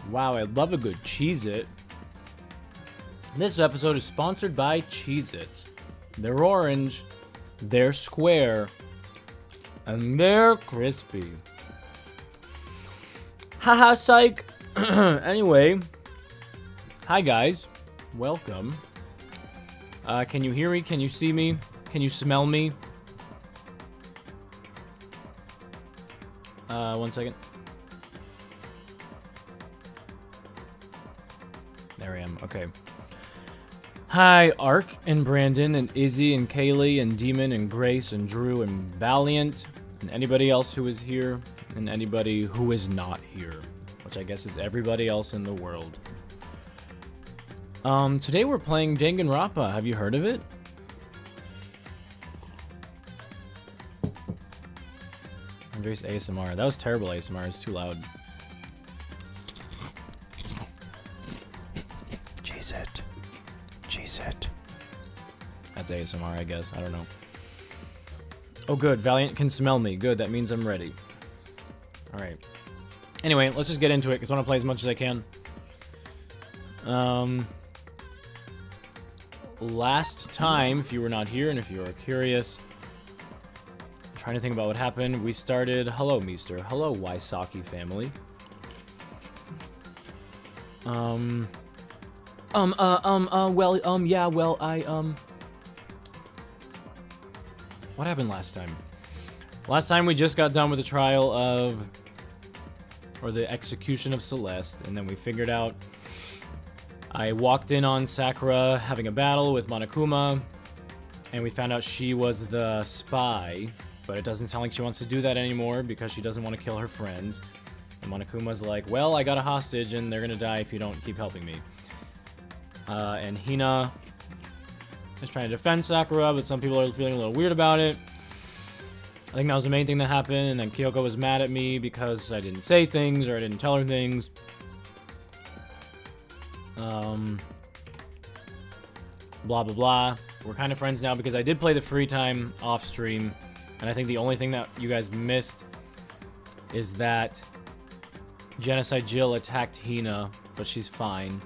Wow, I love a good Cheez-It. This episode is sponsored by Cheez-Its. They're orange, they're square, and they're crispy. Haha, psych! Anyway, hi guys, welcome. Can you hear me? Can you see me? Can you smell me? 1 second. There I am, okay. Hi, Ark and Brandon and Izzy and Kaylee and Demon and Grace and Drew and Valiant and anybody else who is here and anybody who is not here, which I guess is everybody else in the world. Today we're playing Danganronpa. Have you heard of it? Andres ASMR. That was terrible ASMR. It's too loud. Cheez-It. Cheez-It. That's ASMR, I guess. I don't know. Oh, good. Valiant can smell me. Good. That means I'm ready. Alright. Anyway, let's just get into it, because I want to play as much as I can. Last time, if you were not here, and if you are curious, I'm trying to think about what happened. We started... Hello, Meester. Hello, Wysaki family. What happened last time? Last time we just got done with the trial of... or the execution of Celeste, and then we figured out... I walked in on Sakura having a battle with Monokuma, and we found out she was the spy, but it doesn't sound like she wants to do that anymore because she doesn't want to kill her friends. And Monokuma's like, well, I got a hostage and they're gonna die if you don't keep helping me. And Hina is trying to defend Sakura, but some people are feeling a little weird about it. I think that was the main thing that happened, and then Kyoko was mad at me because I didn't say things or I didn't tell her things. Blah, blah, blah. We're kind of friends now because I did play the free time off stream, and I think the only thing that you guys missed is that Genocide Jill attacked Hina, but she's fine.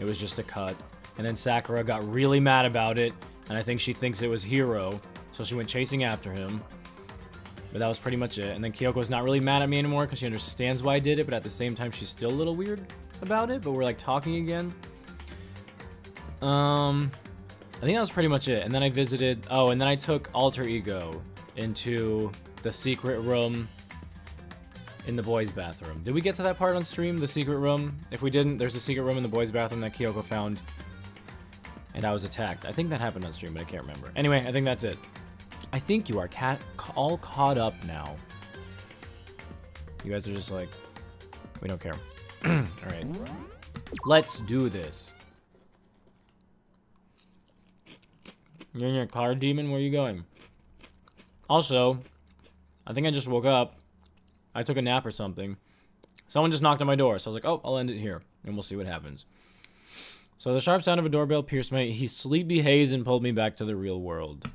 It was just a cut. And then Sakura got really mad about it, and I think she thinks it was Hiro, so she went chasing after him. But that was pretty much it. And then Kyoko's not really mad at me anymore because she understands why I did it, but at the same time she's still a little weird about it, but we're like talking again. I think that was pretty much it. And then I visited... Oh, and then I took Alter Ego into the secret room in the boys' bathroom. Did we get to that part on stream? The secret room? If we didn't, there's a secret room in the boys' bathroom that Kyoko found. And I was attacked. I think that happened on stream, but I can't remember. Anyway, I think that's it. I think you are all caught up now. You guys are just like... We don't care. Alright. Let's do this. You're in your car, Demon? Where are you going? Also, I think I just woke up. I took a nap or something. Someone just knocked on my door, so I was like, oh, I'll end it here, and we'll see what happens. So the sharp sound of a doorbell pierced my sleepy haze and pulled me back to the real world.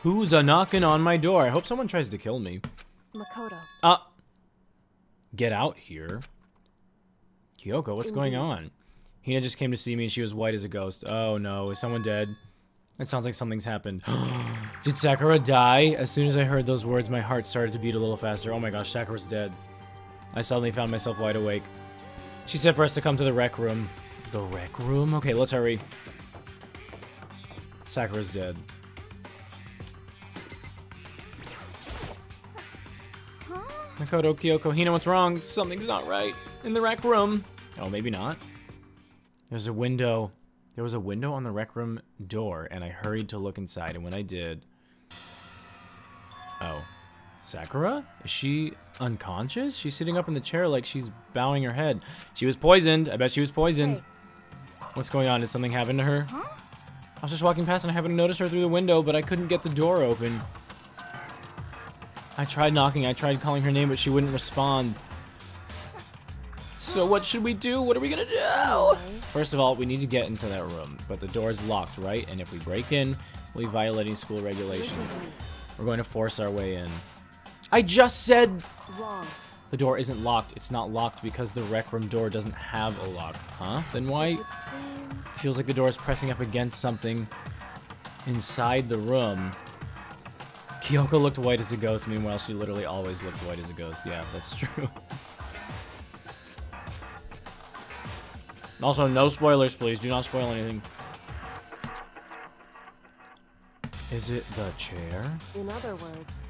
Who's a-knocking on my door? I hope someone tries to kill me. Makoto. Get out here. Kyoko, what's going on? Hina just came to see me and she was white as a ghost. Oh no, is someone dead? It sounds like something's happened. Did Sakura die? As soon as I heard those words, my heart started to beat a little faster. Oh my gosh, Sakura's dead. I suddenly found myself wide awake. She said for us to come to the rec room. The rec room? Okay, let's hurry. Sakura's dead. Makoto, Kyoko, Hina, what's wrong? Something's not right. In the rec room. Oh, maybe not. There's a window. There was a window on the rec room door, and I hurried to look inside, and when I did... Oh. Sakura? Is she unconscious? She's sitting up in the chair like she's bowing her head. She was poisoned. I bet she was poisoned. Hey. What's going on? Did something happen to her? Huh? I was just walking past and I happened to notice her through the window, but I couldn't get the door open. I tried knocking, I tried calling her name, but she wouldn't respond. So what should we do? What are we gonna do? First of all, we need to get into that room, but the door is locked, right? And if we break in, we'll be violating school regulations. We're going to force our way in. I just said... Wrong. The door isn't locked. It's not locked because the rec room door doesn't have a lock. Huh? Then why... It would seem... Feels like the door is pressing up against something inside the room. Kyoko looked white as a ghost. Meanwhile, she literally always looked white as a ghost. Yeah, that's true. Also, no spoilers, please. Do not spoil anything. Is it the chair? In other words.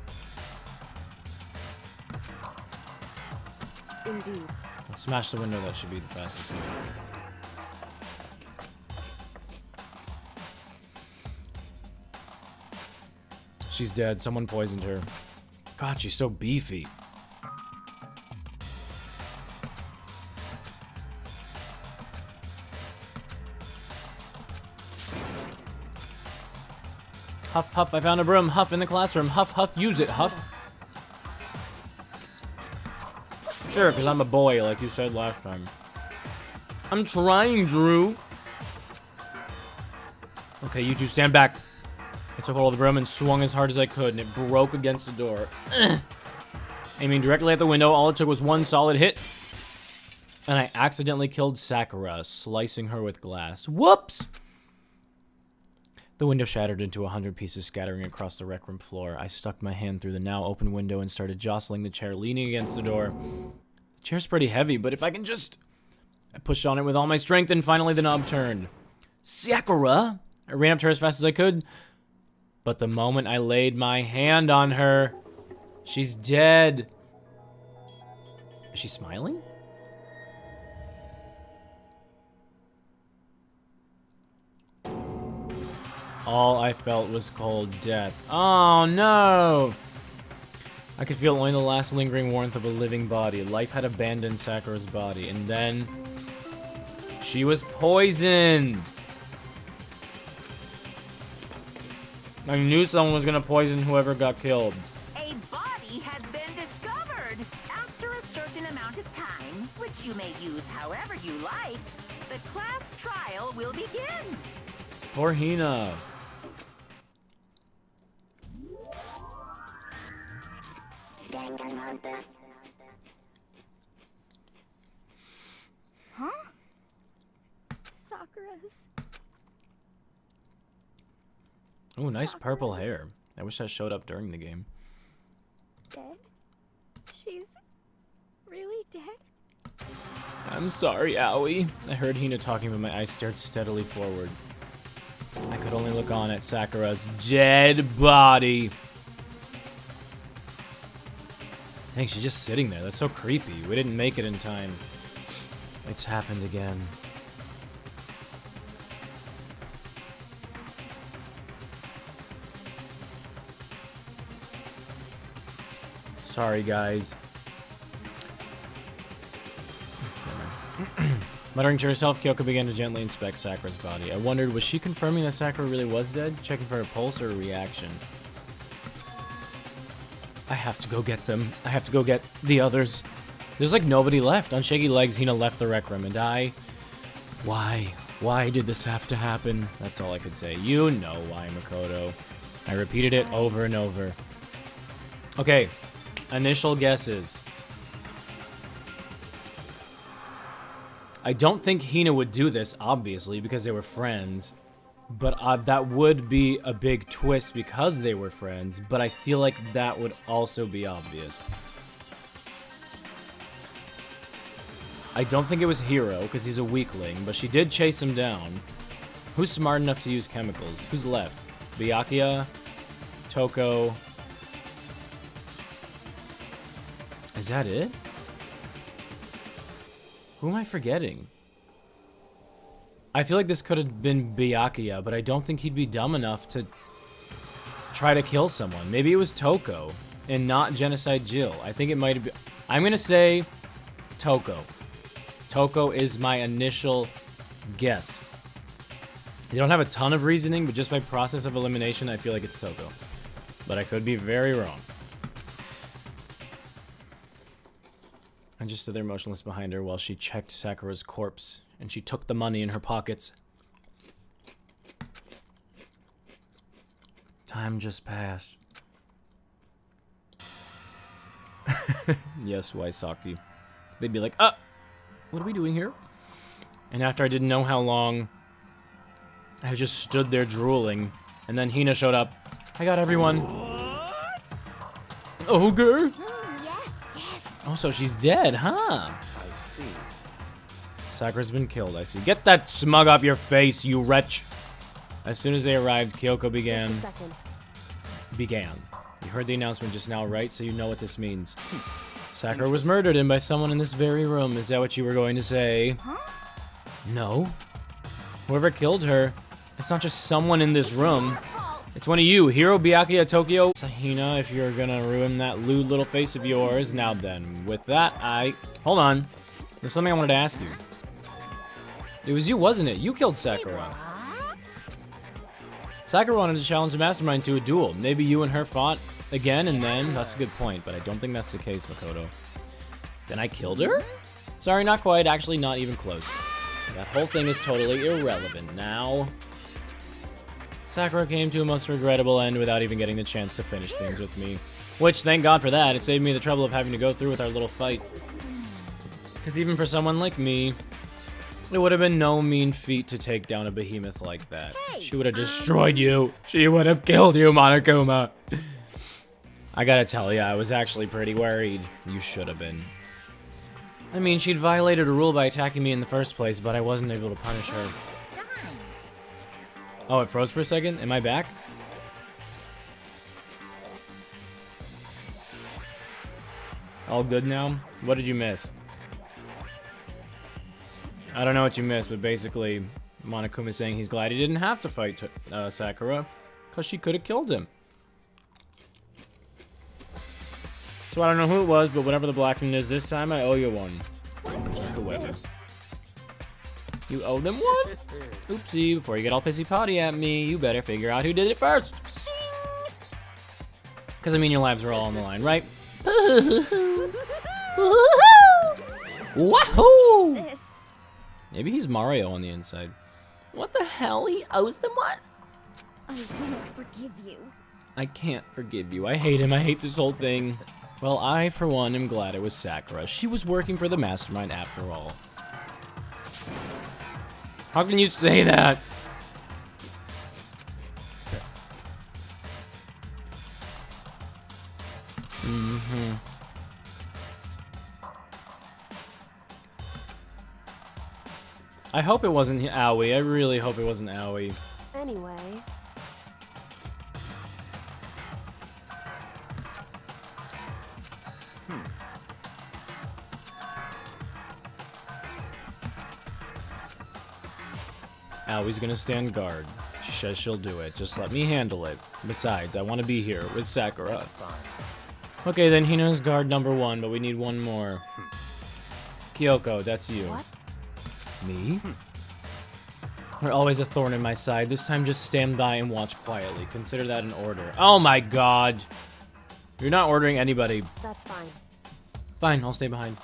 Indeed. Let's smash the window. That should be the fastest way. She's dead. Someone poisoned her. God, she's so beefy. Huff, huff, I found a broom. Huff in the classroom. Huff, huff, use it. Huff. Sure, because I'm a boy, like you said last time. I'm trying, Drew. Okay, you two stand back. I took hold of the broom and swung as hard as I could, and it broke against the door. Aiming directly at the window, all it took was one solid hit. And I accidentally killed Sakura, slicing her with glass. Whoops! The window shattered into 100 pieces, scattering across the rec room floor. I stuck my hand through the now open window and started jostling the chair, leaning against the door. The chair's pretty heavy, but if I can just... I pushed on it with all my strength, and finally the knob turned. Sakura! I ran up to her as fast as I could, but the moment I laid my hand on her, she's dead. Is she smiling? All I felt was cold death. Oh no! I could feel only the last lingering warmth of a living body. Life had abandoned Sakura's body, and then she was poisoned. I knew someone was gonna poison whoever got killed. A body has been discovered. After a certain amount of time, which you may use however you like, the class trial will begin. Poor Hina. Huh? Sakura's... Ooh, nice purple hair. I wish that showed up during the game. Dead? She's... really dead? I'm sorry, Aoi. I heard Hina talking, but my eyes stared steadily forward. I could only look on at Sakura's dead body. Dang, she's just sitting there. That's so creepy. We didn't make it in time. It's happened again. Sorry, guys. Muttering to herself, Kyoko began to gently inspect Sakura's body. I wondered, was she confirming that Sakura really was dead? Checking for a pulse or a reaction? I have to go get them. I have to go get the others. There's like nobody left. On shaky legs, Hina left the rec room, and I... Why? Why did this have to happen? That's all I could say. You know why, Makoto. I repeated it over and over. Okay. Initial guesses. I don't think Hina would do this, obviously, because they were friends. But that would be a big twist because they were friends. But I feel like that would also be obvious. I don't think it was Hiro, because he's a weakling. But she did chase him down. Who's smart enough to use chemicals? Who's left? Byakuya? Toko? Is that it? Who am I forgetting? I feel like this could have been Byakuya, but I don't think he'd be dumb enough to try to kill someone. Maybe it was Toko and not Genocide Jill. I think it might have been... I'm going to say Toko. Toko is my initial guess. They don't have a ton of reasoning, but just by process of elimination, I feel like it's Toko. But I could be very wrong. I just stood there motionless behind her while she checked Sakura's corpse, and she took the money in her pockets. Time just passed. Yes, Waisaki. They'd be like, what are we doing here? And after I didn't know how long, I just stood there drooling. And then Hina showed up. I got everyone. What? Ogre? Yes, yes. Oh, so she's dead, huh? I see. Sakura's been killed, I see. Get that smug off your face, you wretch. As soon as they arrived, Kyoko began. Just a second. You heard the announcement just now, right? So you know what this means. Sakura was murdered and by someone in this very room. Is that what you were going to say? Huh? No. Whoever killed her, it's not just someone in this room. It's one of you, Hiro, Byakuya, Tokyo. Hina, if you're gonna ruin that lewd little face of yours. Now then, with that, hold on. There's something I wanted to ask you. It was you, wasn't it? You killed Sakura. Sakura wanted to challenge the Mastermind to a duel. Maybe you and her fought again and then? That's a good point, but I don't think that's the case, Makoto. Then I killed her? Sorry, not quite. Actually, not even close. That whole thing is totally irrelevant now. Sakura came to a most regrettable end without even getting the chance to finish things with me. Which, thank God for that. It saved me the trouble of having to go through with our little fight. Because even for someone like me, it would have been no mean feat to take down a behemoth like that. She would have destroyed you. She would have killed you, Monokuma. I gotta tell ya, I was actually pretty worried. You should have been. I mean, she'd violated a rule by attacking me in the first place, but I wasn't able to punish her. Oh, it froze for a second? Am I back? All good now? What did you miss? I don't know what you missed, but basically, Monokuma's saying he's glad he didn't have to fight Sakura, because she could have killed him. So I don't know who it was, but whatever the black one is this time, I owe you one. What is this? You owe them one? Oopsie, before you get all pissy-potty at me, you better figure out who did it first. Because, I mean, your lives are all on the line, right? Wahoo! This. Maybe he's Mario on the inside. What the hell? He owes them what? I won't forgive you. I can't forgive you. I hate him. I hate this whole thing. Well, I, for one, am glad it was Sakura. She was working for the Mastermind after all. How can you say that? I hope it wasn't Aoi. I really hope it wasn't Aoi. Anyway. Aoi's gonna stand guard. She says she'll do it. Just let me handle it. Besides, I want to be here with Sakura. Okay, then Hina's guard number 1, but we need one more. Kyoko, that's you. What? Me? You're always a thorn in my side. This time just stand by and watch quietly. Consider that an order. Oh my god! You're not ordering anybody. That's fine. Fine, I'll stay behind.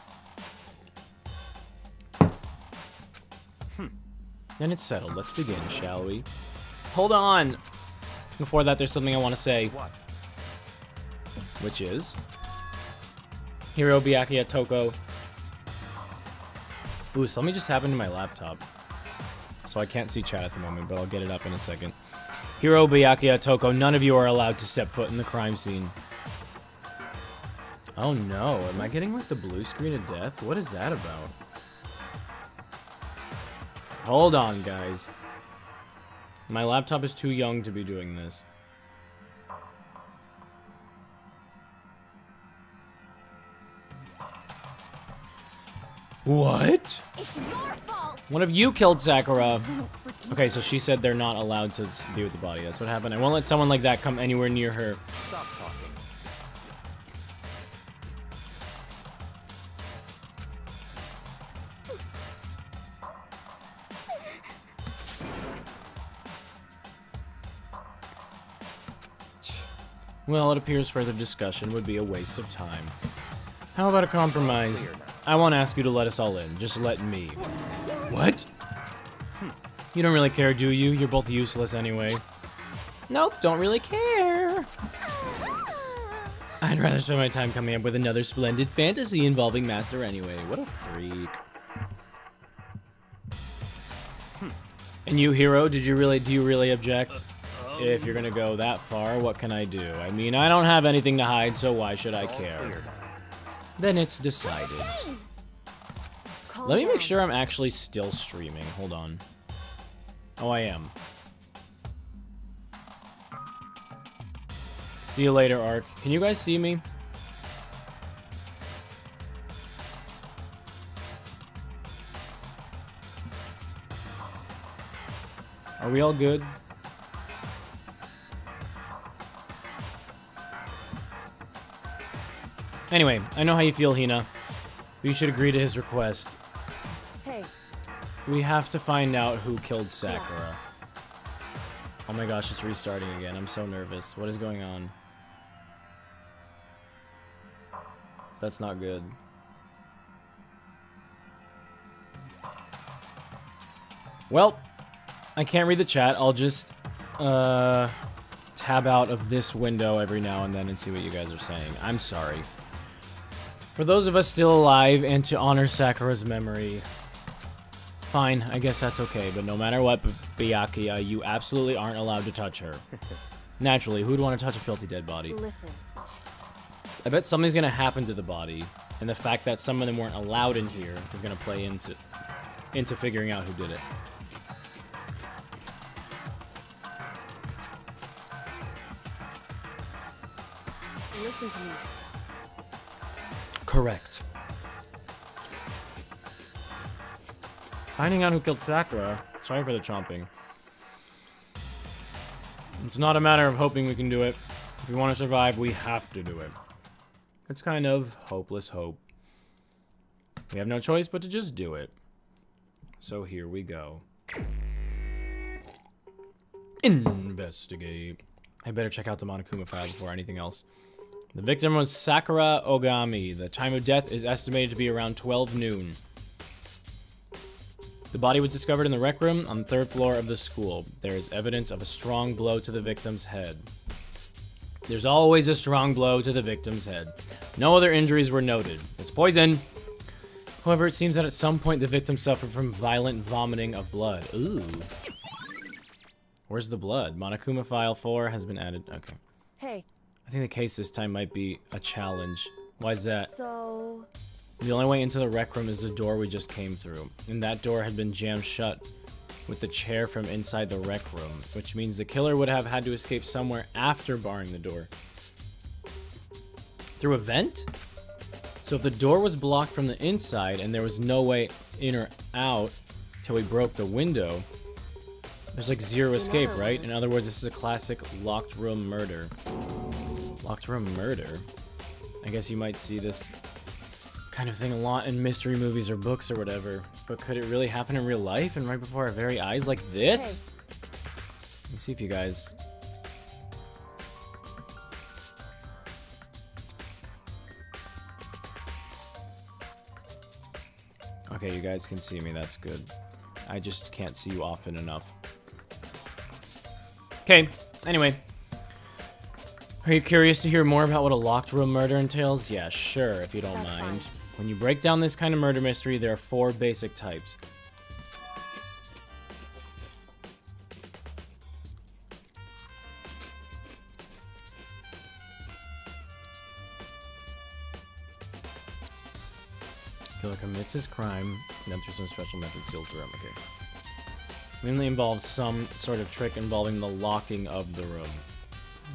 Then it's settled. Let's begin, shall we? Hold on! Before that, there's something I want to say. What? Which is... Hiro, Byakuya, Toko. Ooh, something just happened to my laptop. So I can't see chat at the moment, but I'll get it up in a second. Hiro, Byakuya, Toko, none of you are allowed to step foot in the crime scene. Oh no, am I getting like the blue screen of death? What is that about? Hold on, guys. My laptop is too young to be doing this. What? It's your fault. One of you killed Sakura. Okay, so she said they're not allowed to be with the body. That's what happened. I won't let someone like that come anywhere near her. Stop talking. Well, it appears further discussion would be a waste of time. How about a compromise? I won't ask you to let us all in. Just let me. What? You don't really care, do you? You're both useless anyway. Nope, don't really care. I'd rather spend my time coming up with another splendid fantasy involving Master anyway. What a freak. And you, Hiro, do you really object? If you're gonna go that far, what can I do? I mean, I don't have anything to hide, so why should I care? Then it's decided. Let me make sure I'm actually still streaming. Hold on. Oh, I am. See you later, Ark. Can you guys see me? Are we all good? Anyway, I know how you feel, Hina. But you should agree to his request. Hey. We have to find out who killed Sakura. Oh my gosh, it's restarting again. I'm so nervous. What is going on? That's not good. Well, I can't read the chat. I'll just tab out of this window every now and then and see what you guys are saying. I'm sorry. For those of us still alive and to honor Sakura's memory, fine, I guess that's okay. But no matter what, Byakuya, you absolutely aren't allowed to touch her. Naturally, who'd want to touch a filthy dead body? Listen. I bet something's gonna happen to the body, and the fact that some of them weren't allowed in here is gonna play into figuring out who did it. Listen to me. Correct. Finding out who killed Sakura. Sorry for the chomping. It's not a matter of hoping we can do it. If we want to survive, we have to do it. It's kind of hopeless hope. We have no choice but to just do it. So here we go. Investigate. I better check out the Monokuma file before anything else. The victim was Sakura Ogami. The time of death is estimated to be around 12 noon. The body was discovered in the rec room on the 3rd floor of the school. There is evidence of a strong blow to the victim's head. There's always a strong blow to the victim's head. No other injuries were noted. It's poison. However, it seems that at some point the victim suffered from violent vomiting of blood. Ooh. Where's the blood? Monokuma file 4 has been added. Okay. Hey. I think the case this time might be a challenge. Why is that? So... The only way into the rec room is the door we just came through. And that door had been jammed shut with the chair from inside the rec room, which means the killer would have had to escape somewhere after barring the door. Through a vent? So if the door was blocked from the inside and there was no way in or out till we broke the window, there's like zero escape, right? In other words, this is a classic locked room murder. Locked room murder? I guess you might see this kind of thing a lot in mystery movies or books or whatever. But could it really happen in real life and right before our very eyes like this? Hey. Let me see if you guys... Okay, you guys can see me, that's good. I just can't see you often enough. Okay, anyway. Are you curious to hear more about what a locked room murder entails? Yeah, sure, if you don't mind. Fine. When you break down this kind of murder mystery, there are 4 basic types. Killer commits his crime, and then through some special method seals the room. Okay. Mainly involves some sort of trick involving the locking of the room.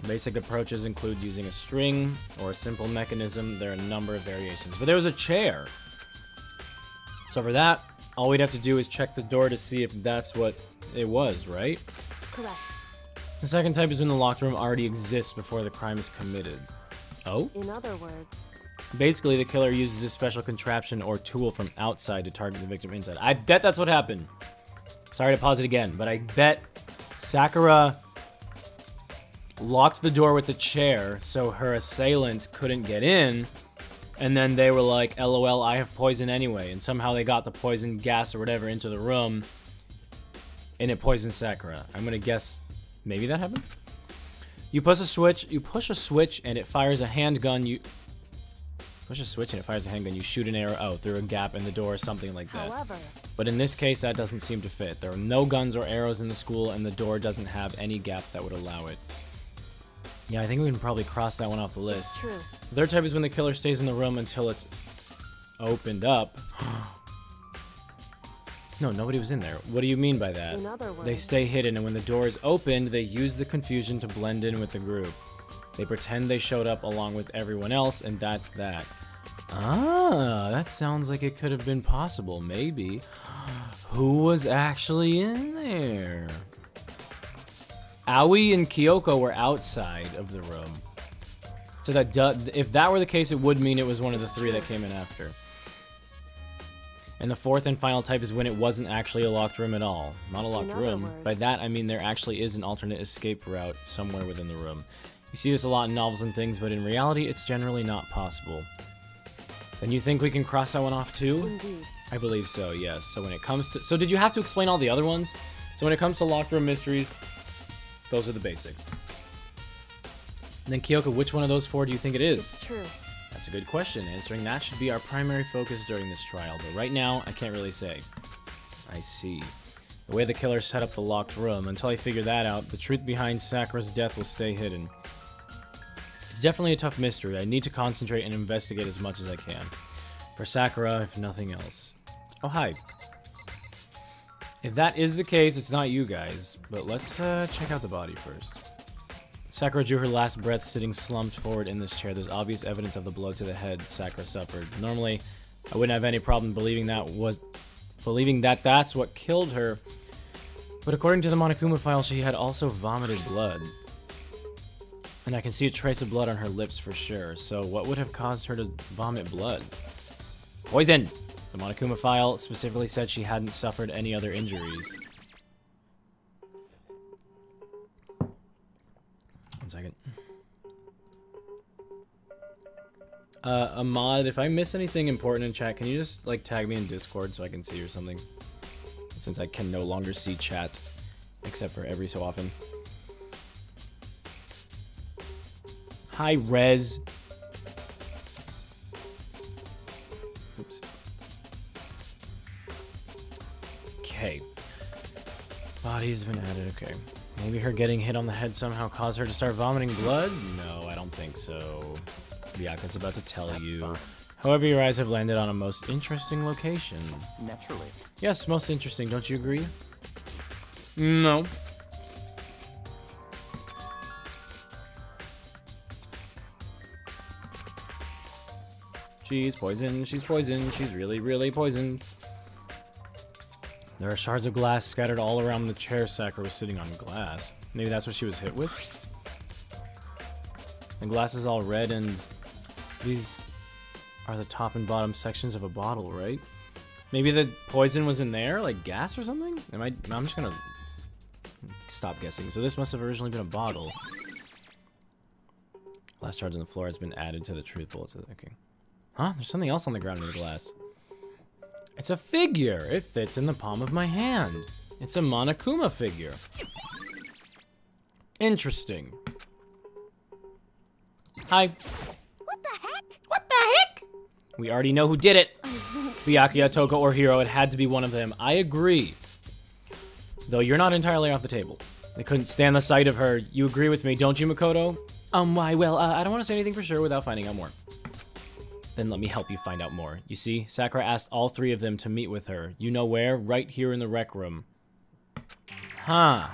Basic approaches include using a string or a simple mechanism. There are a number of variations. But there was a chair. So for that, all we'd have to do is check the door to see if that's what it was, right? Correct. The second type is when the locked room already exists before the crime is committed. Oh? In other words... Basically, the killer uses a special contraption or tool from outside to target the victim inside. I bet that's what happened. Sorry to pause it again, but I bet Sakura locked the door with the chair so her assailant couldn't get in, and then they were like, LOL, I have poison anyway, and somehow they got the poison gas or whatever into the room, and it poisoned Sakura. I'm gonna guess maybe that happened? You push a switch, and it fires a handgun. You push a switch and it fires a handgun. You shoot an arrow through a gap in the door or something like that. However, But in this case, that doesn't seem to fit. There are no guns or arrows in the school, and the door doesn't have any gap that would allow it. Yeah, I think we can probably cross that one off the list. it's true. The third type is when the killer stays in the room until it's opened up. No, nobody was in there. What do you mean by that? In other words, They stay hidden, and when the door is opened, they use the confusion to blend in with the group. They pretend they showed up along with everyone else, and that's that. Ah, that sounds like it could have been possible, maybe. Who was actually in there? Aoi and Kyoko were outside of the room. So that if that were the case, it would mean it was one of the three that came in after. And the fourth and final type is when it wasn't actually a locked room at all. Not a locked In other room. words- By that, I mean there actually is an alternate escape route somewhere within the room. You see this a lot in novels and things, but in reality, it's generally not possible. Then you think we can cross that one off too? indeed. I believe so, yes. So when it comes to... So did you have to explain all the other ones? So when it comes to locked room mysteries, those are the basics. And then Kyoko, which one of those four do you think it is? It's true. That's a good question. Answering that should be our primary focus during this trial, but right now, I can't really say. I see. The way the killer set up the locked room, until I figure that out, the truth behind Sakura's death will stay hidden. It's definitely a tough mystery. I need to concentrate and investigate as much as I can. For Sakura, if nothing else. Oh, hi. If that is the case, it's not you guys, but let's check out the body first. Sakura drew her last breath sitting slumped forward in this chair. There's obvious evidence of the blow to the head Sakura suffered. Normally, I wouldn't have any problem believing that that's what killed her. But according to the Monokuma file, she had also vomited blood. And I can see a trace of blood on her lips for sure. So what would have caused her to vomit blood? Poison! The Monokuma file specifically said she hadn't suffered any other injuries. One second. Ahmad, if I miss anything important in chat, can you just, like, tag me in Discord so I can see or something? Since I can no longer see chat, except for every so often. Hi, Rez. Oops. Okay. Body's been added, okay. Maybe her getting hit on the head somehow caused her to start vomiting blood? No, I don't think so. Byaka's about to tell you. Fine. However, your eyes have landed on a most interesting location. Naturally. Yes, most interesting, don't you agree? No. She's poisoned, she's poisoned, she's really, really poisoned. There are shards of glass scattered all around the chair Sakura was sitting on. Glass? Maybe that's what she was hit with? The glass is all red and these are the top and bottom sections of a bottle, right? Maybe the poison was in there, like gas or something? I'm just gonna stop guessing. So this must have originally been a bottle. Last charge on the floor has been added to the truth bullets. Okay. Huh? There's something else on the ground in the glass. It's a figure. It fits in the palm of my hand. It's a Monokuma figure. Interesting. Hi. What the heck? What the heck? We already know who did it. Byakuya, Toko, or Hiro. It had to be one of them. I agree. Though you're not entirely off the table. They couldn't stand the sight of her. You agree with me, don't you, Makoto? Why? Well, I don't want to say anything for sure without finding out more. Then let me help you find out more. You see, Sakura asked all three of them to meet with her. You know where? Right here in the rec room. Huh.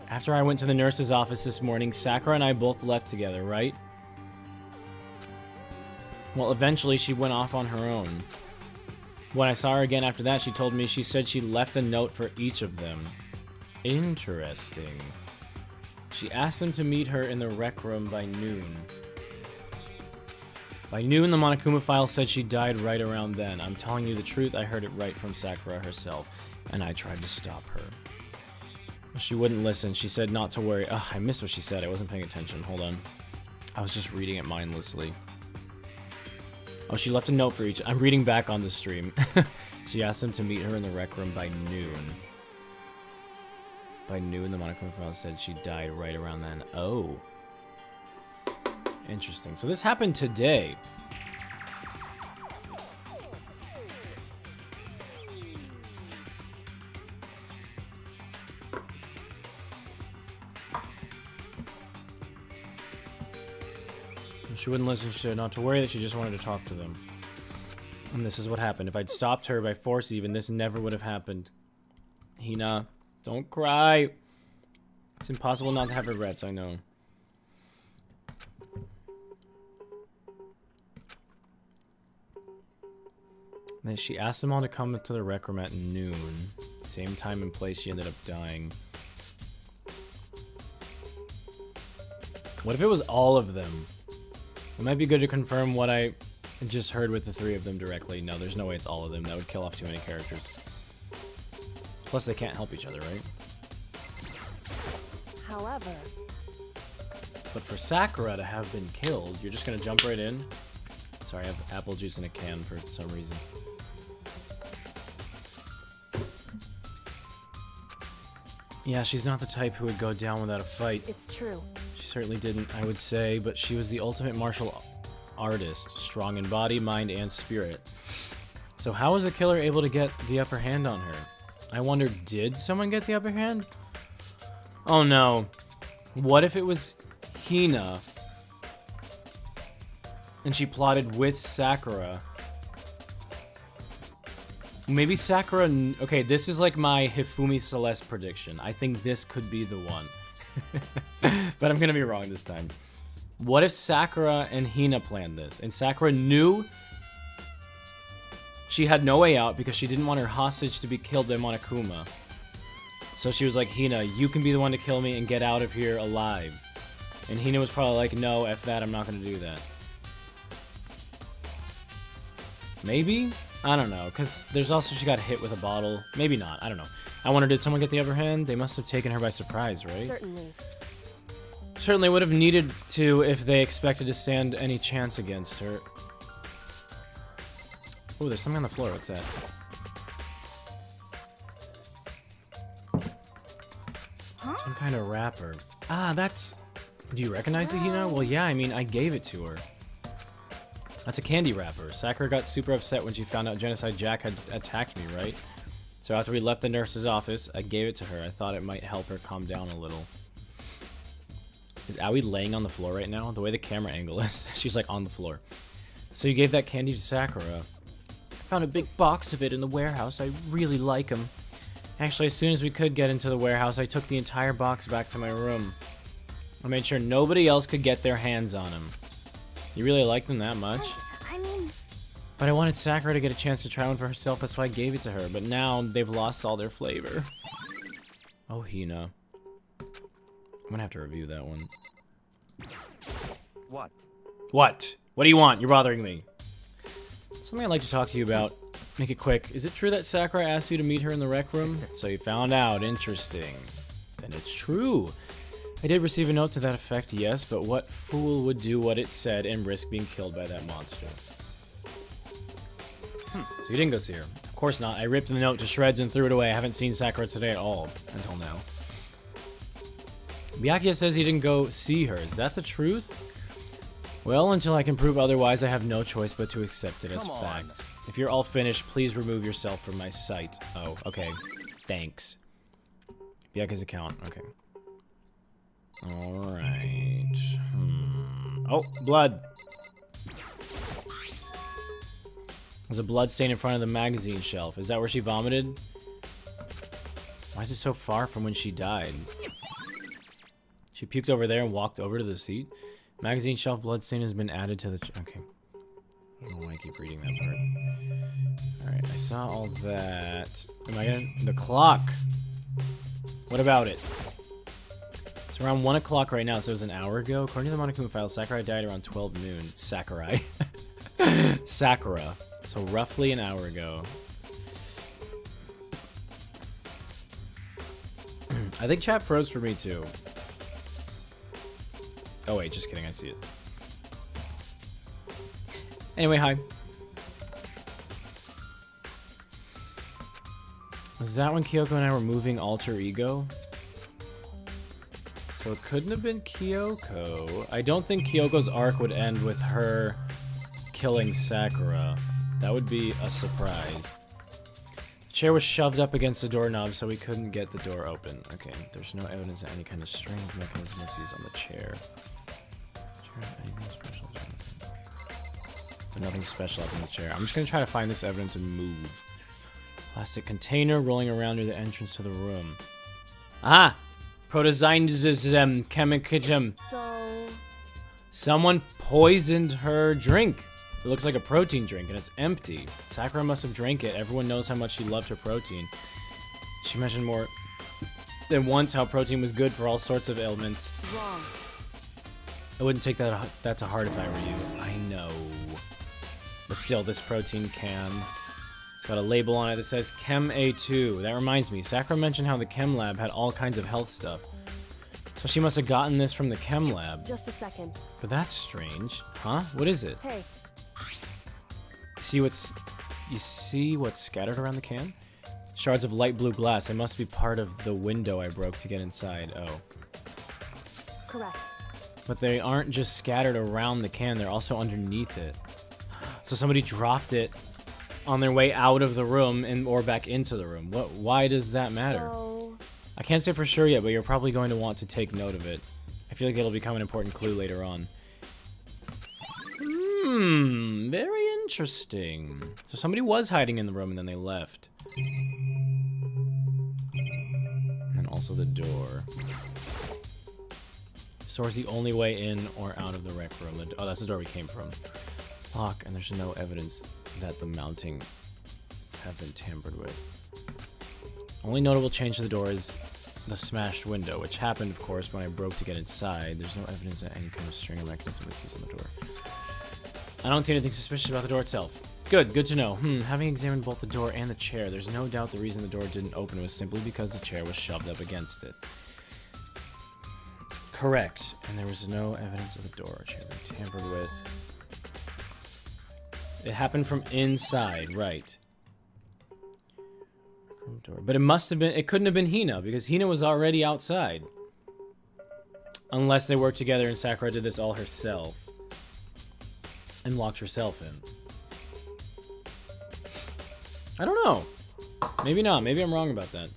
After I went to the nurse's office this morning, Sakura and I both left together, right? Well, eventually she went off on her own. When I saw her again after that, she told me she said she left a note for each of them. Interesting. She asked them to meet her in the rec room by noon. By noon, the Monokuma file said she died right around then. I'm telling you the truth, I heard it right from Sakura herself, and I tried to stop her. She wouldn't listen. She said not to worry. Ugh, I missed what she said. I wasn't paying attention. Hold on. I was just reading it mindlessly. Oh, she left a note for each. I'm reading back on the stream. She asked them to meet her in the rec room by noon. By noon, the Monokuma file said she died right around then. Oh. Interesting. So this happened today. She wouldn't listen. She said not to worry, that she just wanted to talk to them. And this is what happened. If I'd stopped her by force even, this never would have happened. Hina, don't cry. It's impossible not to have regrets, I know. Then she asked them all to come to the rec room at noon. Same time and place, she ended up dying. What if it was all of them? It might be good to confirm what I just heard with the 3 of them directly. No, there's no way it's all of them. That would kill off too many characters. Plus, they can't help each other, right? However... But for Sakura to have been killed, you're just gonna jump right in? Sorry, I have apple juice in a can for some reason. Yeah, she's not the type who would go down without a fight. It's true. She certainly didn't, I would say, but she was the ultimate martial artist, strong in body, mind, and spirit. So how was the killer able to get the upper hand on her? I wonder, did someone get the upper hand? Oh no. What if it was Hina and she plotted with Sakura? Maybe Sakura... Okay, this is like my Hifumi Celeste prediction. I think this could be the one. But I'm gonna be wrong this time. What if Sakura and Hina planned this? And Sakura knew she had no way out because she didn't want her hostage to be killed by Monokuma. So she was like, Hina, you can be the one to kill me and get out of here alive. And Hina was probably like, no, F that, I'm not gonna do that. Maybe? I don't know, because there's also she got hit with a bottle. Maybe not, I don't know. I wonder, did someone get the upper hand? They must have taken her by surprise, right? Certainly. Certainly would have needed to if they expected to stand any chance against her. Oh, there's something on the floor. What's that? Huh? Some kind of wrapper. Ah, that's... Do you recognize it, Hina? Well, yeah, I mean, I gave it to her. That's a candy wrapper. Sakura got super upset when she found out Genocide Jack had attacked me, right? So after we left the nurse's office, I gave it to her. I thought it might help her calm down a little. Is Aoi laying on the floor right now? The way the camera angle is, she's like on the floor. So you gave that candy to Sakura. I found a big box of it in the warehouse. I really like them. Actually, as soon as we could get into the warehouse, I took the entire box back to my room. I made sure nobody else could get their hands on them. You really like them that much? I mean... But I wanted Sakura to get a chance to try one for herself, that's why I gave it to her. But now, they've lost all their flavor. Oh, Hina. I'm gonna have to review that one. What? What? What do you want? You're bothering me. Something I'd like to talk to you about. Make it quick. Is it true that Sakura asked you to meet her in the rec room? So you found out. Interesting. Then it's true. I did receive a note to that effect, yes, but what fool would do what it said and risk being killed by that monster? So you didn't go see her. Of course not. I ripped the note to shreds and threw it away. I haven't seen Sakura today at all, until now. Byakuya says he didn't go see her. Is that the truth? Well, until I can prove otherwise, I have no choice but to accept it as fact. If you're all finished, please remove yourself from my sight. Oh, okay. Thanks. Byakuya's account. Okay. Alright. Oh, blood. There's a blood stain in front of the magazine shelf. Is that where she vomited? Why is it so far from when she died? She puked over there and walked over to the seat. Magazine shelf blood stain has been added to the... Okay. I don't know why I keep reading that part. Alright, I saw all that. Am I gonna... The clock! What about it? It's around 1 o'clock right now, so it was an hour ago. According to the Monokuma file, Sakurai died around 12 noon. Sakurai. Sakura. So roughly an hour ago. I think chat froze for me too. Oh wait, just kidding, I see it. Anyway, hi. Was that when Kyoko and I were moving Alter Ego? So it couldn't have been Kyoko. I don't think Kyoko's arc would end with her killing Sakura. That would be a surprise. The chair was shoved up against the doorknob, so we couldn't get the door open. Okay, there's no evidence that any kind of strange mechanism was used on the chair. Anything special? There's nothing special up in the chair. I'm just gonna try to find this evidence and move. Plastic container rolling around near the entrance to the room. Ah! Protozynism chemicalism. So... Someone poisoned her drink. It looks like a protein drink, and it's empty. Sakura must have drank it. Everyone knows how much she loved her protein. She mentioned more than once how protein was good for all sorts of ailments. Wrong. I wouldn't take that to heart if I were you. I know. But still, this protein can... It's got a label on it that says Chem A2. That reminds me, Sakura mentioned how the Chem Lab had all kinds of health stuff. So she must have gotten this from the Chem Lab. Just a second. But that's strange. Huh? What is it? Hey. You see what's scattered around the can? Shards of light blue glass. They must be part of the window I broke to get inside. Oh. Correct. But they aren't just scattered around the can, they're also underneath it. So somebody dropped it on their way out of the room or back into the room. Why does that matter? So... I can't say for sure yet, but you're probably going to want to take note of it. I feel like it'll become an important clue later on. Very interesting. So somebody was hiding in the room and then they left. And also the door. This door is the only way in or out of the rec room. Oh, that's the door we came from. Lock, and there's no evidence that the mountings have been tampered with. Only notable change to the door is the smashed window, which happened, of course, when I broke to get inside. There's no evidence that any kind of stringer mechanism was used on the door. I don't see anything suspicious about the door itself. Good to know. Having examined both the door and the chair, there's no doubt the reason the door didn't open was simply because the chair was shoved up against it. Correct. And there was no evidence of the door chair being tampered with. It happened from inside, right. Door. But it must have been, it couldn't have been Hina, because Hina was already outside. Unless they worked together and Sakura did this all herself. And locked herself in. I don't know. Maybe not. Maybe I'm wrong about that.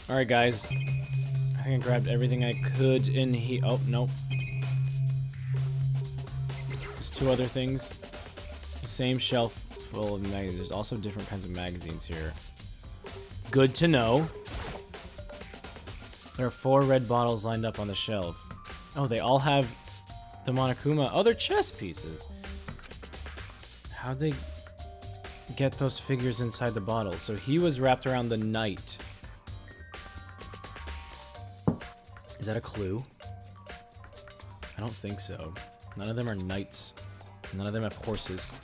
Alright, guys. I think I grabbed everything I could in here. Oh, no. There's two other things. The same shelf full of magazines. There's also different kinds of magazines here. Good to know. There are 4 red bottles lined up on the shelf. Oh, they all have the Monokuma. Oh, they're chess pieces. How'd they get those figures inside the bottle? So he was wrapped around the knight. Is that a clue? I don't think so. None of them are knights. None of them have horses.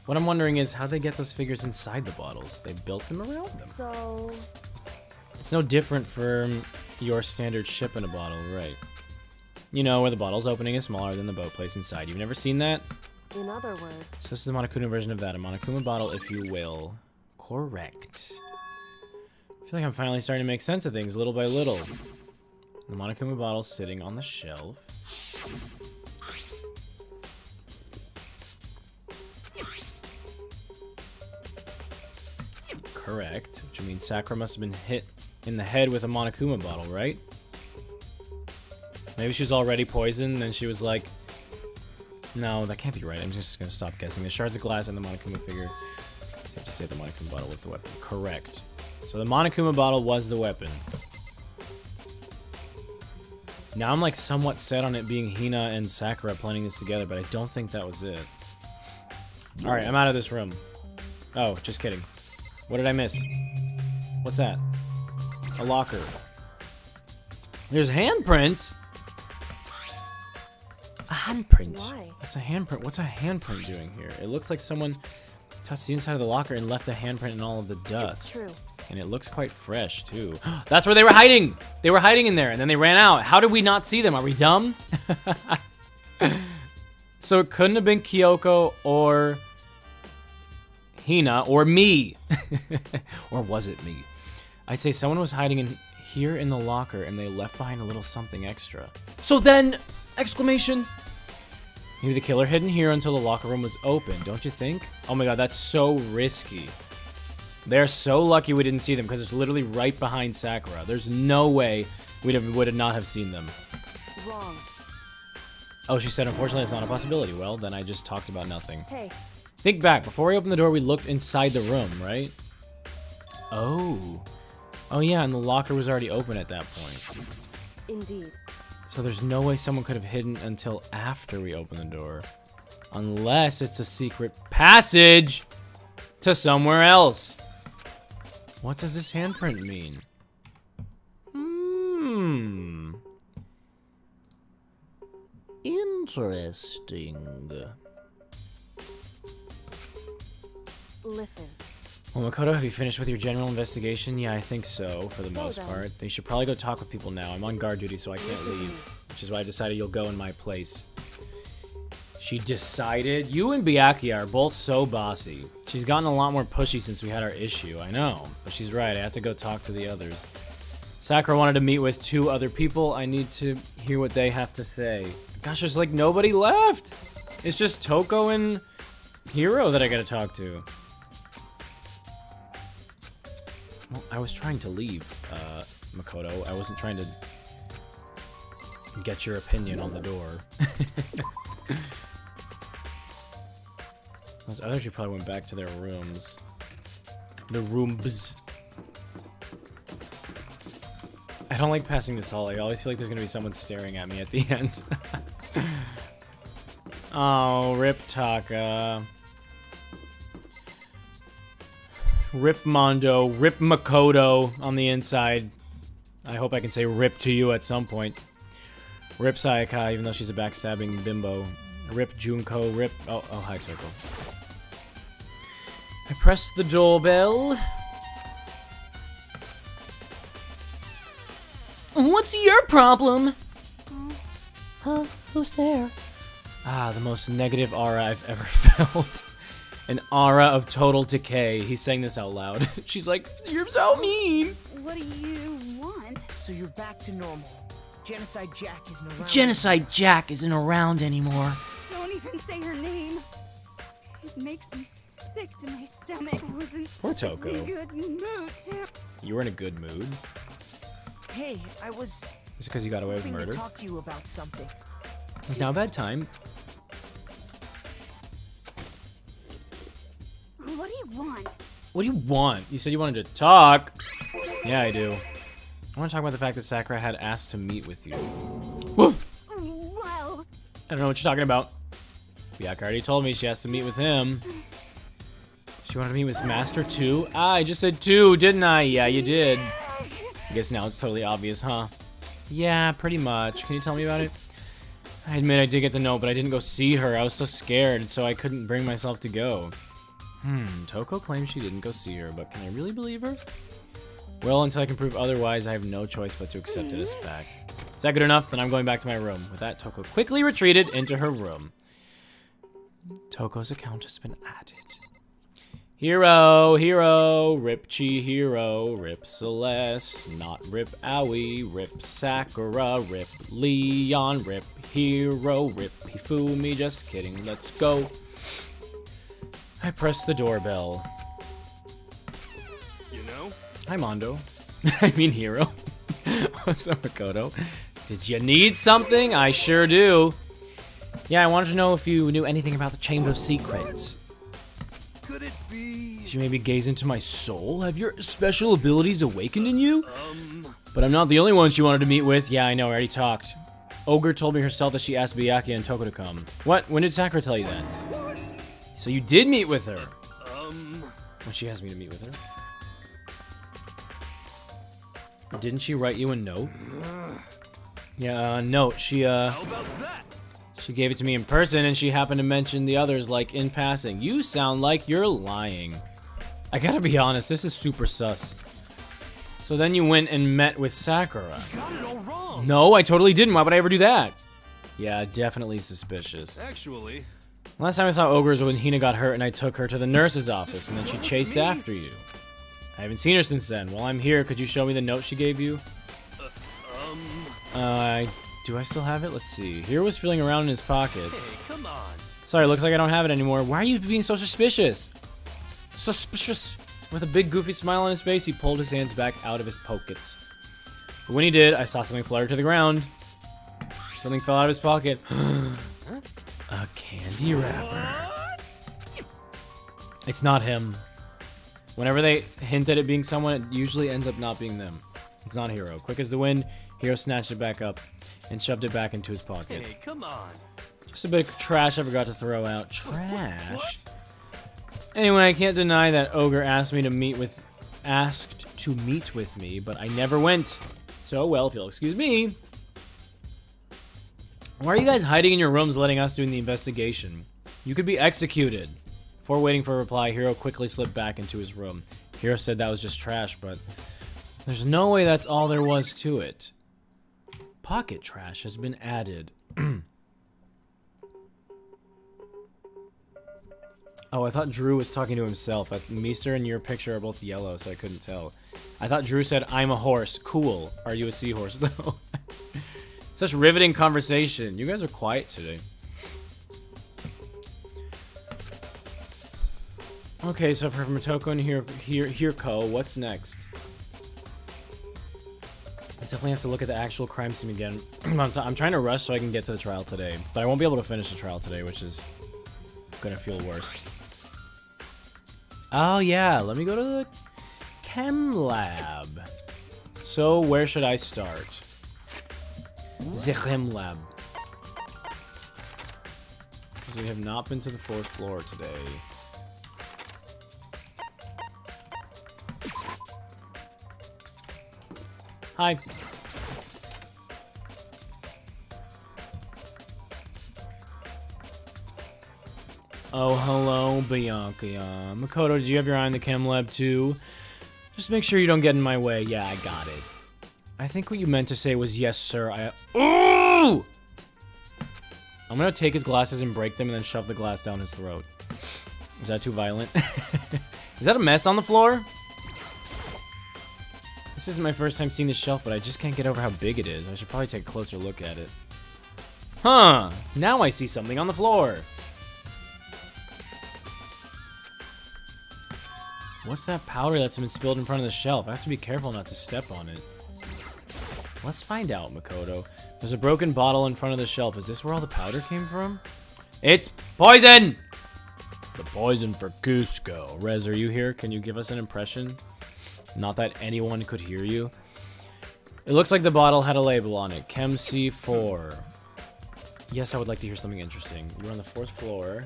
What I'm wondering is how they get those figures inside the bottles. They built them around them. So... It's no different from your standard ship in a bottle, right? You know, where the bottle's opening is smaller than the boat placed inside. You've never seen that? In other words... So this is the Monokuma version of that. A Monokuma bottle, if you will. Correct. I feel like I'm finally starting to make sense of things little by little. The Monokuma bottle sitting on the shelf. Correct. Which means Sakura must have been hit in the head with a Monokuma bottle, right? Maybe she was already poisoned, and she was like, no, that can't be right. I'm just going to stop guessing. The shards of glass and the Monokuma figure. It's safe to say the Monokuma bottle was the weapon. Correct. So the Monokuma bottle was the weapon. Now I'm like somewhat set on it being Hina and Sakura planning this together, but I don't think that was it. Alright, I'm out of this room. Oh, just kidding. What did I miss? What's that? A locker. There's handprints? A handprint. Why? What's a handprint? What's a handprint doing here? It looks like someone touched the inside of the locker and left a handprint in all of the dust. It's true. And it looks quite fresh, too. That's where they were hiding! They were hiding in there, and then they ran out. How did we not see them? Are we dumb? So it couldn't have been Kyoko or Hina or me. Or was it me? I'd say someone was hiding in here in the locker, and they left behind a little something extra. So then, exclamation. Maybe the killer hid in here until the locker room was open, don't you think? Oh my god, that's so risky. They're so lucky we didn't see them because it's literally right behind Sakura. There's no way would not have seen them. Wrong. Oh, she said, unfortunately, it's not a possibility. Well, then I just talked about nothing. Hey. Think back. Before we opened the door, we looked inside the room, right? Oh. Oh, yeah, and the locker was already open at that point. Indeed. So there's no way someone could have hidden until after we opened the door. Unless it's a secret passage to somewhere else. What does this handprint mean? Interesting. Listen. Well, Makoto, have you finished with your general investigation? Yeah, I think so, for the most part. You should probably go talk with people now. I'm on guard duty, so I can't leave. Which is why I decided you'll go in my place. She decided? You and Byakuya are both so bossy. She's gotten a lot more pushy since we had our issue, I know. But she's right, I have to go talk to the others. Sakura wanted to meet with 2 other people. I need to hear what they have to say. Gosh, there's like nobody left. It's just Toko and Hiro that I gotta talk to. Well, I was trying to leave, Makoto. I wasn't trying to get your opinion on the door. Those other 2 probably went back to their rooms. The rooms. I don't like passing this hall. I always feel like there's gonna be someone staring at me at the end. Oh, rip Taka. Rip Mondo, rip Makoto on the inside. I hope I can say rip to you at some point. Rip Sayaka, even though she's a backstabbing bimbo. Rip Junko, rip... Oh, hi, Toko. I pressed the doorbell. What's your problem? Who's there? Ah, the most negative aura I've ever felt. An aura of total decay. He's saying this out loud. She's like, you're so mean. What do you want? So you're back to normal. Genocide Jack isn't around. Genocide Jack isn't around anymore. Don't even say her name. It makes me sick to my stomach. I was in Poor such a Toko. good mood. You were in a good mood. Hey, I was Is it because you got away with hoping to murder? talk to you about something. It's now a bad time. What do you want? What do you want? You said you wanted to talk. Yeah, I do. I want to talk about the fact that Sakura had asked to meet with you. Whoa! Well, I don't know what you're talking about. Byakuya already told me she has to meet with him. She wanted to meet with Master 2? Ah, I just said 2, didn't I? Yeah, you did. I guess now it's totally obvious, huh? Yeah, pretty much. Can you tell me about it? I admit I did get the note, but I didn't go see her. I was so scared, so I couldn't bring myself to go. Toko claims she didn't go see her, but can I really believe her? Well, until I can prove otherwise, I have no choice but to accept it as fact. Is that good enough? Then I'm going back to my room. With that, Toko quickly retreated into her room. Toko's account has been added. Hiro, rip Chihiro, rip Celeste, not rip Aoi, rip Sakura, rip Leon, rip Hiro, rip Hifumi, just kidding, let's go. I press the doorbell. You know? Hi, Mondo. I mean Hiro. What's up, Makoto? Did you need something? I sure do. Yeah, I wanted to know if you knew anything about the Chamber of Secrets. Could it be? Did you maybe gaze into my soul? Have your special abilities awakened in you? But I'm not the only one she wanted to meet with. Yeah, I know, I already talked. Ogre told me herself that she asked Byakuya and Toko to come. What? When did Sakura tell you that? So you did meet with her? When she asked me to meet with her? Didn't she write you a note? Yeah, a note. She gave it to me in person, and she happened to mention the others, like, in passing. You sound like you're lying. I gotta be honest, this is super sus. So then you went and met with Sakura. You got it all wrong. No, I totally didn't. Why would I ever do that? Yeah, definitely suspicious. Actually, Last time I saw Ogre was when Hina got hurt and I took her to the nurse's office, and then she chased after you. I haven't seen her since then. While I'm here, could you show me the note she gave you? Do I still have it? Let's see. Hiro was feeling around in his pockets. Hey, come on. Sorry, looks like I don't have it anymore. Why are you being so suspicious? Suspicious. With a big goofy smile on his face, he pulled his hands back out of his pockets. But when he did, I saw something flutter to the ground. Something fell out of his pocket. A candy wrapper. It's not him. Whenever they hint at it being someone, it usually ends up not being them. It's not Hiro. Quick as the wind, Hiro snatched it back up and shoved it back into his pocket. Hey, come on. Just a bit of trash I forgot to throw out. Trash? Anyway, I can't deny that Ogre asked to meet with me, but I never went. So, well, if you'll excuse me. Why are you guys hiding in your rooms letting us do the investigation? You could be executed. Before waiting for a reply, Hiro quickly slipped back into his room. Hiro said that was just trash, but there's no way that's all there was to it. Pocket trash has been added. Oh, I thought Drew was talking to himself. Meester and your picture are both yellow, so I couldn't tell. I thought Drew said, "I'm a horse." Cool. Are you a seahorse, though? Such riveting conversation. You guys are quiet today. Okay, so for Motoko and Hirko, what's next? I definitely have to look at the actual crime scene again. I'm trying to rush so I can get to the trial today. But I won't be able to finish the trial today, which is gonna feel worse. Oh yeah, let me go to the Chem Lab. So where should I start? The Chem Lab. Because we have not been to the 4th floor today. Hi. Oh, hello, Bianca. Makoto, did you have your eye on the Chem Lab too? Just make sure you don't get in my way. Yeah, I got it. I think what you meant to say was yes, sir. Ooh! I'm gonna take his glasses and break them and then shove the glass down his throat. Is that too violent? Is that a mess on the floor? This isn't my first time seeing this shelf, but I just can't get over how big it is. I should probably take a closer look at it. Huh! Now I see something on the floor. What's that powder that's been spilled in front of the shelf? I have to be careful not to step on it. Let's find out, Makoto. There's a broken bottle in front of the shelf. Is this where all the powder came from? It's poison! The poison for Cusco. Rez, are you here? Can you give us an impression? Not that anyone could hear you. It looks like the bottle had a label on it. Chem C4. Yes, I would like to hear something interesting. You're on the 4th floor.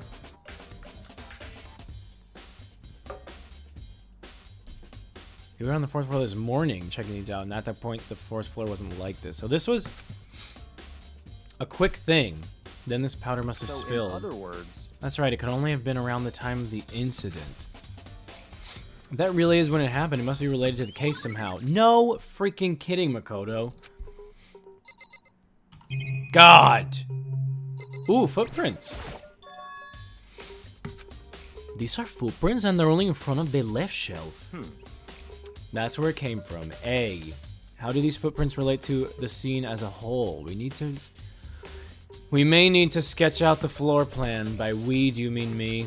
We were on the 4th floor this morning checking these out, and at that point, the 4th floor wasn't like this. So this was a quick thing. Then this powder must have spilled. In other words, that's right, it could only have been around the time of the incident. If that really is when it happened, it must be related to the case somehow. No freaking kidding, Makoto. God! Ooh, footprints. These are footprints and they're only in front of the left shelf. That's where it came from. A. How do these footprints relate to the scene as a whole? We may need to sketch out the floor plan. By we, do you mean me?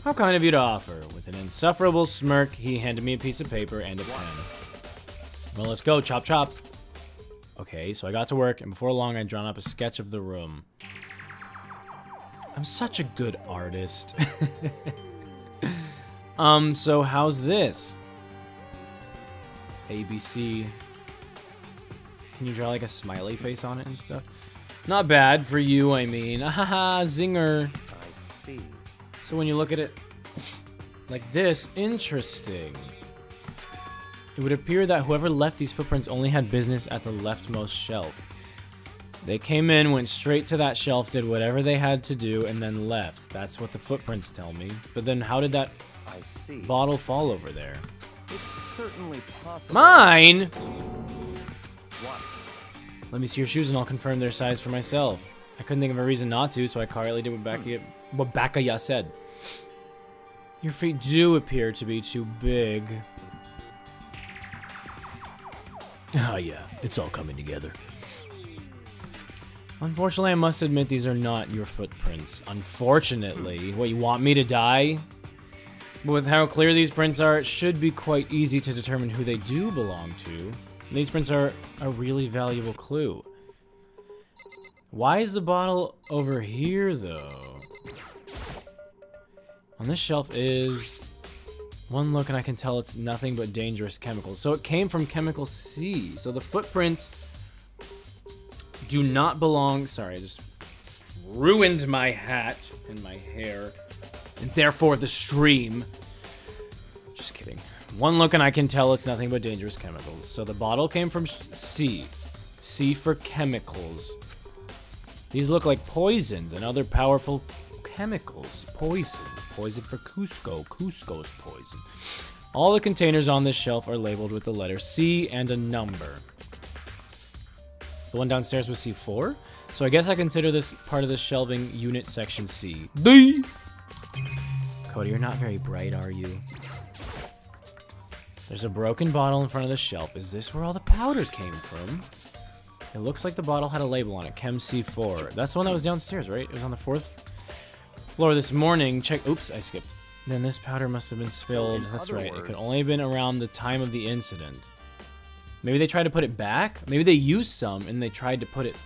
How kind of you to offer. With an insufferable smirk, he handed me a piece of paper and a pen. Well, let's go. Chop, chop. Okay, so I got to work, and before long, I'd drawn up a sketch of the room. I'm such a good artist. So how's this? ABC. Can you draw like a smiley face on it and stuff? Not bad for you, I mean. Ahaha, zinger. I see. So when you look at it like this, interesting. It would appear that whoever left these footprints only had business at the leftmost shelf. They came in, went straight to that shelf, did whatever they had to do, and then left. That's what the footprints tell me. But then how did that bottle fall over there? It's certainly possible. Mine? What? Let me see your shoes and I'll confirm their size for myself. I couldn't think of a reason not to, so I quietly did what Bakaya said. Your feet do appear to be too big. Oh yeah, it's all coming together. Unfortunately, I must admit these are not your footprints. Unfortunately. What, you want me to die? But with how clear these prints are, it should be quite easy to determine who they do belong to. And these prints are a really valuable clue. Why is the bottle over here, though? On this shelf is... one look and I can tell it's nothing but dangerous chemicals. So it came from chemical C. So the footprints do not belong... Sorry, I just ruined my hat and my hair. And therefore the stream. Just kidding. One look and I can tell it's nothing but dangerous chemicals. So the bottle came from C. C for chemicals. These look like poisons and other powerful chemicals. Poison. Poison for Cusco. Cusco's poison. All the containers on this shelf are labeled with the letter C and a number. The one downstairs was C4. So I guess I consider this part of the shelving unit section C. D. Cody, you're not very bright, are you? There's a broken bottle in front of the shelf. Is this where all the powder came from? It looks like the bottle had a label on it. Chem C4. That's the one that was downstairs, right? It was on the 4th floor this morning. Check. Oops, I skipped. Then this powder must have been spilled. That's right. It could only have been around the time of the incident. Maybe they tried to put it back? Maybe they used some and they tried to put it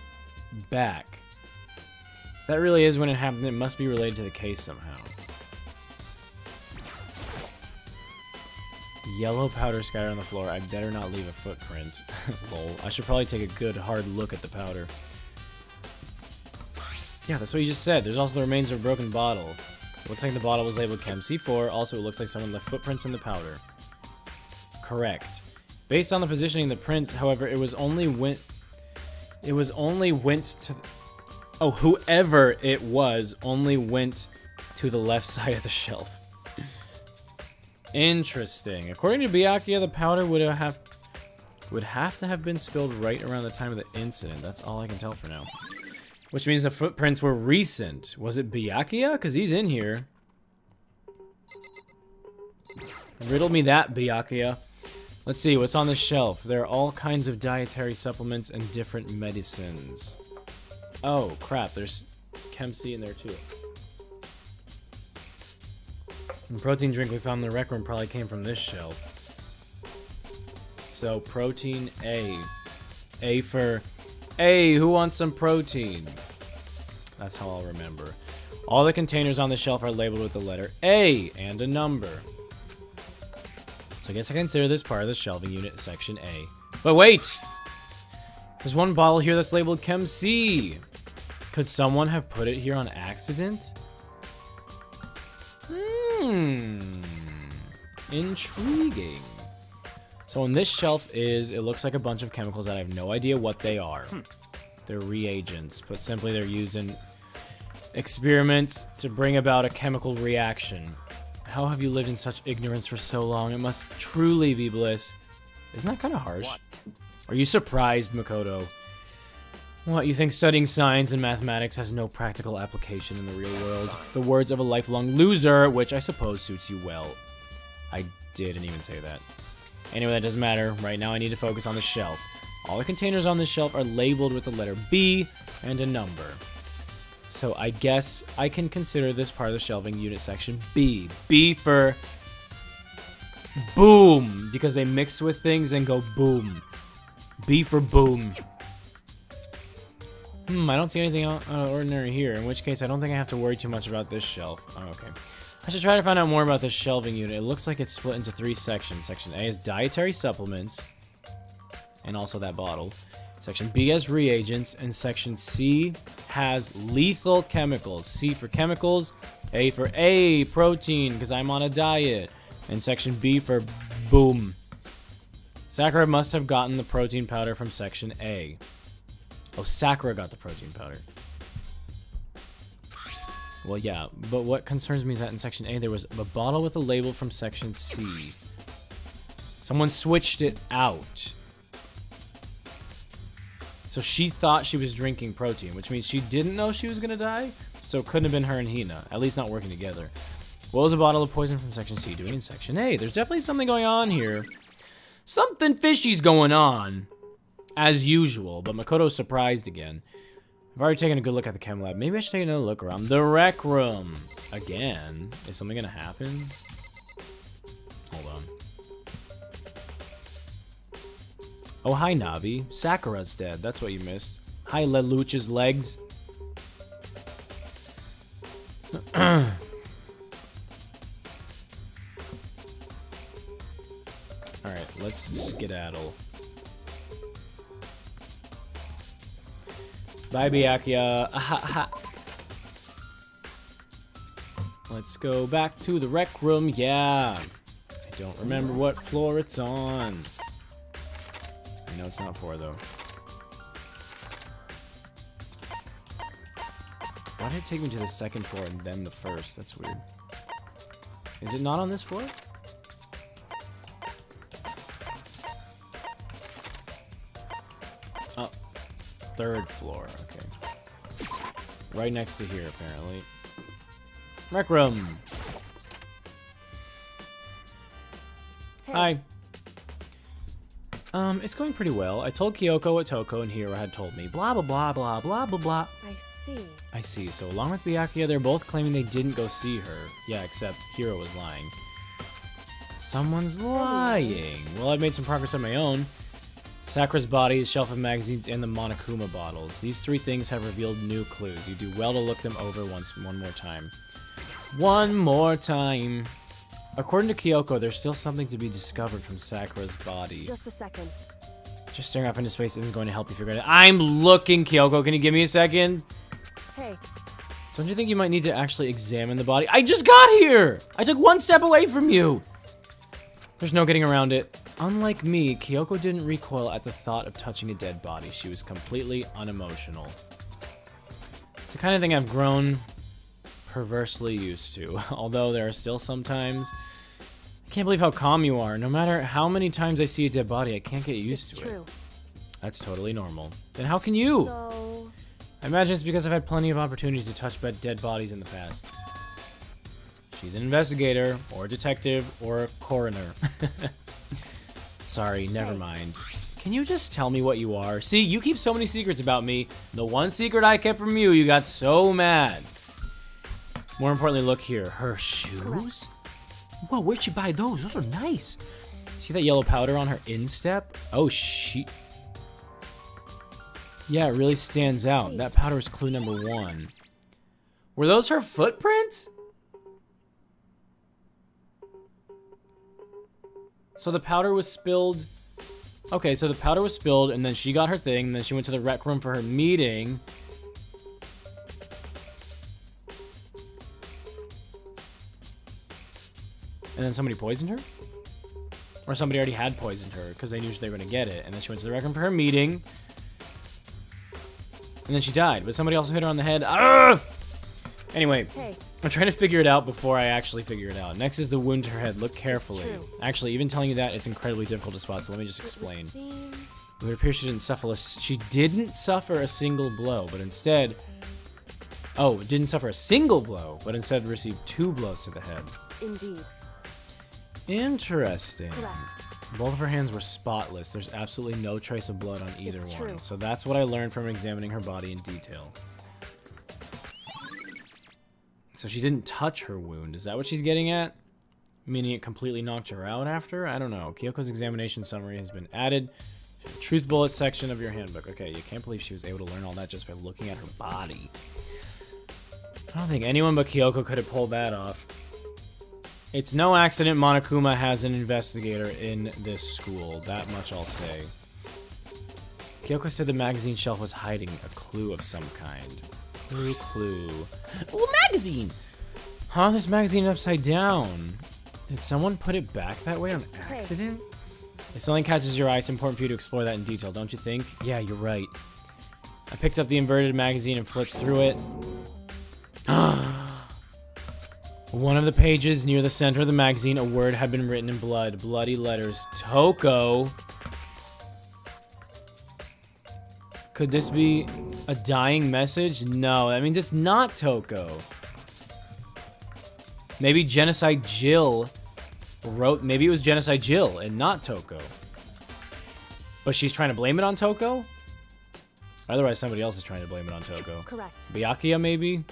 back. If that really is when it happened, it must be related to the case somehow. Yellow powder scattered on the floor. I better not leave a footprint. Lol. I should probably take a good hard look at the powder. Yeah, that's what you just said. There's also the remains of a broken bottle. It looks like the bottle was labeled Chem C4. Also, it looks like someone left footprints in the powder. Correct. Based on the positioning of the prints, however, it was only went to... Oh, whoever it was only went to the left side of the shelf. Interesting. According to Byakuya, the powder would have to have been spilled right around the time of the incident. That's all I can tell for now. Which means the footprints were recent. Was it Byakuya? Because he's in here. Riddle me that, Byakuya. Let's see, what's on the shelf? There are all kinds of dietary supplements and different medicines. Oh, crap. There's Chem C in there, too. The protein drink we found in the rec room probably came from this shelf. So, protein A. A for... Hey, who wants some protein? That's how I'll remember. All the containers on the shelf are labeled with the letter A and a number. So I guess I consider this part of the shelving unit section A. But wait! There's one bottle here that's labeled Chem C. Could someone have put it here on accident? Intriguing. So on this shelf it looks like a bunch of chemicals that I have no idea what they are. They're reagents. Put simply, they're used in experiments to bring about a chemical reaction. How have you lived in such ignorance for so long? It must truly be bliss. Isn't that kind of harsh? What? Are you surprised, Makoto? What, you think studying science and mathematics has no practical application in the real world? The words of a lifelong loser, which I suppose suits you well. I didn't even say that. Anyway, that doesn't matter. Right now I need to focus on the shelf. All the containers on this shelf are labeled with the letter B and a number. So I guess I can consider this part of the shelving unit section B. B for boom, because they mix with things and go boom. B for boom. I don't see anything ordinary here, in which case I don't think I have to worry too much about this shelf. Oh, okay. I should try to find out more about this shelving unit. It looks like it's split into 3 sections. Section A is dietary supplements, and also that bottle. Section B has reagents, and Section C has lethal chemicals. C for chemicals, A for protein, because I'm on a diet, and Section B for boom. Sakura must have gotten the protein powder from Section A. Oh, Sakura got the protein powder. Well, yeah, but what concerns me is that in Section A, there was a bottle with a label from Section C. Someone switched it out. So she thought she was drinking protein, which means she didn't know she was going to die? So it couldn't have been her and Hina, at least not working together. What was a bottle of poison from Section C doing in Section A? There's definitely something going on here. Something fishy's going on, as usual, but Makoto's surprised again. I've already taken a good look at the Chem Lab. Maybe I should take another look around the rec room. Again? Is something gonna happen? Hold on. Oh, hi, Navi. Sakura's dead. That's what you missed. Hi, Lelouch's legs. Alright, let's skedaddle. Bye, Byakuya. Let's go back to the rec room. Yeah. I don't remember what floor it's on. I know it's not 4, though. Why did it take me to the 2nd floor and then the 1st? That's weird. Is it not on this floor? Oh. 3rd floor. Okay. Right next to here, apparently. Rec room. Hey. Hi. It's going pretty well. I told Kyoko what Toko and Hiro had told me. Blah, blah, blah, blah, blah, blah, blah. I see. I see. So along with Byakuya, they're both claiming they didn't go see her. Yeah, except Hiro was lying. Someone's lying. Well, I've made some progress on my own. Sakura's body, shelf of magazines, and the Monokuma bottles. These 3 things have revealed new clues. You do well to look them over one more time. One more time. According to Kyoko, there's still something to be discovered from Sakura's body. Just a second. Just staring off into space isn't going to help you figure it out. I'm looking, Kyoko. Can you give me a second? Hey. Don't you think you might need to actually examine the body? I just got here! I took 1 step away from you! There's no getting around it. Unlike me, Kyoko didn't recoil at the thought of touching a dead body. She was completely unemotional. It's the kind of thing I've grown perversely used to. Although there are still some times... I can't believe how calm you are. No matter how many times I see a dead body, I can't get used to it. That's totally normal. Then how can you? So... I imagine it's because I've had plenty of opportunities to touch dead bodies in the past. She's an investigator, or a detective, or a coroner. Sorry, never mind. Can you just tell me what you are? See, you keep so many secrets about me. The one secret I kept from you, you got so mad. More importantly, look here. Her shoes? Whoa, where'd she buy those? Those are nice. See that yellow powder on her instep? Oh, yeah, it really stands out. That powder is clue number 1. Were those her footprints? So the powder was spilled. Okay, so the powder was spilled, and then she got her thing, and then she went to the rec room for her meeting. And then somebody poisoned her? Or somebody already had poisoned her because they knew they were going to get it. And then she went to the rec room for her meeting. And then she died, but somebody also hit her on the head. Arrgh! Anyway, Hey. I'm trying to figure it out before I actually figure it out. Next is the wound to her head. Look carefully. Actually, even telling you that, it's incredibly difficult to spot, so let me just explain. It would appear she didn't suffer a single blow, but instead... Oh, didn't suffer a single blow, but instead received 2 blows to the head. Indeed. Interesting. Correct. Both of her hands were spotless. There's absolutely no trace of blood on either It's one. true. So that's what I learned from examining her body in detail. So she didn't touch her wound. Is that what she's getting at? Meaning it completely knocked her out after? I don't know. Kyoko's examination summary has been added to the truth bullet section of your handbook. Okay, you can't believe she was able to learn all that just by looking at her body. I don't think anyone but Kyoko could have pulled that off. It's no accident Monokuma has an investigator in this school. That much I'll say. Kyoko said the magazine shelf was hiding a clue of some kind. Clue. Ooh, magazine! Huh? This magazine is upside down. Did someone put it back that way on accident? If something catches your eye, it's important for you to explore that in detail, don't you think? Yeah, you're right. I picked up the inverted magazine and flipped through it. One of the pages near the center of the magazine, a word had been written in blood. Bloody letters. Toko. Could this be a dying message? No, that means it's not Toko. Maybe Genocide Jill wrote... Maybe it was Genocide Jill and not Toko. But she's trying to blame it on Toko? Otherwise, somebody else is trying to blame it on Toko. Correct. Byakuya, maybe?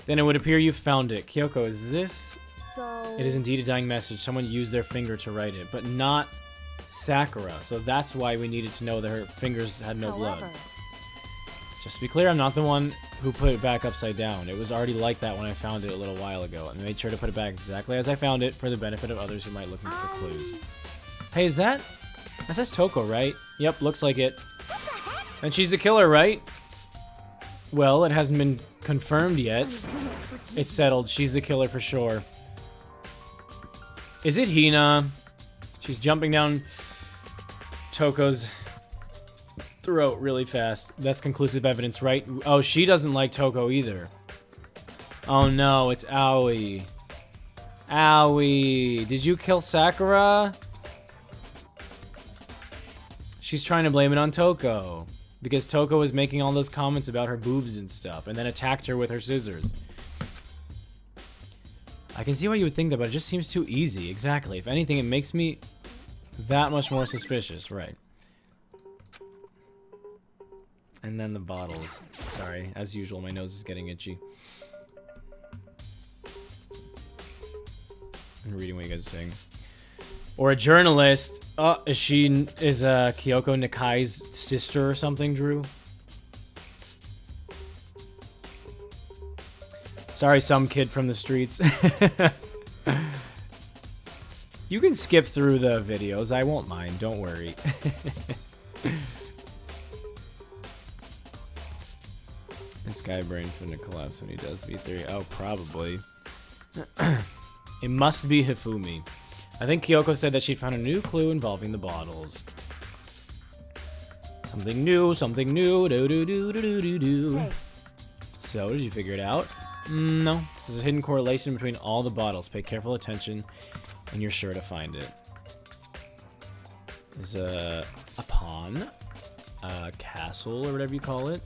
Then it would appear you found it. Kyoko, is this? So... It is indeed a dying message. Someone used their finger to write it, but not Sakura. So that's why we needed to know that her fingers had no blood. However, Just to be clear, I'm not the one who put it back upside down. It was already like that when I found it a little while ago, and made sure to put it back exactly as I found it for the benefit of others who might looking for clues. Hey, is that? That says Toko, right? Yep, looks like it. And she's the killer, right? Well, it hasn't been confirmed yet. It's settled. She's the killer for sure. Is it Hina? She's jumping down Toko's throat really fast. That's conclusive evidence, right? Oh, she doesn't like Toko either. Oh no, it's Aoi. Aoi, did you kill Sakura? She's trying to blame it on Toko. Because Toko was making all those comments about her boobs and stuff, and then attacked her with her scissors. I can see why you would think that, but it just seems too easy. Exactly. If anything, it makes me that much more suspicious. Right. And then the bottles. Sorry. As usual, my nose is getting itchy. I'm reading what you guys are saying. Or a journalist. Oh, is Kyoko Nakai's sister or something, Drew? Sorry, some kid from the streets. You can skip through the videos. I won't mind. Don't worry. This guy brain finna collapse when he does V3. Oh, probably. It must be Hifumi. I think Kyoko said that she found a new clue involving the bottles. Something new, something new. Do do do do do do do. Hey. So, did you figure it out? No. There's a hidden correlation between all the bottles. Pay careful attention, and you're sure to find it. There's a pawn, a castle, or whatever you call it,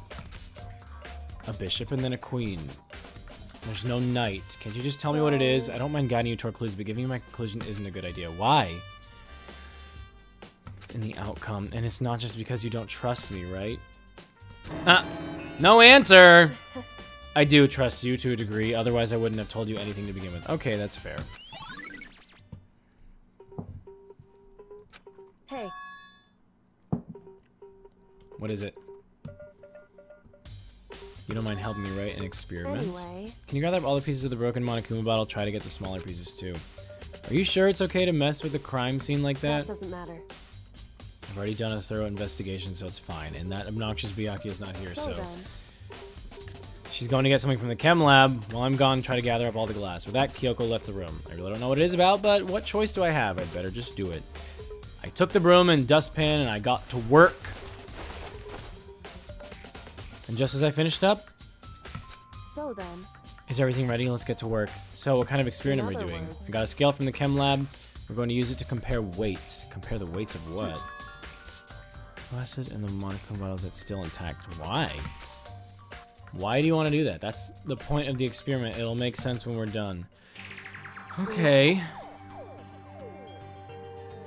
a bishop, and then a queen. There's no knight. Can't you just tell me what it is? I don't mind guiding you toward clues, but giving you my conclusion isn't a good idea. Why? It's in the outcome, and it's not just because you don't trust me, right? No answer! I do trust you to a degree, otherwise I wouldn't have told you anything to begin with. Okay, that's fair. Hey. What is it? You don't mind helping me write an experiment? Anyway. Can you gather up all the pieces of the broken Monokuma bottle? Try to get the smaller pieces too. Are you sure it's okay to mess with a crime scene like that? That doesn't matter. I've already done a thorough investigation, so it's fine. And that obnoxious Byakuya is not here, so... Then. She's going to get something from the Chem Lab. While I'm gone, try to gather up all the glass. With that, Kyoko left the room. I really don't know what it is about, but what choice do I have? I'd better just do it. I took the broom and dustpan, and I got to work. And just as I finished up... So then... Is everything ready? Let's get to work. So, what kind of experiment are we doing? I got a scale from the Chem Lab. We're going to use it to compare weights. Compare the weights of what? Acid and the Monokuma bottles that's still intact. Why? Why do you want to do that? That's the point of the experiment. It'll make sense when we're done. Okay.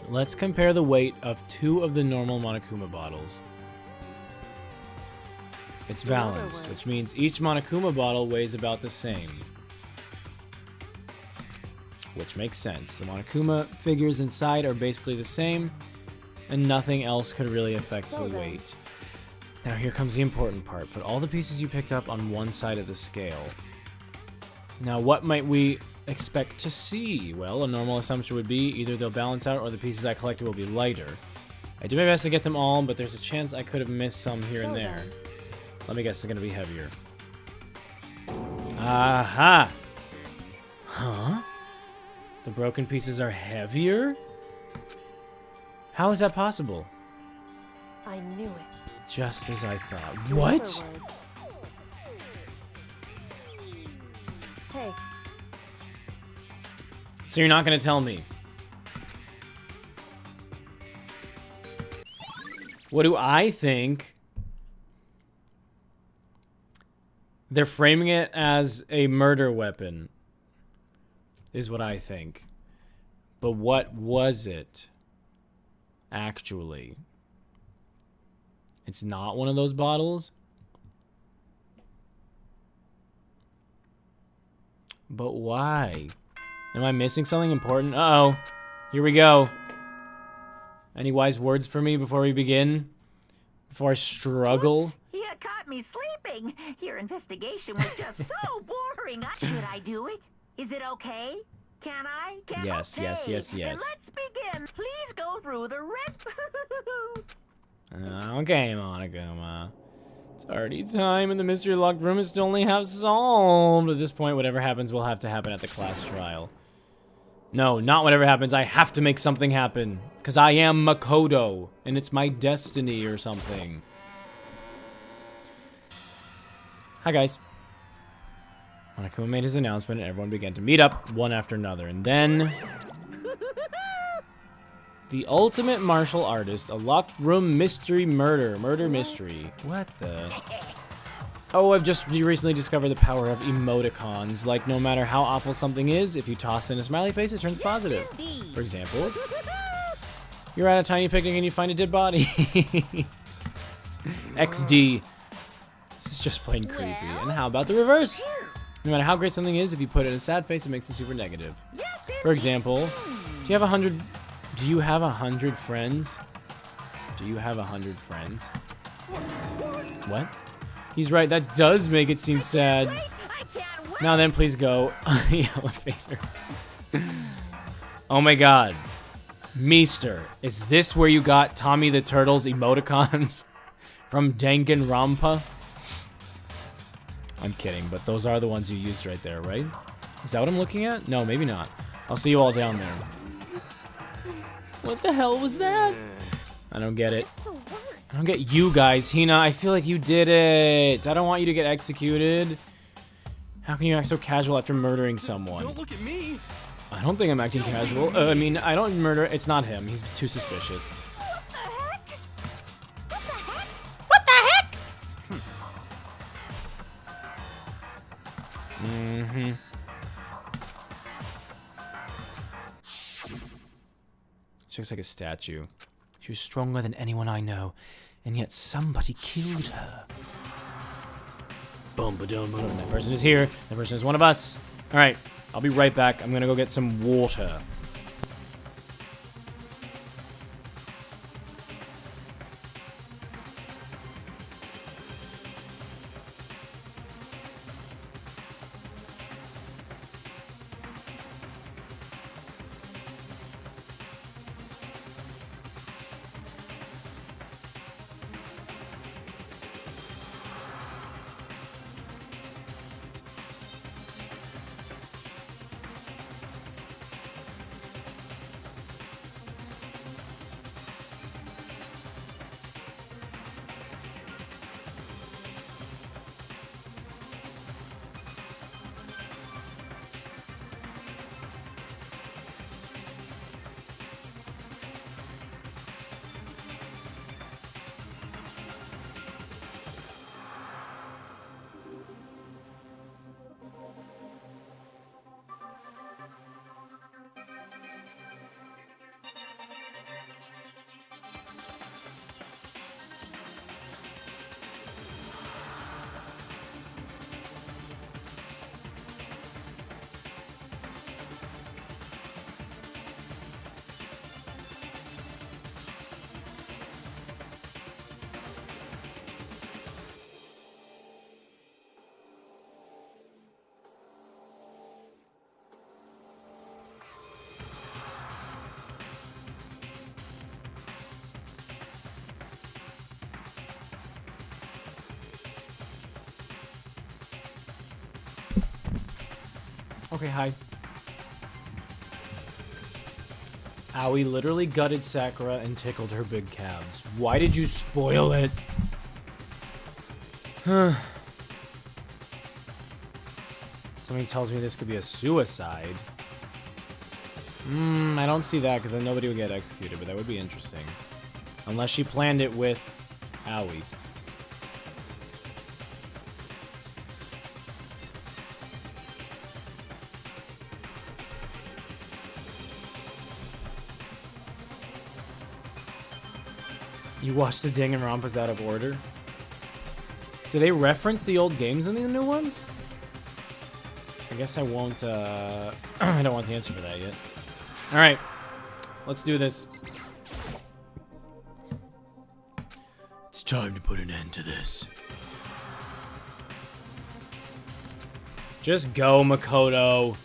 Let's compare the weight of 2 of the normal Monokuma bottles. It's balanced, which means each Monokuma bottle weighs about the same. Which makes sense. The Monokuma figures inside are basically the same, and nothing else could really affect the weight. Now here comes the important part. Put all the pieces you picked up on one side of the scale. Now what might we expect to see? Well, a normal assumption would be either they'll balance out or the pieces I collected will be lighter. I did my best to get them all, but there's a chance I could have missed some here and there. Let me guess, it's gonna be heavier. Aha! Huh? The broken pieces are heavier? How is that possible? I knew it. Just as I thought. In What? other words. Hey. So you're not gonna tell me? What do I think? They're framing it as a murder weapon, is what I think. But what was it, actually? It's not one of those bottles. But why? Am I missing something important? Uh-oh. Here we go. Any wise words for me before we begin? Before I struggle? You caught me sleeping. Your investigation was just so boring. Should I do it? Is it okay? Can I? Yes, okay. yes, yes, yes. Then let's begin. Please go through the Okay, Monica. It's already time, and the mystery locked room is still only half solved. At this point, whatever happens will have to happen at the class trial. No, not whatever happens. I have to make something happen. Because I am Makoto, and it's my destiny or something. Hi, guys. Monokuma made his announcement, and everyone began to meet up, one after another. And then... the ultimate martial artist, a locked room mystery murder mystery. What the? Oh, I've just recently discovered the power of emoticons. Like, no matter how awful something is, if you toss in a smiley face, it turns positive. For example, you're at a tiny picnic and you find a dead body. XD. This is just plain creepy. And how about the reverse? No matter how great something is, if you put it in a sad face, it makes it super negative. For example, do you have 100 friends? Do you have 100 friends? What? He's right, that does make it seem sad. Now then, please go on the elevator. Oh my god. Meester, is this where you got Tommy the Turtle's emoticons? From Danganronpa? I'm kidding, but those are the ones you used right there, right? Is that what I'm looking at? No, maybe not. I'll see you all down there. What the hell was that? I don't get it. I don't get you guys. Hina, I feel like you did it. I don't want you to get executed. How can you act so casual after murdering someone? Don't look at me. I don't think I'm acting casual. I mean, I don't murder. It's not him. He's too suspicious. What the heck? What the heck? What the heck? Mm-hmm. She looks like a statue. She was stronger than anyone I know, and yet somebody killed her. Boom, ba-dum, ba-dum. That person is here. That person is one of us. All right, I'll be right back. I'm gonna go get some water. Okay, hi. Aoi literally gutted Sakura and tickled her big calves. Why did you spoil it? Somebody tells me this could be a suicide. I don't see that because then nobody would get executed, but that would be interesting. Unless she planned it with Aoi. You watched the Danganronpas out of order? Do they reference the old games in the new ones? I guess I won't, I don't want the answer for that yet. Alright. Let's do this. It's time to put an end to this. Just go, Makoto.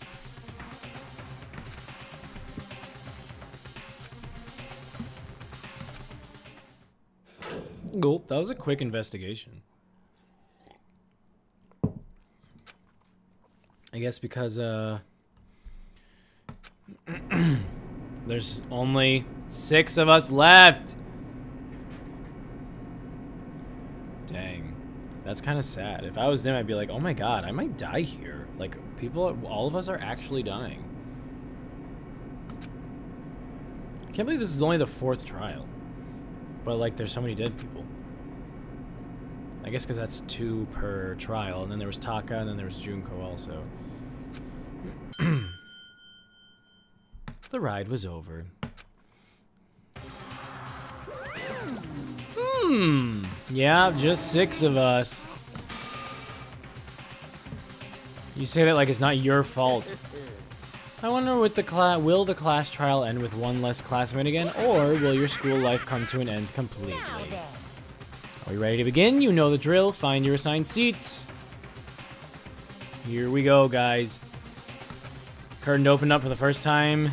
Gulp, that was a quick investigation. I guess because, there's only 6 of us left. Dang. That's kind of sad. If I was them, I'd be like, oh my god, I might die here. Like, people, all of us are actually dying. I can't believe this is only the 4th trial. But, like, there's so many dead people. I guess because that's 2 per trial. And then there was Taka, and then there was Junko also. The ride was over. Yeah, just 6 of us. You say that like it's not your fault. I wonder with the will the class trial end with 1 less classmate again, or will your school life come to an end completely? Are we ready to begin? You know the drill. Find your assigned seats. Here we go, guys. Curtain opened up for the first time,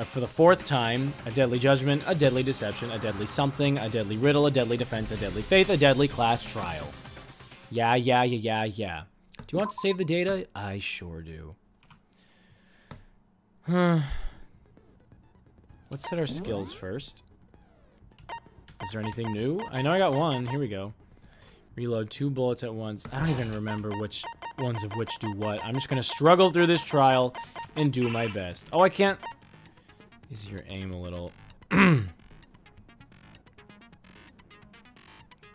for the 4th time. A deadly judgment, a deadly deception, a deadly something, a deadly riddle, a deadly defense, a deadly faith, a deadly class trial. Yeah. Do you want to save the data? I sure do. Let's set our skills first. Is there anything new? I know I got 1. Here we go. Reload 2 bullets at once. I don't even remember which ones of which do what. I'm just gonna struggle through this trial and do my best. Oh, I can't. Is your aim a little? During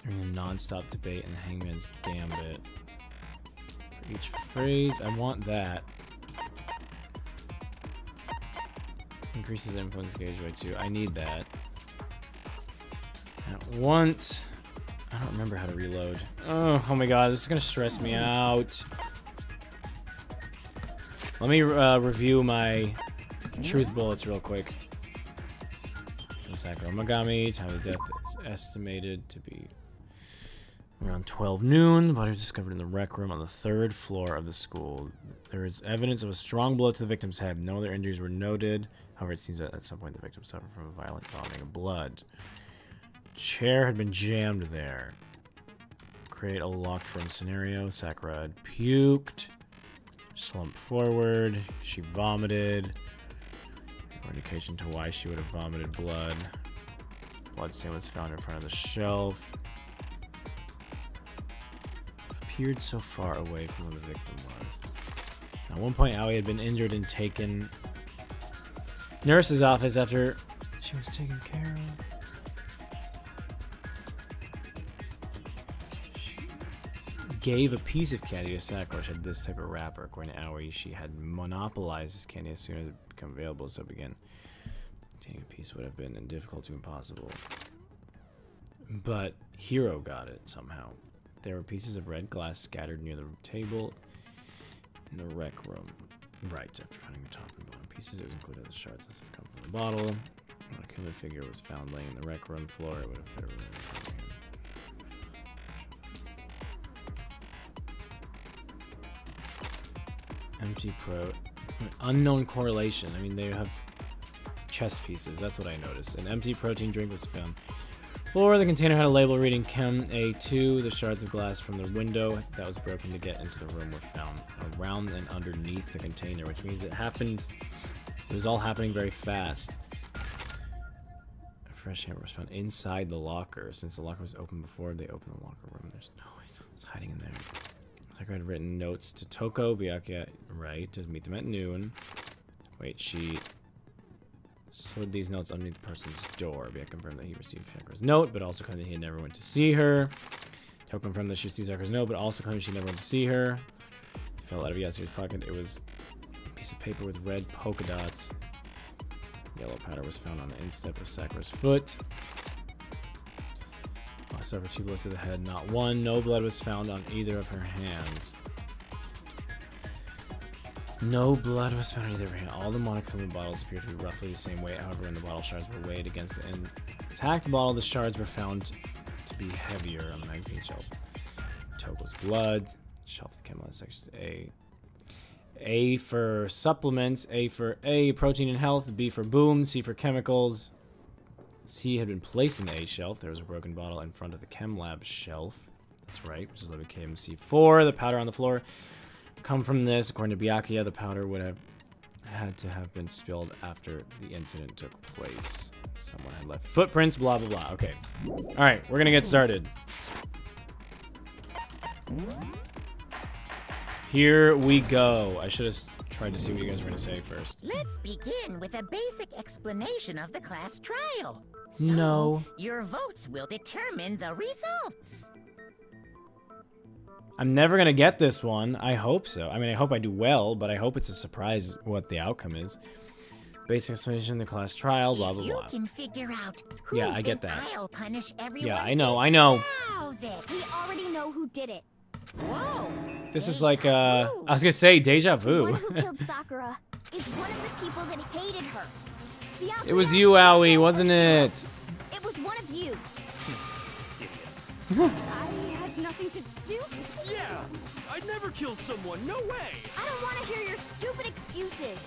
a non-stop debate in the Hangman's Gambit. For each phrase, I want that. Increases influence gauge by 2. I need that. At once. I don't remember how to reload. Oh my god, this is gonna stress me out. Let me review my truth bullets real quick. Sakura Megami, time of death is estimated to be around 12 noon. The body was discovered in the rec room on the 3rd floor of the school. There is evidence of a strong blow to the victim's head. No other injuries were noted. However, it seems that at some point the victim suffered from a violent vomiting of blood. Chair had been jammed there. Create a locked room scenario. Sakura had puked. Slumped forward. She vomited. No indication to why she would have vomited blood. Bloodstain was found in front of the shelf. Appeared so far away from where the victim was. At one point, Aoi had been injured and taken nurse's office after she was taken care of. Gave a piece of candy to Sakura, which had this type of wrapper. According to Aoi, she had monopolized this candy as soon as it became available, so again, taking a piece would have been difficult to impossible. But Hiro got it somehow. There were pieces of red glass scattered near the table in the rec room. Right, after finding the top and bottom pieces, it was included as shards that have come from the bottle. When a Kuma figure was found laying in the rec room floor, it would have fit around the top of him. Empty pro. Unknown correlation. I mean, they have chess pieces. That's what I noticed. An empty protein drink was found. Floor. The container had a label reading Chem A2. The shards of glass from the window that was broken to get into the room were found around and underneath the container, which means it happened. It was all happening very fast. A fresh hammer was found inside the locker. Since the locker was open before they opened the locker room, there's no way it was hiding in there. Sakura had written notes to Toko, Byakuya, right, to meet them at noon. Wait, she slid these notes underneath the person's door. Byakuya confirmed that he received Sakura's note, but also claimed that he never went to see her. Toko confirmed that she received Sakura's note, but also claimed she never went to see her. He fell out of Yasuo's pocket. It was a piece of paper with red polka dots. Yellow powder was found on the instep of Sakura's foot. I suffered 2 blows to the head, not 1. No blood was found on either of her hands. No blood was found on either of her hands. All the Monokuma bottles appear to be roughly the same weight. However, when the bottle shards were weighed against the intact bottle, the shards were found to be heavier on the magazine shelf. Togo's blood. Shelf of the Chem Lab sections A. A for supplements. A for protein and health. B for boom. C for chemicals. C had been placed in the A shelf. There was a broken bottle in front of the Chem Lab shelf. That's right, which is labeled KMC4. The powder on the floor come from this. According to Byakuya, the powder would have had to have been spilled after the incident took place. Someone had left footprints, blah, blah, blah. Okay. All right, we're going to get started. Here we go. I should have tried to see what you guys were going to say first. Let's begin with a basic explanation of the class trial. So, No. your votes will determine the results. I'm never going to get this one. I hope so. I mean, I hope I do well, but I hope it's a surprise what the outcome is. Basic explanation, the class trial, blah, blah, blah. If you can figure out who, Yeah, I get then that. I'll punish everyone. Yeah, I know, this I know. now, then. We already know who did it. Whoa. This is Deja like, I vu. was going to say deja The vu. one who killed Sakura is one of the people that hated her. It was you, Aoi, wasn't it? It was one of you. I had nothing to do. Yeah! I'd never kill someone, no way! I don't want to hear your stupid excuses.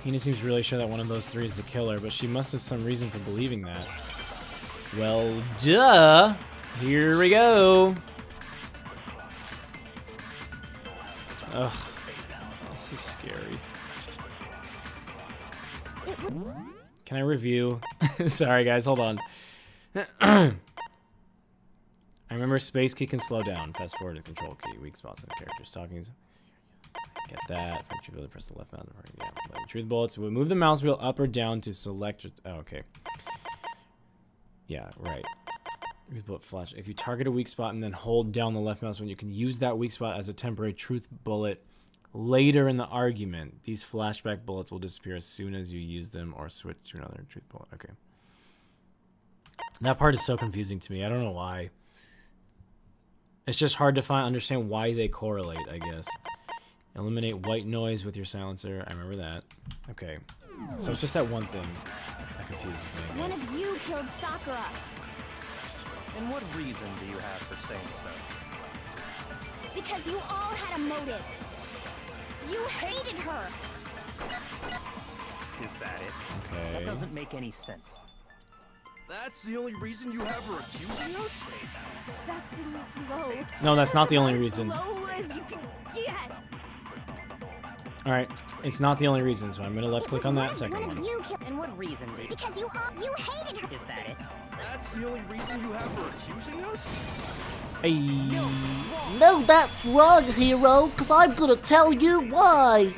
Hina seems really sure that one of those 3 is the killer, but she must have some reason for believing that. Well, duh! Here we go! Ugh. This is scary. Can I review? Sorry, guys, hold on. I remember space key can slow down. Fast forward to control key. Weak spots on the characters. Talking. Get that. For truth, press the left mouse. Yeah. Truth bullets. We'll move the mouse wheel up or down to select. Oh, okay. Yeah, right. Truth bullet flash. If you target a weak spot and then hold down the left mouse when you can use that weak spot as a temporary truth bullet later in the argument. These flashback bullets will disappear as soon as you use them or switch to another truth bullet. Okay. That part is so confusing to me. I don't know why. It's just hard to understand why they correlate, I guess. Eliminate white noise with your silencer. I remember that. Okay. So it's just that one thing that confuses me, I One guess. of you killed Sakura. And what reason do you have for saying so? Because you all had a motive. You hated her. Is that it? Okay. That doesn't make any sense. That's the only reason you have her accusing us? That's low. No, that's not the only As reason. low as you can get. Alright, it's not the only reason, so I'm gonna left click on that second One of one. you killed. And what reason do you... Because you hated her. Is that it? That's the only reason you have her accusing us? Hey. No, that's wrong, Hiro, because I'm gonna tell you why.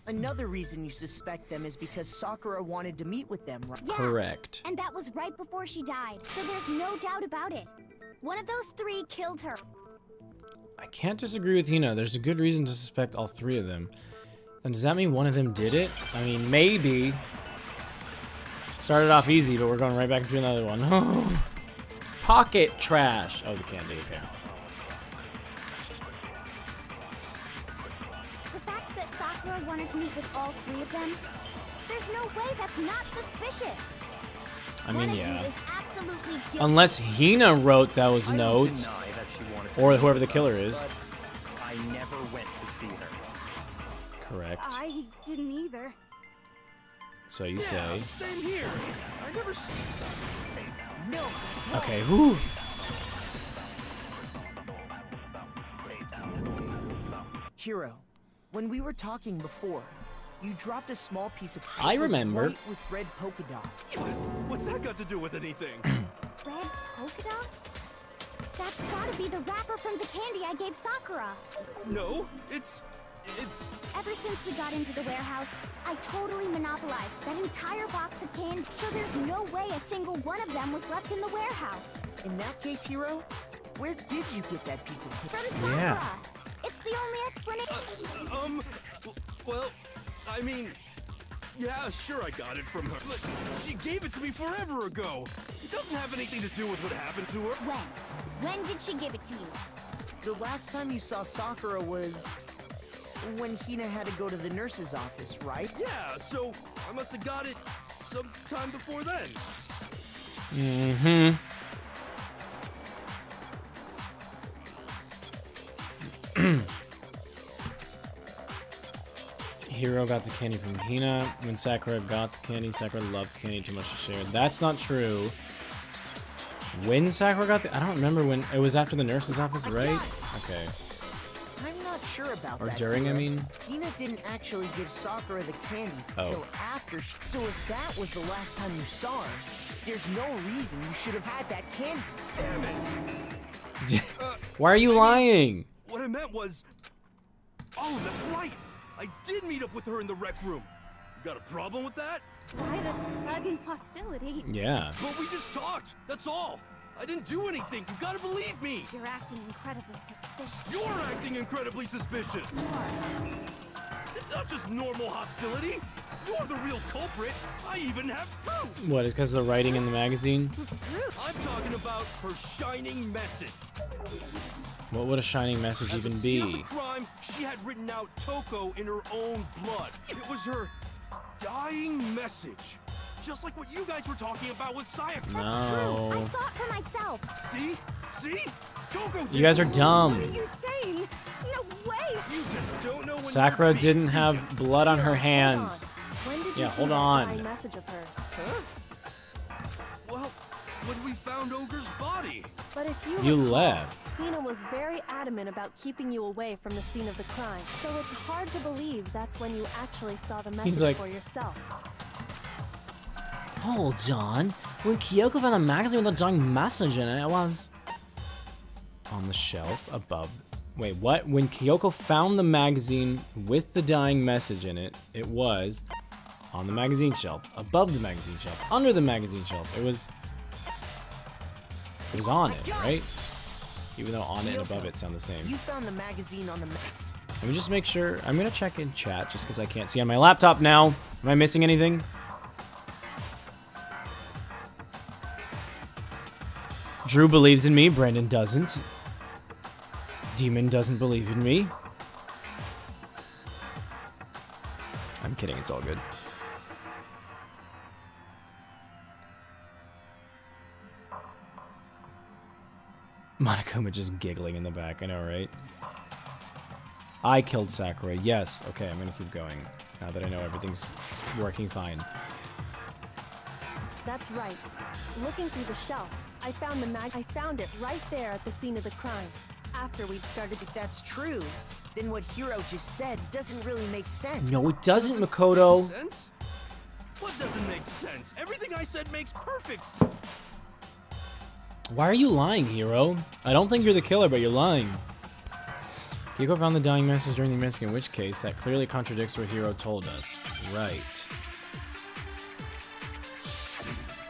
Another reason you suspect them is because Sakura wanted to meet with them, right? Yeah. Correct. And that was right before she died. So there's no doubt about it. One of those 3 killed her. I can't disagree with Hina. There's a good reason to suspect all 3 of them. And does that mean one of them did it? I mean, maybe. Started off easy, but we're going right back into another one. Pocket trash. Oh, the candy. Okay. The fact that Sakura wanted to meet with all 3 of them, there's no way that's not suspicious. I One mean, of you yeah. is absolutely guilty. Unless Hina wrote those I don't notes, deny that she wanted to or meet whoever the with killer us, is. but I never went to see her. Correct. I didn't either. So you Yeah, say. same here. I never see. No, that's wrong. Okay, whew. Hiro, when we were talking before, you dropped a small piece of I paper remember. white with red polka dot. What's that got to do with anything? Red polka dots? That's gotta be the wrapper from the candy I gave Sakura. No, it's... Ever since we got into the warehouse, I totally monopolized that entire box of candy, so there's no way a single one of them was left in the warehouse. In that case, Hiro, where did you get that piece of paper? From Sakura. Yeah. It's the only explanation. Well, I mean... Yeah, sure I got it from her. But she gave it to me forever ago. It doesn't have anything to do with what happened to her. When? When did she give it to you? The last time you saw Sakura was when Hina had to go to the nurse's office, right? Yeah, so I must have got it sometime before then. Mm-hmm. Hiro got the candy from Hina. When Sakura got the candy, Sakura loved candy too much to share. That's not true. When Sakura got the... I don't remember when... It was after the nurse's office, right? Okay. I'm not sure about Or that. during, I mean? Hina didn't actually give Sakura the candy till after so if that was the last time you saw her, there's no reason you should have had that candy. Damn it. Why are you lying? What I meant was... Oh, that's right. I did meet up with her in the rec room. You got a problem with that? Why the sudden hostility? Yeah. But we just talked. That's all. I didn't do anything. You gotta believe me. You're acting incredibly suspicious. You're acting incredibly suspicious. You are hostile. It's not just normal hostility. You're the real culprit. I even have proof. What, is because of the writing in the magazine? I'm talking about her shining message. What would a shining message At the even scene of be? the crime, she had written out Toko in her own blood. It was her dying message. Just like what you guys were talking about with Sayaka. No. I saw it for myself. See? See? Toko did You guys are it. dumb. What are you saying? No way! You just don't know when Sakura you're being didn't have blood on her hands. When did Yeah, you see hold that on. dying message of hers? Huh? Well, when we found Ogre's body. But if you You recall, left. Hina was very adamant about keeping you away from the scene of the crime. So it's hard to believe that's when you actually saw the message like- for yourself. Hold on. When Kyoko found a magazine with a dying message in it, it was... On the shelf above. Wait, what? When Kyoko found the magazine with the dying message in it, it was on the magazine shelf, above the magazine shelf, under the magazine shelf. It was on it, right? Even though on it and above it sound the same. You found the magazine on the Let me just make sure. I'm gonna check in chat just because I can't see on my laptop now. Am I missing anything? Drew believes in me, Brandon doesn't. Demon doesn't believe in me. I'm kidding, it's all good. Monokuma just giggling in the back, I know, right? I killed Sakura, yes. Okay, I'm gonna keep going, now that I know everything's working fine. That's right. Looking through the shelf, I found I found it right there at the scene of the crime. After we'd started to... If that's true, then what Hiro just said doesn't really make sense. No, it doesn't, Makoto. Sense? What doesn't make sense? Everything I said makes perfect sense. Why are you lying, Hiro? I don't think you're the killer, but you're lying. Kyoko found the dying message during the investigation, in which case that clearly contradicts what Hiro told us. Right.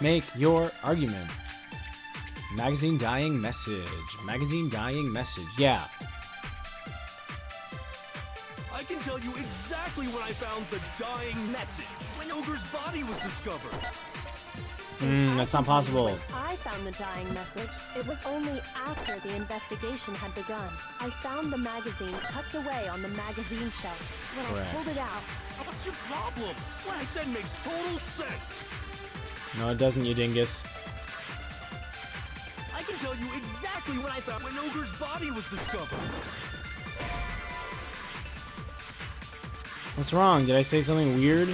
Make your argument. Magazine dying message. Magazine dying message. Yeah. I can tell you exactly when I found the dying message. When Ogre's body was discovered. That's not possible. When I found the dying message, it was only after the investigation had begun. I found the magazine tucked away on the magazine shelf. When Correct. I pulled it out, What's your problem? What I said makes total sense. No, it doesn't, you dingus. I can tell you exactly when I found when Ogre's body was discovered. What's wrong? Did I say something weird?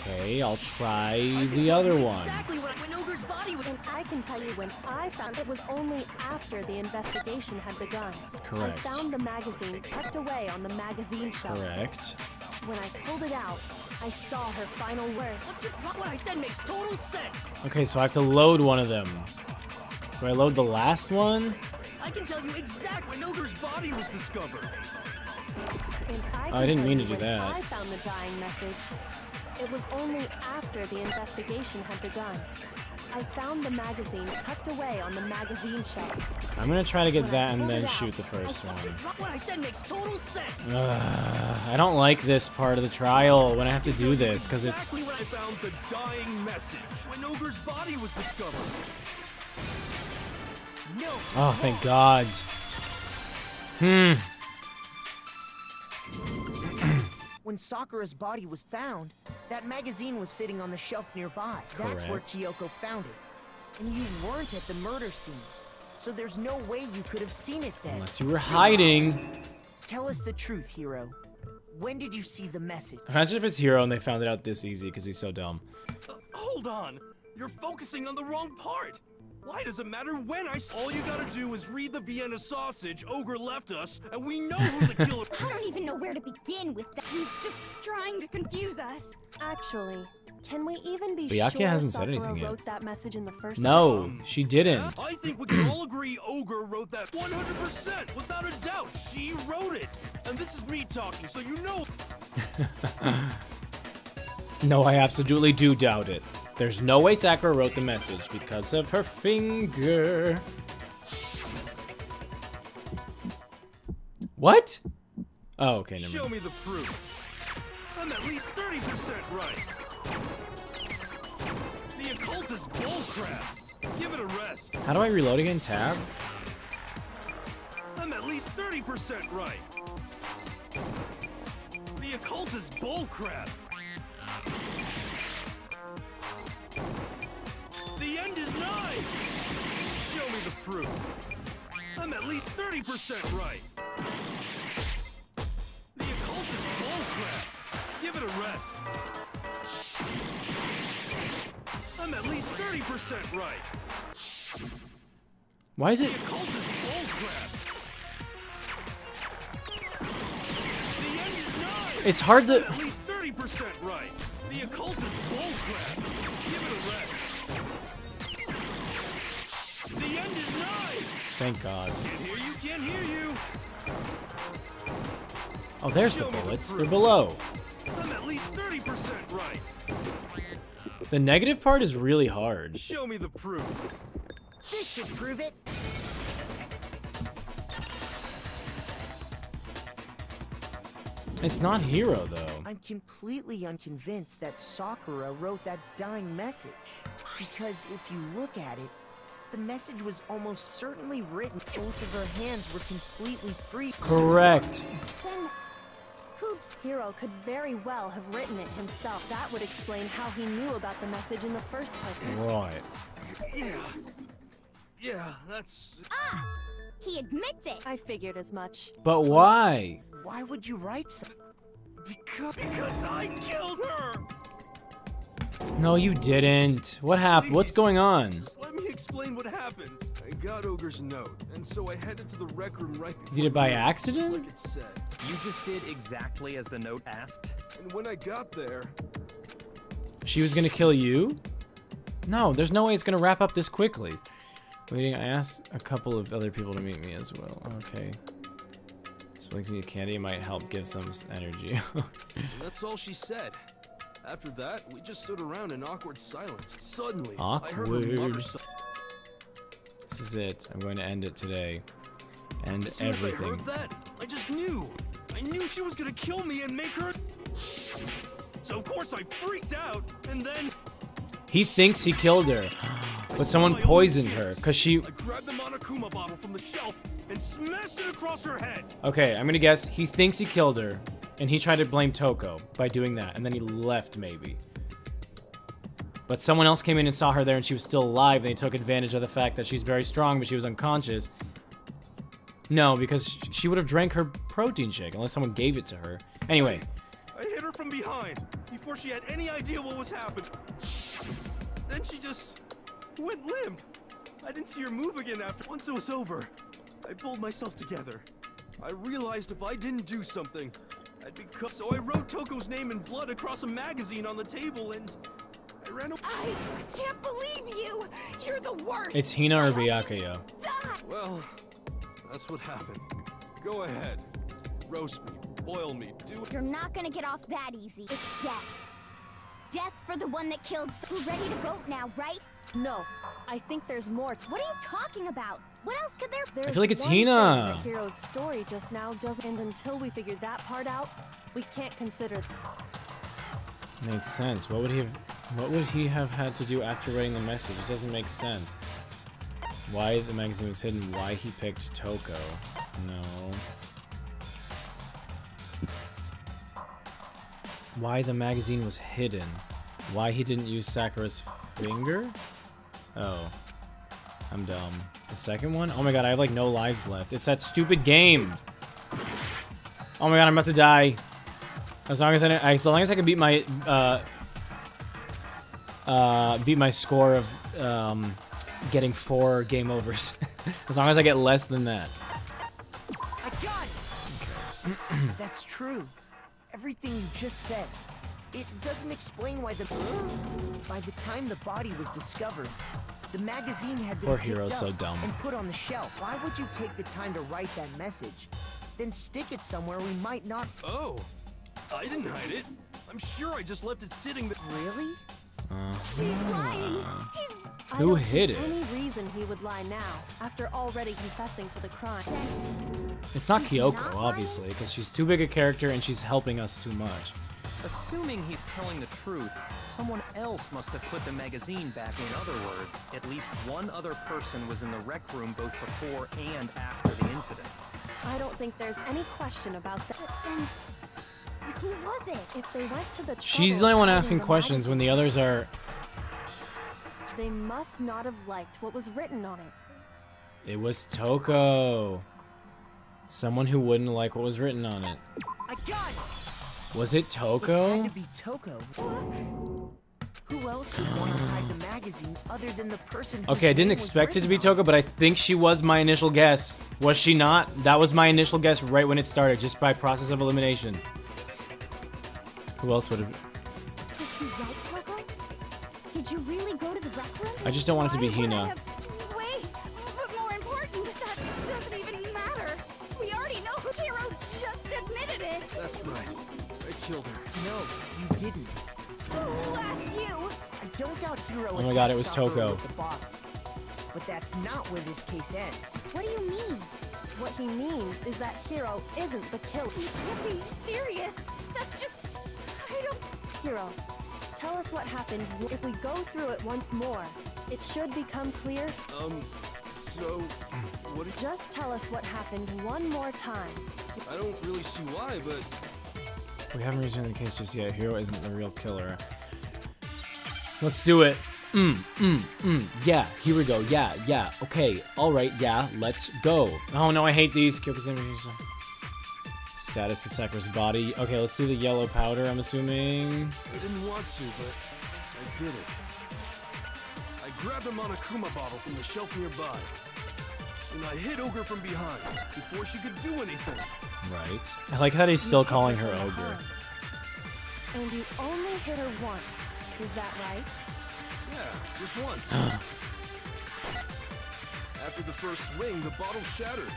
Okay, I'll try the other one. Exactly when Ogre's body was. and I can tell you when I found it was only after the investigation had begun. Correct. I found the magazine tucked away on the magazine shelf. Correct. When I pulled it out, I saw her final words. What's your problem? What I said makes total sense. Okay, so I have to load one of them. Do I load the last one? I can tell you exactly when Ogre's body was discovered. And I didn't mean to do when that. I found the dying message. It was only after the investigation had begun. I found the magazine tucked away on the magazine shelf. I'm gonna try to get that and then shoot the first one. What I said makes total sense. I don't like this part of the trial when I have to do this, because it's... Exactly when I found the dying message, when Ogre's body was discovered. No. Oh, thank God. When Sakura's body was found, that magazine was sitting on the shelf nearby. That's where Kyoko found it. And you weren't at the murder scene, so there's no way you could have seen it then. Unless you were hiding. Tell us the truth, Hiro. When did you see the message? Imagine if it's Hiro and they found it out this easy because he's so dumb. Hold on. You're focusing on the wrong part. Why does it matter when all you gotta do is read the Vienna sausage Ogre left us, and we know who the killer... I don't even know where to begin with that. He's just trying to confuse us. Actually, can we even be Byakuya sure hasn't said Sakura anything yet. wrote that message in the first No, she didn't. I think we can all agree Ogre wrote that 100%, without a doubt. She wrote it. And this is me talking, so you know... No, I absolutely do doubt it. There's no way Sakura wrote the message because of her finger. What? Oh, okay, never Show mind. me the proof. I'm at least 30% right. The occult is bullcrap. Give it a rest. How do I reload again? Tab? I'm at least 30% right. The occult is bullcrap. The end is nigh. Show me the proof. I'm at least 30% right. The occult is bullcrap. Give it a rest. I'm at least 30% right. Why is it? The occult is bullcrap. The end is nigh. It's hard to... At least 30% right. The occult is bullcrap. Give it a rest. The end is nigh. Thank God. Can't hear you, can't hear you. Oh, there's the Show me the bullets. proof. They're below. I'm at least 30% right. The negative part is really hard. Show me the proof. This should prove it. It's not Hiro, though. I'm completely unconvinced that Sakura wrote that dying message. Because if you look at it, the message was almost certainly written. Both of her hands were completely free. Correct. Then, who? Hiro could very well have written it himself. That would explain how he knew about the message in the first place. Right. Yeah, that's... Ah! He admits it. I figured as much. But why? Why would you write something? Because I killed her! No, you didn't. What happened? What's going on? Just let me explain what happened. I got Ogre's note, and so I headed to the rec room right before... Did it by just accident? like it said. You just did exactly as the note asked? And when I got there... She was gonna kill you? No, there's no way it's gonna wrap up this quickly. Waiting, I asked a couple of other people to meet me as well. Okay. This makes me a candy. It might help give some energy. That's all she said. After that, we just stood around in awkward silence. Suddenly, I heard her mutter Awkward. something. This is it. I'm going to end it today. End As soon as I everything. heard that, I just knew. I knew she was gonna kill me and make her... So of course I freaked out, and then... He thinks he killed her, but someone poisoned her because she... I grabbed the Monokuma bottle from the shelf and smashed it across her head. Okay, I'm gonna guess he thinks he killed her, and he tried to blame Toko by doing that, and then he left maybe. But someone else came in and saw her there and she was still alive, and they took advantage of the fact that she's very strong, but she was unconscious. No, because she would have drank her protein shake unless someone gave it to her. Anyway. I hit her from behind before she had any idea what was happening. Then she just went limp. I didn't see her move again after. Once it was over, I pulled myself together. I realized if I didn't do something, I'd be cut. So I wrote Toko's name in blood across a magazine on the table and I ran away. I can't believe you. You're the worst. It's Hina or Byakuya. Die. Well, that's what happened. Go ahead. Roast me, boil me, do it. You're not gonna get off that easy. It's death. Death for the one that killed. We're ready to vote now, right? No, I think there's more. What are you talking about? What else could there be? I feel like it's There's one Hina. thing that Hiro's story just now doesn't, and until we figure that part out, we can't consider. Makes sense. What would he have had to do after writing the message? It doesn't make sense. Why the magazine was hidden, why he picked Toko. No. Why the magazine was hidden. Why he didn't use Sakura's finger? Oh. I'm dumb. The second one? Oh my god, I have like no lives left. It's that stupid game! Oh my god, I'm about to die. As long as I can beat my score of getting 4 game overs. As long as I get less than that. I got it! That's true. Everything you just said. It doesn't explain why by the time the body was discovered, the magazine had been Poor picked Hiro's up so dumb. and put on the shelf. Why would you take the time to write that message? Then stick it somewhere we might not... Oh, I didn't hide it. I'm sure I just left it sitting there. Really? He's lying. Who hid it? Any reason he would lie now after already confessing to the crime? It's not He's Kyoko, not obviously, because she's too big a character and she's helping us too much. Assuming he's telling the truth, someone else must have put the magazine back. In other words, at least one other person was in the rec room both before and after the incident. I don't think there's any question about that. Then who was it? If they went to the She's the trouble only one of asking hiding the questions when the others are... magazine, they must not have liked what was written on it. It was Toko. Someone who wouldn't like what was written on it. I got it! Was it It had Toko? to be Toko. Who else would want to hide the magazine other than the person whose Okay, I didn't name was expect it to be written on Toko, but I think she was my initial guess. Was she not? That was my initial guess right when it started, just by process of elimination. Who else would have... Was he right, Toko? Did you really go to the rec room? I just don't want it to be Why would I Hina. have- Wait, but more important, that doesn't even matter. We already know who Hiro just admitted it. That's right. I killed her. No, you didn't. Who asked you? I don't doubt Hiro Oh my god, it attacked was Sakura Toko. with the bottle. But that's not where this case ends. What do you mean? What he means is that Hiro isn't the killer. You can't be serious. That's just... I don't... Hiro, tell us what happened. If we go through it once more, it should become clear. So, what did Just tell us what happened one more time. I don't really see why, but We haven't resolved the case just yet. Hiro isn't the real killer. Let's do it. Yeah, here we go. Yeah. Okay, alright, yeah, let's go. Oh no, I hate these. Status of Sakura's body. Okay, let's do the yellow powder, I'm assuming. I didn't want to, but I did it. I grabbed a Monokuma bottle from the shelf nearby, and I hit Ogre from behind before she could do anything. Right. I like that he's still calling her Ogre. Ogre. And you only hit her once. Is that right? Yeah, just once. After the first swing, the bottle shattered.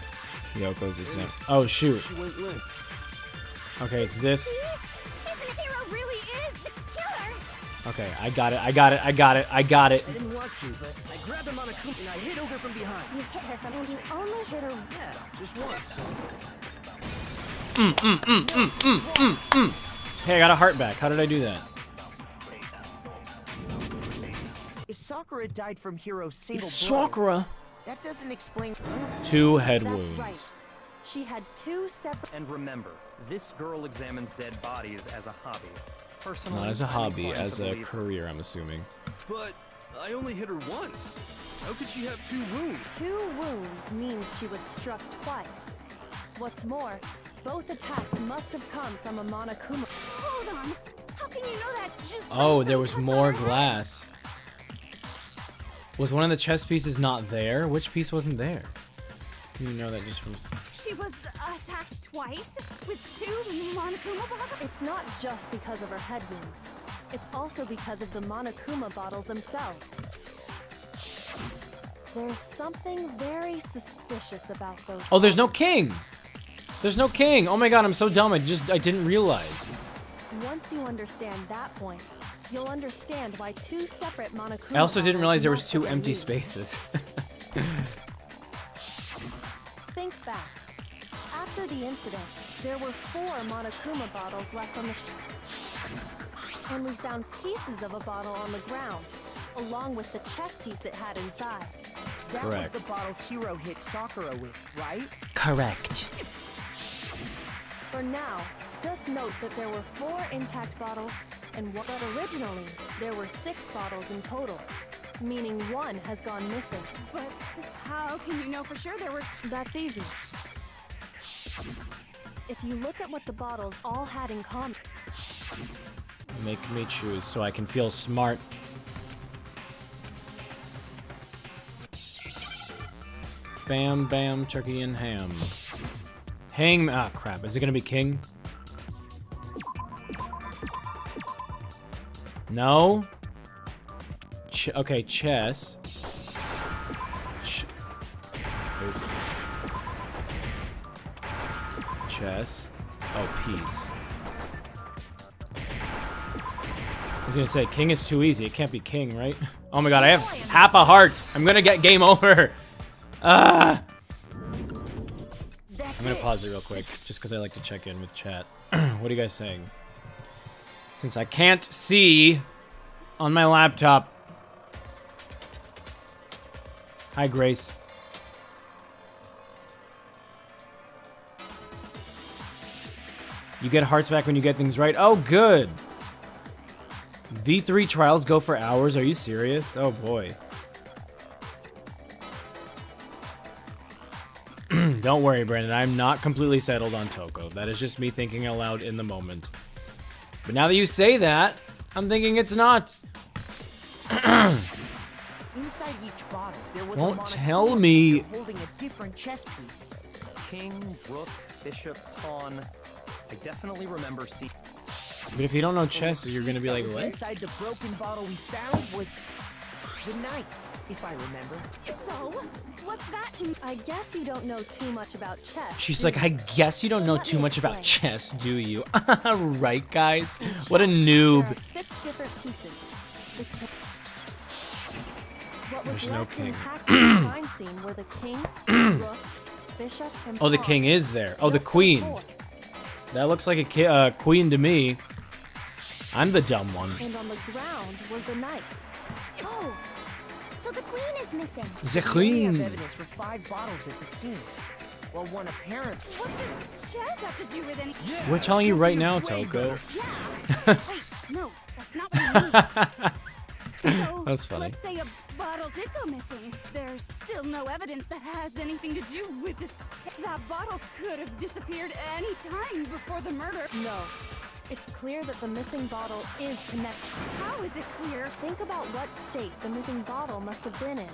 Kyoko's exam. Oh, shoot. She went limp. Okay, it's this. Even Hiro really is the killer. Okay, I got it. I didn't want to, but I grabbed a Monokuma and I hit Ogre from behind. You hit her from... And you only hit her... Yeah, just once. Hey, I got a heart back. How did I do that? If Sakura died from Hiro's single blow, Sakura. that doesn't explain... 2 head That's wounds. right. She had 2 separate... And remember, this girl examines dead bodies as a hobby. Personally, Not as a I'm hobby, inclined as to a believe her. career, I'm assuming. But I only hit her once. How could she have 2 wounds? 2 wounds means she was struck twice. What's more, both attacks must have come from a Monokuma. Hold on. How can you know that just... Oh, from there some was cuts more on her head? glass. Was one of the chess pieces not there? Which piece wasn't there? You know that just from... She was attacked twice with 2 Monokuma bottles? It's not just because of her head wounds. It's also because of the Monokuma bottles themselves. There's something very suspicious about those. Oh, there's no king! There's no king! Oh my god, I'm so dumb. I didn't realize. Once you understand that point, you'll understand why 2 separate Monokuma I also didn't realize there was bottles 2 must have empty been used. spaces. Think back. After the incident, there were 4 Monokuma bottles left on the and we found pieces of a bottle on the ground, along with the chess piece it had inside. That Correct. was the bottle Hiro hit Sakura with, right? Correct. For now, just note that there were 4 intact bottles, and but originally, there were 6 bottles in total, meaning 1 has gone missing. But how can you know for sure there were... That's easy. If you look at what the bottles all had in common, Make me choose so I can feel smart. Bam, bam, turkey and ham. Hang. Ah, crap. Is it gonna be king? No. Okay, chess. Oops. Chess. Oh, peace. I was gonna say, king is too easy. It can't be king, right? Oh my god, I have half a heart. I'm gonna get game over. I'm gonna pause it real quick, just because I like to check in with chat. What are you guys saying? Since I can't see on my laptop. Hi, Grace. You get hearts back when you get things right. Oh, good. V3 trials go for hours. Are you serious? Oh, boy. Don't worry, Brandon. I'm not completely settled on Toko. That is just me thinking out loud in the moment. But now that you say that, I'm thinking it's not. Inside each bottle, there was Won't a tell me. holding a different chess piece. King, rook, bishop, pawn. I definitely remember seeing. But if you don't know chess, you're gonna be like, what? Inside the broken bottle we found was the knight, if I remember. So, what's that? I guess you don't know too much about chess. She's like, I guess you don't know too much about chess, do you? Right, guys? What a noob. There are 6 different pieces. What was There's no left king. intact in the crime scene were the king, rook, bishop, and Oh, the pawns. king is there. Oh, the Just those queen. 4. That looks like a queen to me. I'm the dumb one. And on the ground was the knight. Oh, so the queen is missing. The We only have queen. evidence for 5 bottles at the scene. Well, one apparent. What does chess have to do with any... We're telling you right now, Toko. Yeah. Wait, no, that's not what I mean. So, That's funny. let's say a bottle did go missing. There's still no evidence that has anything to do with this. That bottle could have disappeared any time before the murder. No. It's clear that the missing bottle is connected. How is it clear? Think about what state the missing bottle must have been in.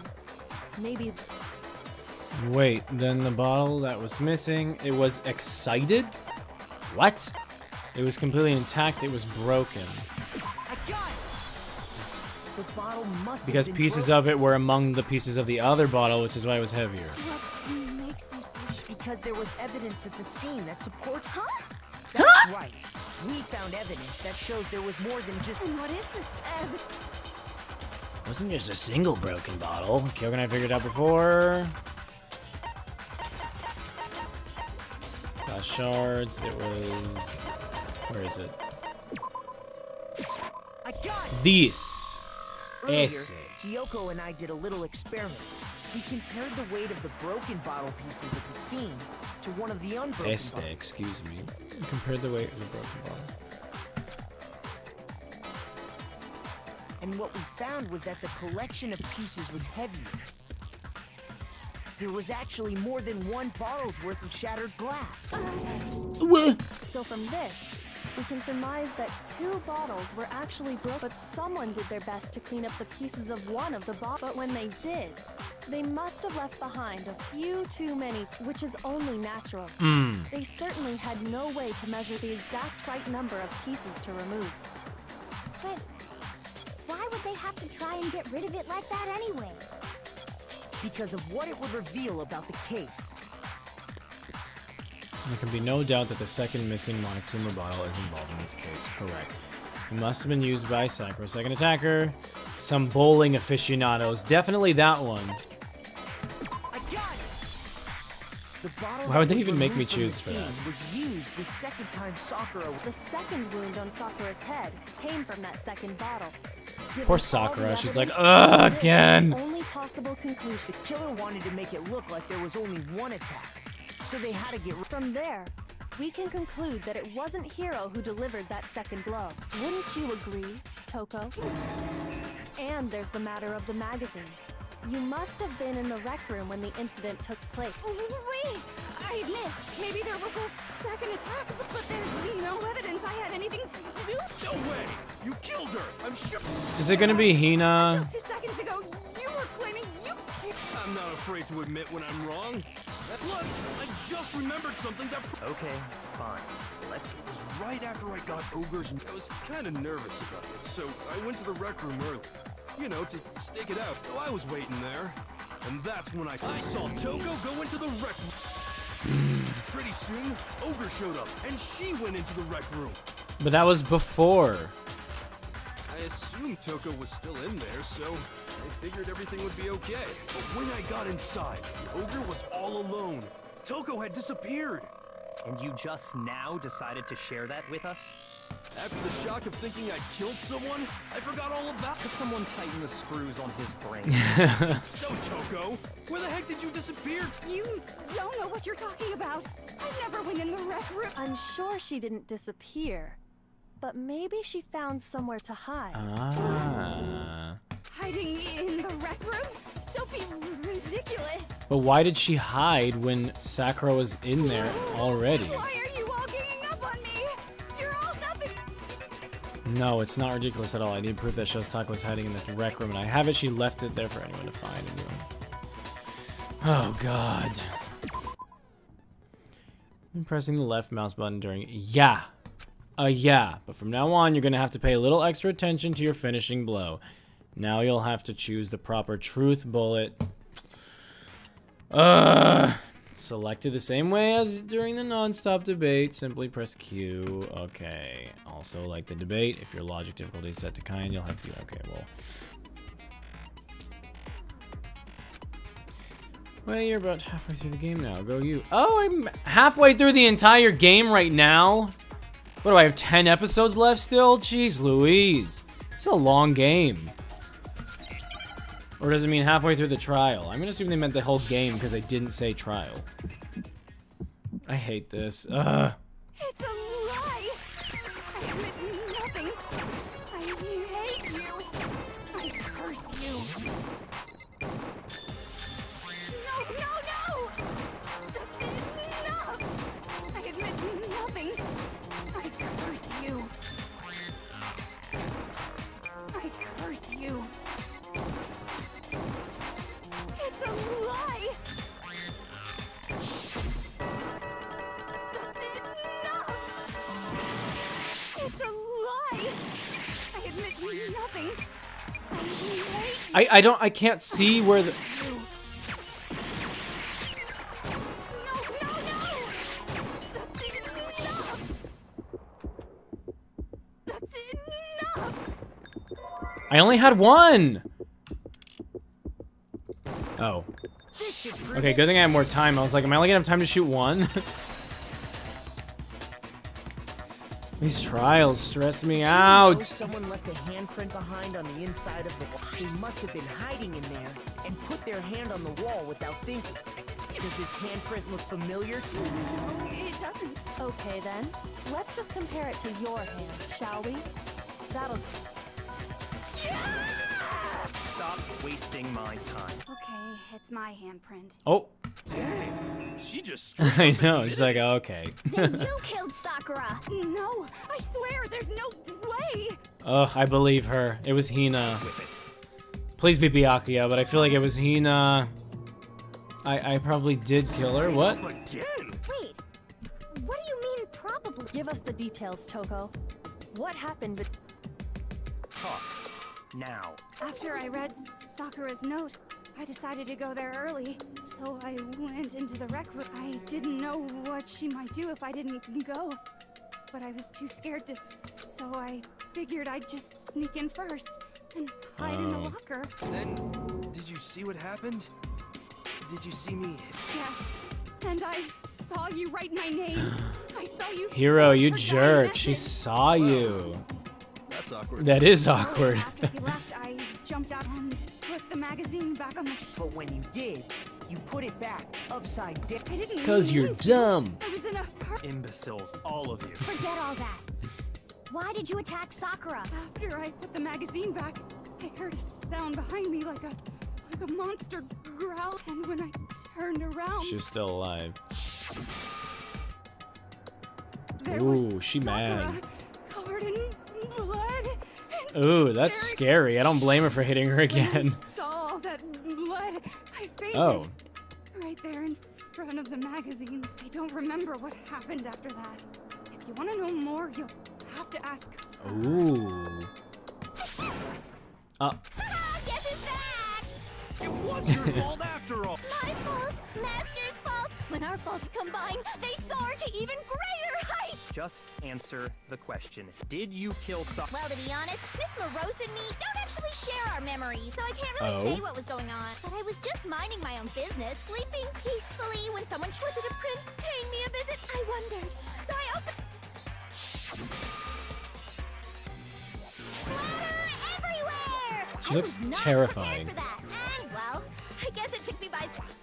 Maybe Wait, then the bottle that was missing, it was excited? What? It was completely intact, it was broken. I got it. The bottle must Because have been pieces broken. of it were among the pieces of the other bottle, which is why it was heavier. What makes you so sure? Because there was evidence at the scene that supports. Huh? That's right. We found evidence that shows there was more than just. And what is this? It wasn't just a single broken bottle. Kyogo and I figured it out before. Glass shards, it was... Where is it? I got it. This. Earlier, Ese. Kyoko and I did a little experiment. We compared the weight of the broken bottle pieces at the scene to one of the unbroken Este, bottles. excuse me. Compared the weight of the broken bottle. And what we found was that the collection of pieces was heavier. There was actually more than one bottle's worth of shattered glass. so. From this, we can surmise that 2 bottles were actually broken, but someone did their best to clean up the pieces of one of the bottles. But when they did, they must have left behind a few too many, which is only natural. They certainly had no way to measure the exact right number of pieces to remove. But why would they have to try and get rid of it like that anyway? Because of what it would reveal about the case. There can be no doubt that the second missing Monokuma bottle is involved in this case. Correct. It must have been used by Sakura's second attacker. Some bowling aficionados. Definitely that one. I got it. The bottle Why would that they was even make me removed from the choose for that? scene was used the second time Sakura. The second wound on Sakura's head came from that second bottle. Given Poor all the Sakura. She's like, evidence, ugh, this is again. the only possible conclusion. The killer wanted to make it look like there was only one attack, so they had to get rid. From there, we can conclude that it wasn't Hiro who delivered that second blow. Wouldn't you agree, Toko? And there's the matter of the magazine. You must have been in the rec room when the incident took place. Wait! I admit, maybe there was a second attack, but there's no evidence I had anything to do. No way! You killed her! I'm sure. Is it gonna be Hina? Until 2 seconds ago, you were claiming you I'm not afraid to admit when I'm wrong. Plus, I just remembered something that. Okay, fine. It was right after I got Ogre's. I was kind of nervous about it, so I went to the rec room early. You know, to stake it out. So I was waiting there, and that's when I saw Toko go into the rec room. Pretty soon, Ogre showed up, and she went into the rec room. But that was before. I assumed Toko was still in there, so I figured everything would be okay. But when I got inside, the Ogre was all alone. Toko had disappeared. And you just now decided to share that with us? After the shock of thinking I'd killed someone, I forgot all about Could someone tighten the screws on his brain? So, Toko, where the heck did you disappear? You don't know what you're talking about. I never went in the rec room. I'm sure she didn't disappear, but maybe she found somewhere to hide. Ah. Hiding in the rec room? Don't be ridiculous. But why did she hide when Sakura was in there already? Why are you all ganging up on me? You're all nothing. No, it's not ridiculous at all. I need proof that Shostaka was hiding in the rec room, and I have it. She left it there for anyone to find. Oh, God. I'm pressing the left mouse button during... Yeah. Yeah. But from now on, you're going to have to pay a little extra attention to your finishing blow. Now you'll have to choose the proper truth bullet. Selected the same way as during the non-stop debate. Simply press Q. Okay. Also, like the debate, if your logic difficulty is set to kind, you'll have to... Okay, well... Well, you're about halfway through the game now. Go you. Oh, I'm halfway through the entire game right now? What do I have, 10 episodes left still? Jeez Louise. It's a long game. Or does it mean halfway through the trial? I'm gonna assume they meant the whole game because they didn't say trial. I hate this. It's a lie. I admit nothing. I hate you. I curse you. No! That's enough. I admit nothing. I curse you. I curse you. It's a lie! That's enough! It's a lie! I admit nothing. I hate you. I can't see where the... No! That's enough! That's enough! I only had one! Oh. Okay, good thing I have more time. I was like, am I only gonna have time to shoot one? These trials stress me out. Someone left a handprint behind on the inside of the wall. They must have been hiding in there and put their hand on the wall without thinking. Does this handprint look familiar to you? No, it doesn't. Okay then, let's just compare it to your hand, shall we? That'll... Stop wasting my time. Okay, it's my handprint. Oh. Dang, she just... I know, she's like, okay. Then you killed Sakura. No, I swear, there's no way. Ugh, I believe her. It was Hina. Please be Byakuya, but I feel like it was Hina. I probably did kill her. What? Again? Wait, what do you mean probably? Give us the details, Toko. What happened with... Talk. Now. After I read Sakura's note, I decided to go there early, so I went into the rec room. I didn't know what she might do if I didn't go, but I was too scared to, so I figured I'd just sneak in first and hide in the locker. Then, did you see what happened? Did you see me? Yes. And I saw you write my name. I saw you. Hiro, you forge her jerk. message. She saw you. That's awkward. That is awkward. After he left, I jumped out and put the magazine back on the But when you did, you put it back upside down. I didn't Because you're mean to. dumb. I was in a hurry. Imbeciles, all of you. Forget all that. Why did you attack Sakura? After I put the magazine back, I heard a sound behind me like a monster growl, and when I turned around, She's still alive. there Ooh, was she Sakura, mad. covered in blood. and Ooh, that's staring. scary. I don't blame her for hitting her When again. I saw all that blood, I fainted. Oh. Right there in front of the magazines. I don't remember what happened after that. If you want to know more, you'll have to ask. Ooh. Guess who's back? It was your fault after all. My fault, Master's fault. When our faults combine, they soar to even greater heights. Just answer the question. Did you kill Sakura? Well, to be honest, Miss Morose and me don't actually share our memories, so I can't really say what was going on. But I was just minding my own business, sleeping peacefully when someone was it a prince paying me a visit. I wondered, so I opened. Splatter everywhere! She I looks was not terrifying. prepared for that. And well, I guess it took me by surprise.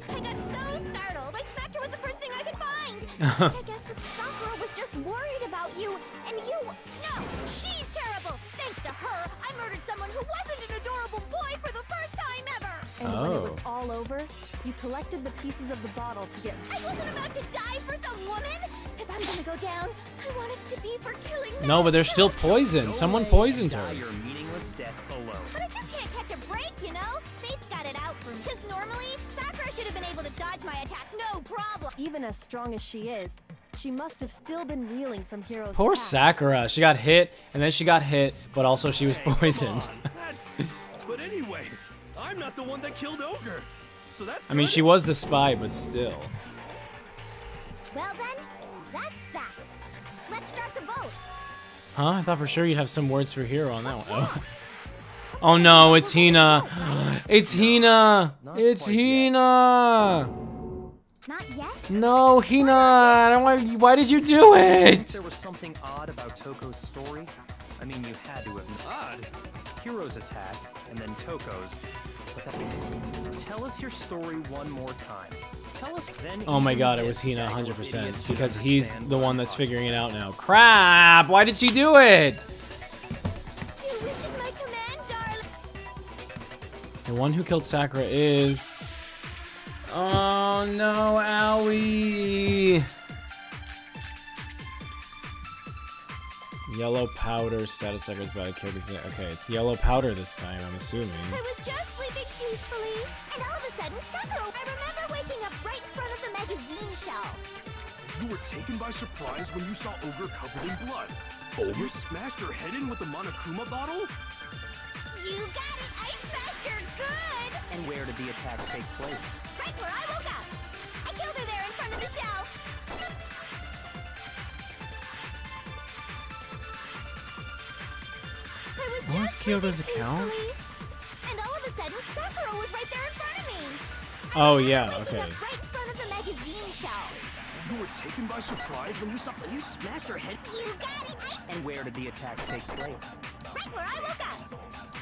I got so startled, I smacked her with the first thing I could find. Which I guess was Sakura was just worried about you, and you. No, she's terrible. Thanks to her, I murdered someone who wasn't an adorable boy for the first time ever. And when it was Oh. all over, you collected the pieces of the bottle to get. I wasn't about to die for some woman. If I'm gonna go down, I want it to be for killing. No, but there's still Master. poison. Someone poisoned Die her. your meaningless death alone. But I just can't catch a break, you know? Fate's got it out for me. Because normally, Sakura should have been able to dodge my attack, no problem. Even as strong as she is, she must have still been reeling from Hiro's Poor attack. Sakura. She got hit, and then she got hit, but also she was Hey, come poisoned. on, that's... But anyway, I'm not the one that killed Ogre. So that's I mean, good. she was the spy, but still. Well then, that's that. Let's start the vote. Huh? I thought for sure you'd have some words for Hiro on that one. Oh, oh no, it's Hina. It's Hina. It's Hina. Not yet? No, Hina. Why did you do Think it? there was something odd about Toko's story? I mean, you had to have known. Odd. Hiro's attack, and then Toko's. But that... Tell us your story one more time. Tell us then. Oh my even god, it this was Hina stagger 100%. idiot should Because he's understand the what one I'm that's talking figuring it about. out now. Crap! Why did she do it? Your wish is my command, darling. The one who killed Sakura is... Oh no, owie! Yellow powder status suckers by characters. Okay, it's yellow powder this time, I'm assuming. I was just sleeping peacefully, and all of a sudden, Sakura. I remember waking up right in front of the magazine shelf. You were taken by surprise when you saw Ogre covered in blood. So you smashed her head in with the Monokuma bottle? You got it! I smashed her good! And where did the attack take place? Right where I woke up. I killed her there in front of the shelf. I was What was just Kyoto's sleeping account? peacefully, and all of a sudden, Sakura was right there in front of me. Oh yeah, Waking okay. up right in front of the magazine shelf. You were taken by surprise when you saw... You smashed her head. You got it! And where did the attack take place? Right where I woke up.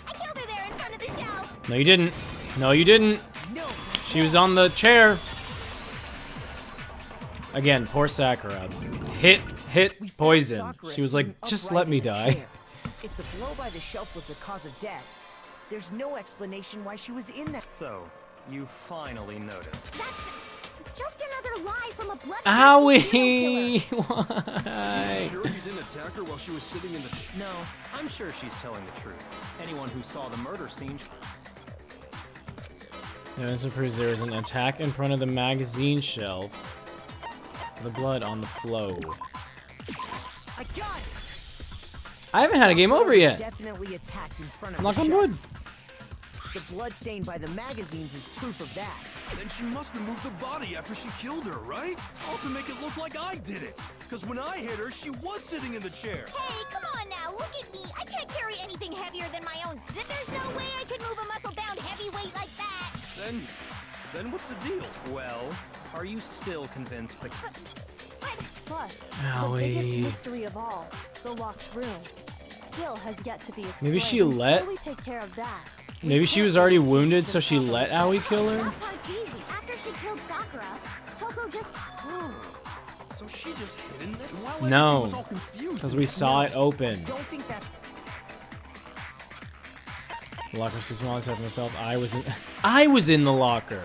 I killed her there in front of the shelf. No, you didn't. No, you didn't. No, She was on the chair. Again, poor Sakura. Hit, we found poison. Sakura She was like, sitting just upright let me in a die. chair. If the blow by the shelf was the cause of death, there's no explanation why she was in that. So, you finally noticed. That's just another lie from a bloodthirsty Owie! serial killer. Why? Sure you didn't attack her while she was sitting in the... No, I'm sure she's telling the truth. Anyone who saw the murder scene. Evidence proves there was an attack in front of the magazine shelf. The blood on the floor. I got it. I haven't had a game over yet. Definitely attacked in front of Knock the on shelf. wood. The blood stain by the magazines is proof of that. Then she must have moved the body after she killed her, right? All to make it look like I did it. Because when I hit her, she was sitting in the chair. Hey, come on now. look at me. I can't carry anything heavier than my own zip. There's no way I could move a muscle-bound heavyweight like that. Then what's the deal? Well, are you still convinced that... Plus, Owie. the biggest mystery of all, the locked room, still has yet to be explained. Maybe she let- Until we take care of that. Maybe she was already wounded, so she let Aoi kill her? That part's easy. After she killed Sakura, Toko just... So she just hid in there? While No, everything was all confused. because we saw it open. Don't think that. The locker was too small. I said for myself, I was in the locker.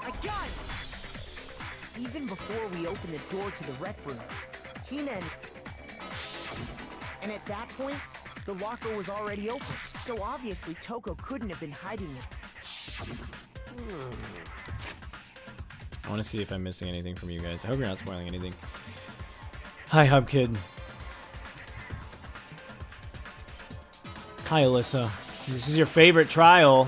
I got it! Even before we opened the door to the rec room, Hina and at that point, the locker was already open. So obviously Toko couldn't have been hiding it. I want to see if I'm missing anything from you guys. I hope you're not spoiling anything. Hi, Hub Kid. Hi, Alyssa. This is your favorite trial.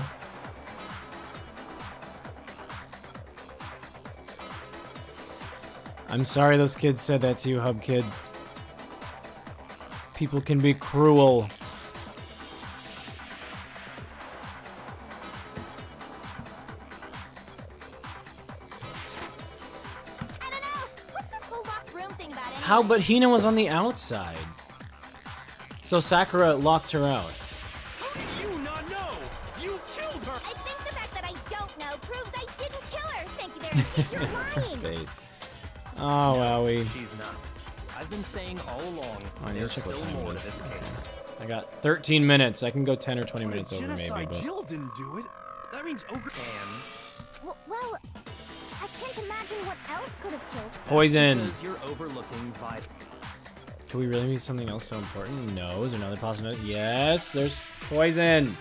I'm sorry those kids said that to you, Hub Kid. People can be cruel. I don't know. What's this whole locked room thing about anyway? How? But Hina was on the outside. So Sakura locked her out. How do you not know? You killed her! I think the fact that I don't know proves I didn't kill her. Thank you very much. You're lying. Face. Oh, wowie. She's not. I've been saying all along, I need to there's check what still time more it to is. this case. I got 13 minutes. I can go 10 or 20 But minutes if over maybe, Genocide but Jill didn't do it. That means Ogre... And Well, I can't imagine what else could have killed her. poison. because you're overlooking vital. Can we really need something else so important? No. Is there another possibility? Yes, there's poison.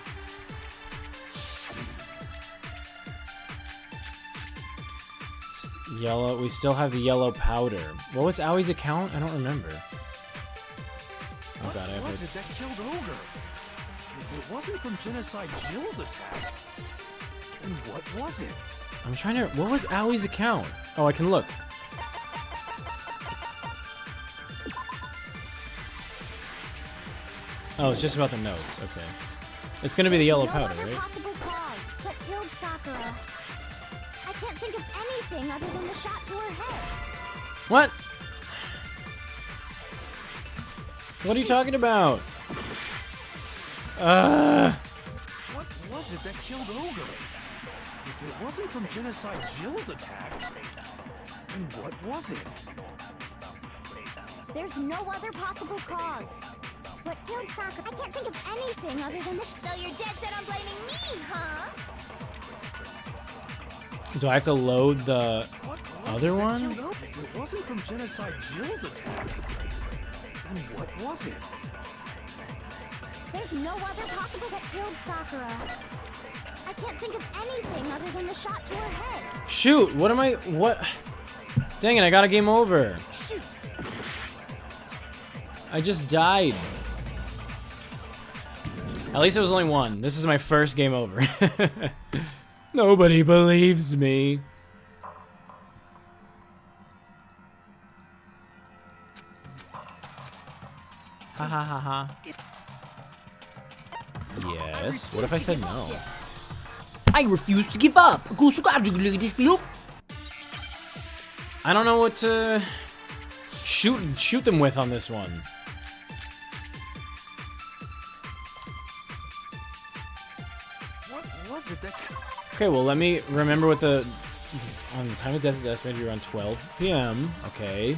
Yellow. We still have the yellow powder. What was Aoi's account? I don't remember. Oh god, I have What was to... it that killed Ogre? If it wasn't from Genocide Jill's attack, then what was it? I'm trying to... What was Aoi's account? Oh, I can look. Oh, it's just about the notes. Okay. It's gonna be the yellow powder, No other right? possible cause that killed Sakura. I can't think of anything other than the shot to her head. What? What are you talking about? What was it that killed Ogre? If it wasn't from Genocide Jill's attack, then what was it? There's no other possible cause. What killed Sakura? I can't think of anything other than the... So you're dead set on blaming me, huh? Do I have to load the What was other it that one? killed Ogre? If it wasn't from Genocide Jill's attack, then what was it? There's no other possible that killed Sakura. I can't think of anything other than the shot to her head. Shoot, what am I... What? Dang it, I got a game over. Shoot! I just died. At least it was only one. This is my first game over. Nobody believes me. Ha ha ha ha. Yes. What if I said no? I refuse to give up. I don't know what to shoot them with on this one. What was it that... Okay, well, let me remember what the time of death is estimated around 12 p.m. Okay.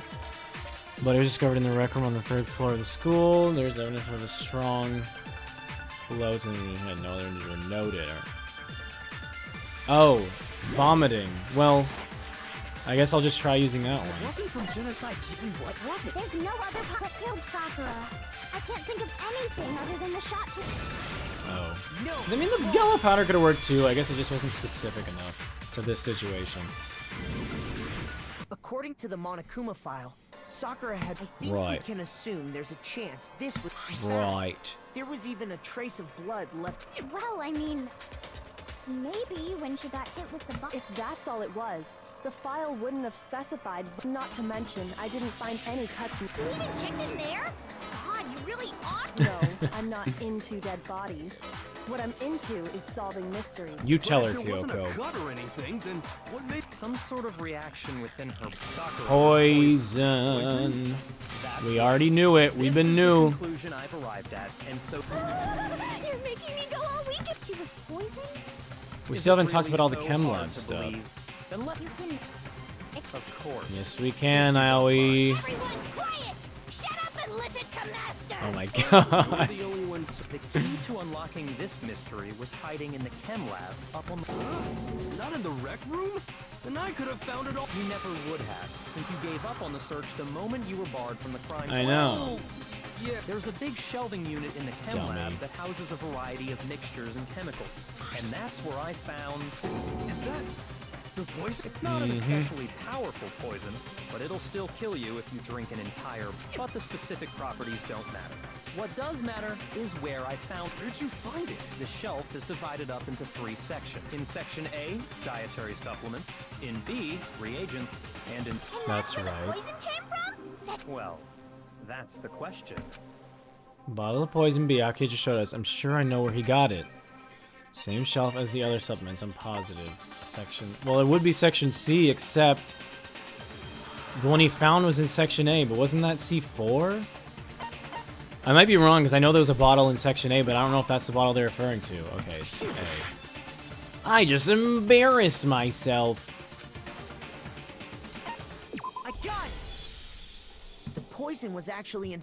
But it was discovered in the rec room on the 3rd floor of the school. There's evidence of a strong flow to the head. No other injuries were noted. Oh, vomiting. Well, I guess I'll just try using that It one. wasn't from Genocide Jill. What was it? There's no other that killed Sakura. I can't think of anything other than the shot to... Oh. No. I mean, the yellow powder could have worked too. I guess it just wasn't specific enough to this situation. According to the Monokuma file, Sakura had... I think Right. we can assume there's a chance this was... In fact, Right. there was even a trace of blood left... Well, I mean... Maybe when she got hit with the bus. If that's all it was, the file wouldn't have specified. Not to mention, I didn't find any cuts. You even checked in there? God, you really awesome. No, I'm not into dead bodies. What I'm into is solving mysteries. You tell her, If it wasn't a Kyoko. cut or anything, then what made Some sort of reaction within her Sakura. Poison. That's We already knew it. We've This been is new. the conclusion I've arrived at, and so You're making me go all week if she was poisoned. We is still it haven't talked really about all the so Chem hard Lab to stuff. believe? Then let Of course. Yes, we can, Aoi. Everyone, quiet! Shut up and listen to Master! Oh my You're god. the only one the key to unlocking this mystery was hiding in the Chem Lab up on the... not in the rec room? Then I could have found it all. You never would have, since you gave up on the search the moment you were barred from the crime. I know. Yeah. There's a big shelving unit in the Chem Dummy. Lab that houses a variety of mixtures and chemicals. And that's where I found... Is that the poison? It's not an especially powerful poison, but it'll still kill you if you drink an entire... But the specific properties don't matter. What does matter is where I found... Where'd you find it? The shelf is divided up into 3 sections. In Section A, dietary supplements. In B, reagents. And in... That's Where the right. poison came from? Well, that's the question. Bottle of poison Byakuya just showed us. I'm sure I know where he got it. Same shelf as the other supplements, I'm positive. Section... Well, it would be Section C, except... The one he found was in Section A, but wasn't that C4? I might be wrong, because I know there was a bottle in Section A, but I don't know if that's the bottle they're referring to. Okay, it's A. I just embarrassed myself. I got it! The poison was actually in...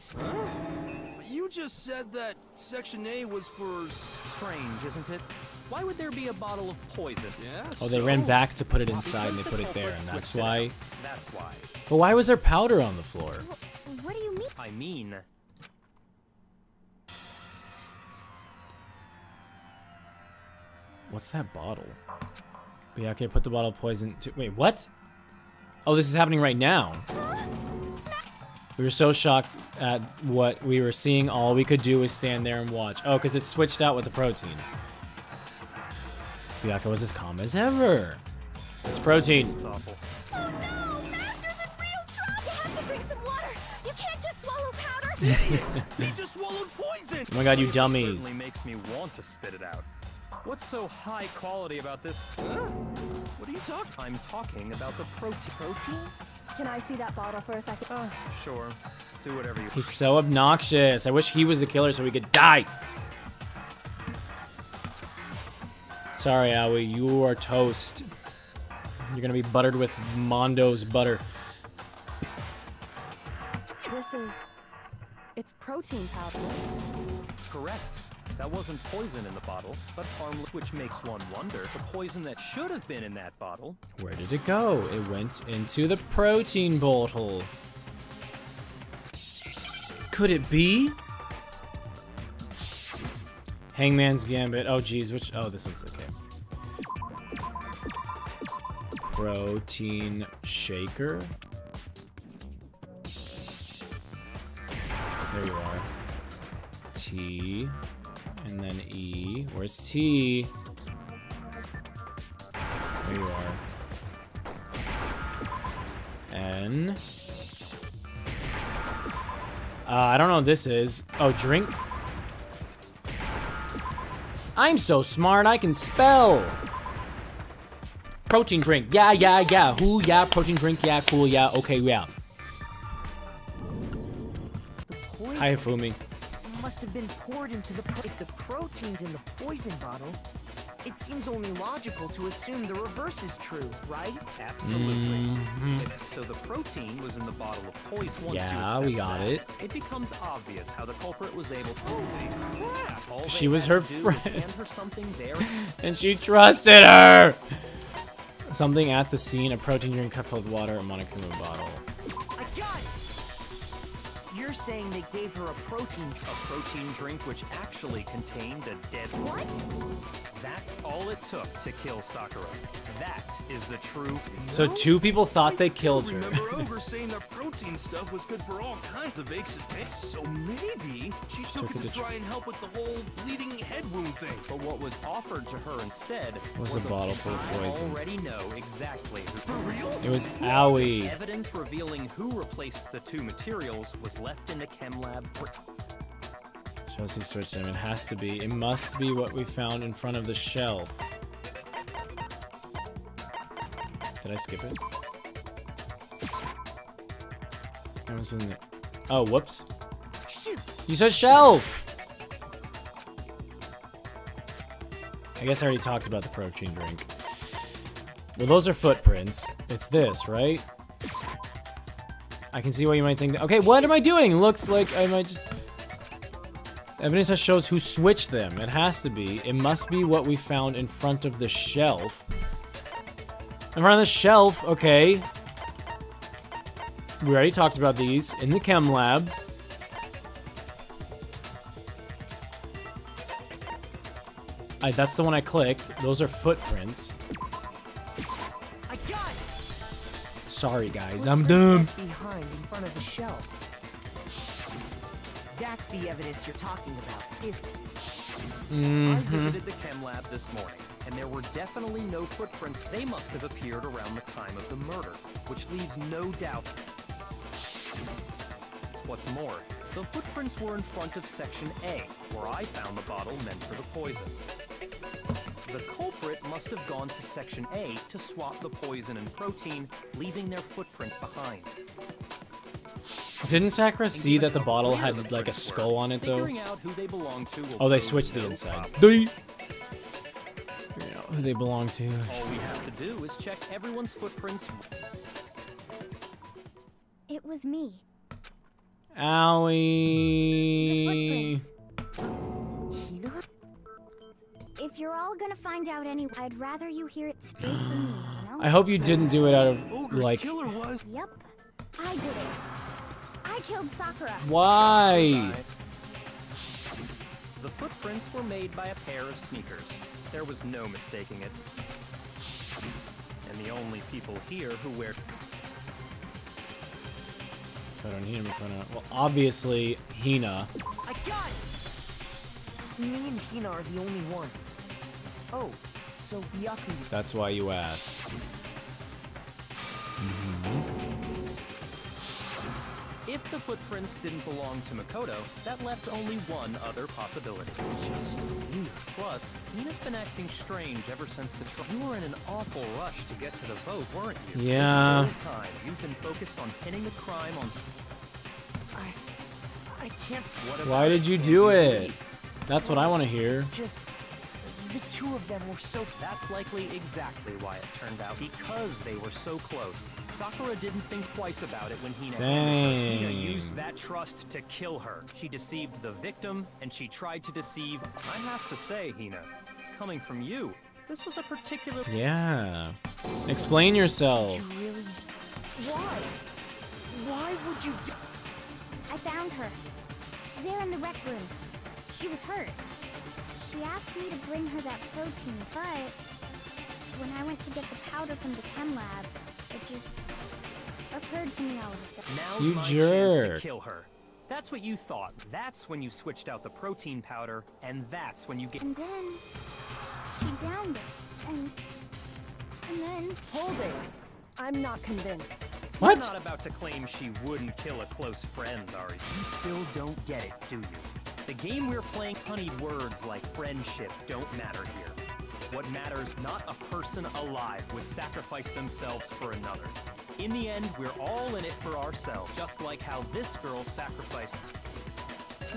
You just said that Section A was for... Strange, isn't it? Why would there be a bottle of poison? Yeah, Oh, they ran back to put it inside, and they Because put the it there, and culprit that's switched it why... up. That's why. But why was there powder on the floor? What do you mean? I mean... What's that bottle? Byakuya put the bottle of poison to... Wait, what? Oh, this is happening right now. We were so shocked at what we were seeing. All we could do was stand there and watch. Oh, because it's switched out with the protein. Byakuya was as calm as ever. It's protein. It's awful. Oh no! Master's in real trouble! You have to drink some water! You can't just swallow powder! He just swallowed poison! Oh my god, you It dummies. certainly makes me want to spit it out. What's so high quality about this? What are you talking? I'm talking about the protein. Protein? Can I see that bottle for a second? Sure. Do whatever you... He's so obnoxious. I wish he was the killer so we could die. Sorry, Aoi. You are toast. You're gonna be buttered with Mondo's butter. This is... It's protein powder. Correct. That wasn't poison in the bottle, but harmless, which makes one wonder. The poison that should have been in that bottle... Where did it go? It went into the protein bottle. Could it be? Hangman's Gambit. Oh, geez. Which? Oh, this one's okay. Protein shaker. There you are. T. And then E. Where's T? There you are. N. I don't know what this is. Oh, drink. I'm so smart, I can spell. Protein drink. Yeah, yeah, yeah. Who? Yeah. Protein drink. Yeah. Cool. Yeah. Okay. Yeah. The poison Hi, Fumi. must have been poured into the... If the protein's in the poison bottle, it seems only logical to assume the reverse is true, right? Absolutely. So the protein was in the bottle of poison. Once Yeah, you we accept got that, it. It becomes obvious how the culprit was able to... Holy crap! All She they was had her to do was friend. hand her something there. And she trusted her. Something at the scene: a protein drink cup filled with water, a Monokuma bottle. I got it! You're saying they gave her a protein... A protein drink which actually contained a dead... What? That's all it took to kill Sakura. That is the true... So 2 people thought they killed her. Remember Ogre saying that protein stuff was good for all kinds of aches and pains. So maybe she took it to try and help with the whole bleeding head wound thing. But what was offered to her instead Was a bottle full of I poison. already know exactly who... For real? It was Aoi. Evidence revealing who replaced the 2 materials was left in the Chem Lab for... Shows who switched them. It has to be. It must be what we found in front of the shelf. Did I skip it? What was in there? Oh, whoops. Shoot. You said shelf! I guess I already talked about the protein drink. Well, those are footprints. It's this, right? I can see why you might think that. Okay, what am I doing? Looks like I might just... Evidence that shows who switched them. It has to be. It must be what we found in front of the shelf. In front of the shelf, okay. We already talked about these in the Chem Lab. That's the one I clicked. Those are footprints. I got it. Sorry, guys. I'm dumb. Behind in front of the shelf. That's the evidence you're talking about. I visited the Chem Lab this morning, and there were definitely no footprints. They must have appeared around the time of the murder, which leaves no doubt. What's more, the footprints were in front of Section A, where I found the bottle meant for the poison. The culprit must have gone to Section A to swap the poison and protein, leaving their footprints behind. Didn't Sakura see that the bottle had like a skull on it though? Oh, they switched the insides. Figuring out who they belong to. All we have to do is check everyone's footprints. It was me. Owie. If you're all gonna find out anyway, I'd rather you hear it straight from me, you know? I hope you didn't do it out of like. Yep, I did it. I killed Sakura. Why? The footprints were made by a pair of sneakers. There was no mistaking it. And the only people here who wear... Well, obviously, Hina. I got it! Me and Hina are the only ones. Oh, so Byakuya... That's why you asked. If the footprints didn't belong to Makoto, that left only one other possibility. Just Hina. Plus, Hina's been acting strange ever since the trial. You were in an awful rush to get to the vote, weren't you? Yeah. This whole time, you've been focused on pinning the crime on... I can't... Why did you do it? That's what I want to hear. It's just... The two of them were so... That's likely exactly why it turned out. Because they were so close. Sakura didn't think twice about it when Hina... Dang. Hina used that trust to kill her. She deceived the victim, and she tried to deceive... I have to say, Hina, coming from you, this was a particular... Yeah. Explain yourself. You really... Why? Why would you do... I found her. There in the rec room. She was hurt. She asked me to bring her that protein, but when I went to get the powder from the Chem Lab, it just occurred to me all of a sudden. Now's You my jerk. chance to kill her. That's what you thought. That's when you switched out the protein powder, and that's when you get... And then she downed it, and then... Hold it. I'm not convinced. What? You're not about to claim she wouldn't kill a close friend, are you? You still don't get it, do you? The game we're playing, honeyed words like friendship don't matter here. What matters, not a person alive would sacrifice themselves for another. In the end, we're all in it for ourselves, just like how this girl sacrificed...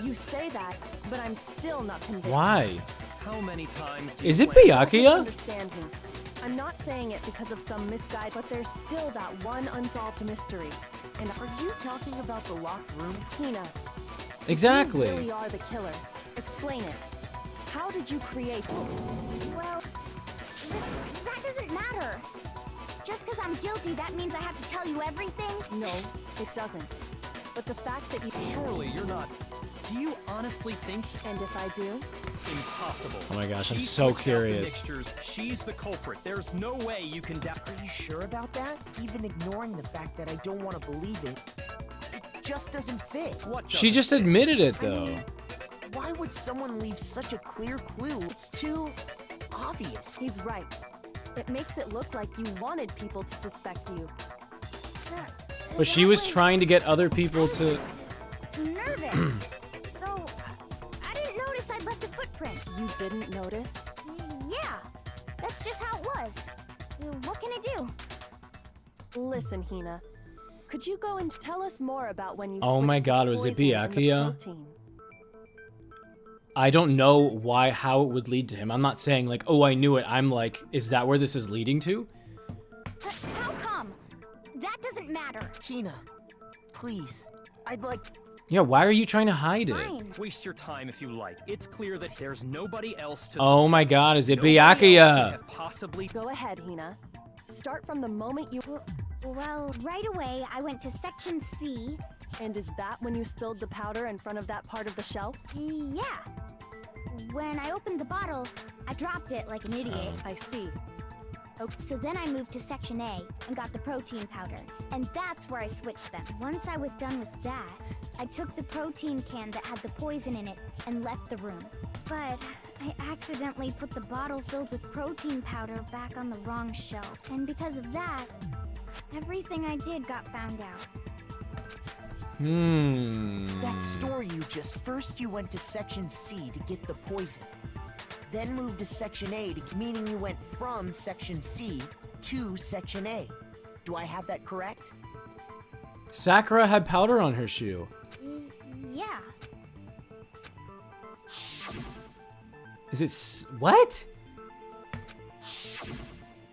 You say that, but I'm still not convinced. Why? How many times do Is you it plan- Byakuya? Understand me. I'm not saying it because of some misguide, but there's still that one unsolved mystery. And Are you talking about the locked room? Hina, Exactly. you really are the killer. Explain it. How did you create... Well, that doesn't matter. Just because I'm guilty, that means I have to tell you everything? No, it doesn't. But the fact that you... Surely you're not... Do you honestly think... And if I do? Impossible. Oh my gosh, I'm She so switched out the curious. mixtures. She's the culprit. There's no way you can doubt... Are you sure about that? Even ignoring the fact that I don't want to believe it, it just doesn't fit. What She doesn't just fit? admitted it I though. mean, why would someone leave such a clear clue? It's too obvious. He's right. It makes it look like you wanted people to suspect you. But she was trying to get other people to... nervous. So, I didn't notice? Yeah, that's just how it was. What can I do? Listen, Hina. Could you go and tell us more about when you Oh my switched the god, was it poison and the Byakuya? protein? I don't know how it would lead to him. I'm not saying like, oh, I knew it. I'm like, is that where this is leading to? How come? That doesn't matter. Hina, please. I'd like... Yeah, why are you trying to hide it? Fine. Waste your time if you like. It's clear that there's nobody else to Oh my suspect. god, is it Nobody else could Byakuya? have possibly... Go ahead, Hina. Start from the moment you... Well, right away, I went to Section C. And is that when you spilled the powder in front of that part of the shelf? Yeah. When I opened the bottle, I dropped it like an idiot. I see. So then I moved to Section A and got the protein powder, and that's where I switched them. Once I was done with that, I took the protein can that had the poison in it and left the room. But I accidentally put the bottle filled with protein powder back on the wrong shelf, and because of that, everything I did got found out. That story you just... First you went to Section C to get the poison. Then moved to Section A, meaning you went from Section C to Section A. Do I have that correct? Sakura had powder on her shoe. Yeah. Is it what?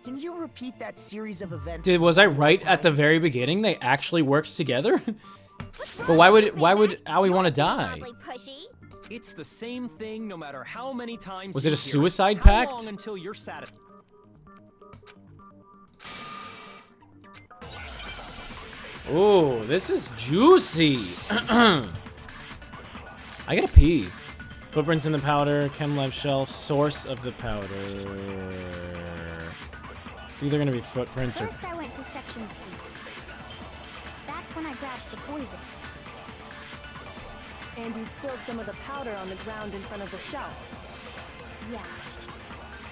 Can you repeat that series of events? Was I right at the very beginning? They actually worked together? But why would Aoi want to die? Pushy. It's the same thing no matter how many times Was you it a hear suicide How pact? long until you're satisfied? Oh, this is juicy. I gotta pee. Footprints in the powder, Chem Lab shelf, source of the powder. It's either gonna be footprints or... First I went to Section C. That's when I grabbed the poison. And you spilled some of the powder on the ground in front of the shelf. Yeah.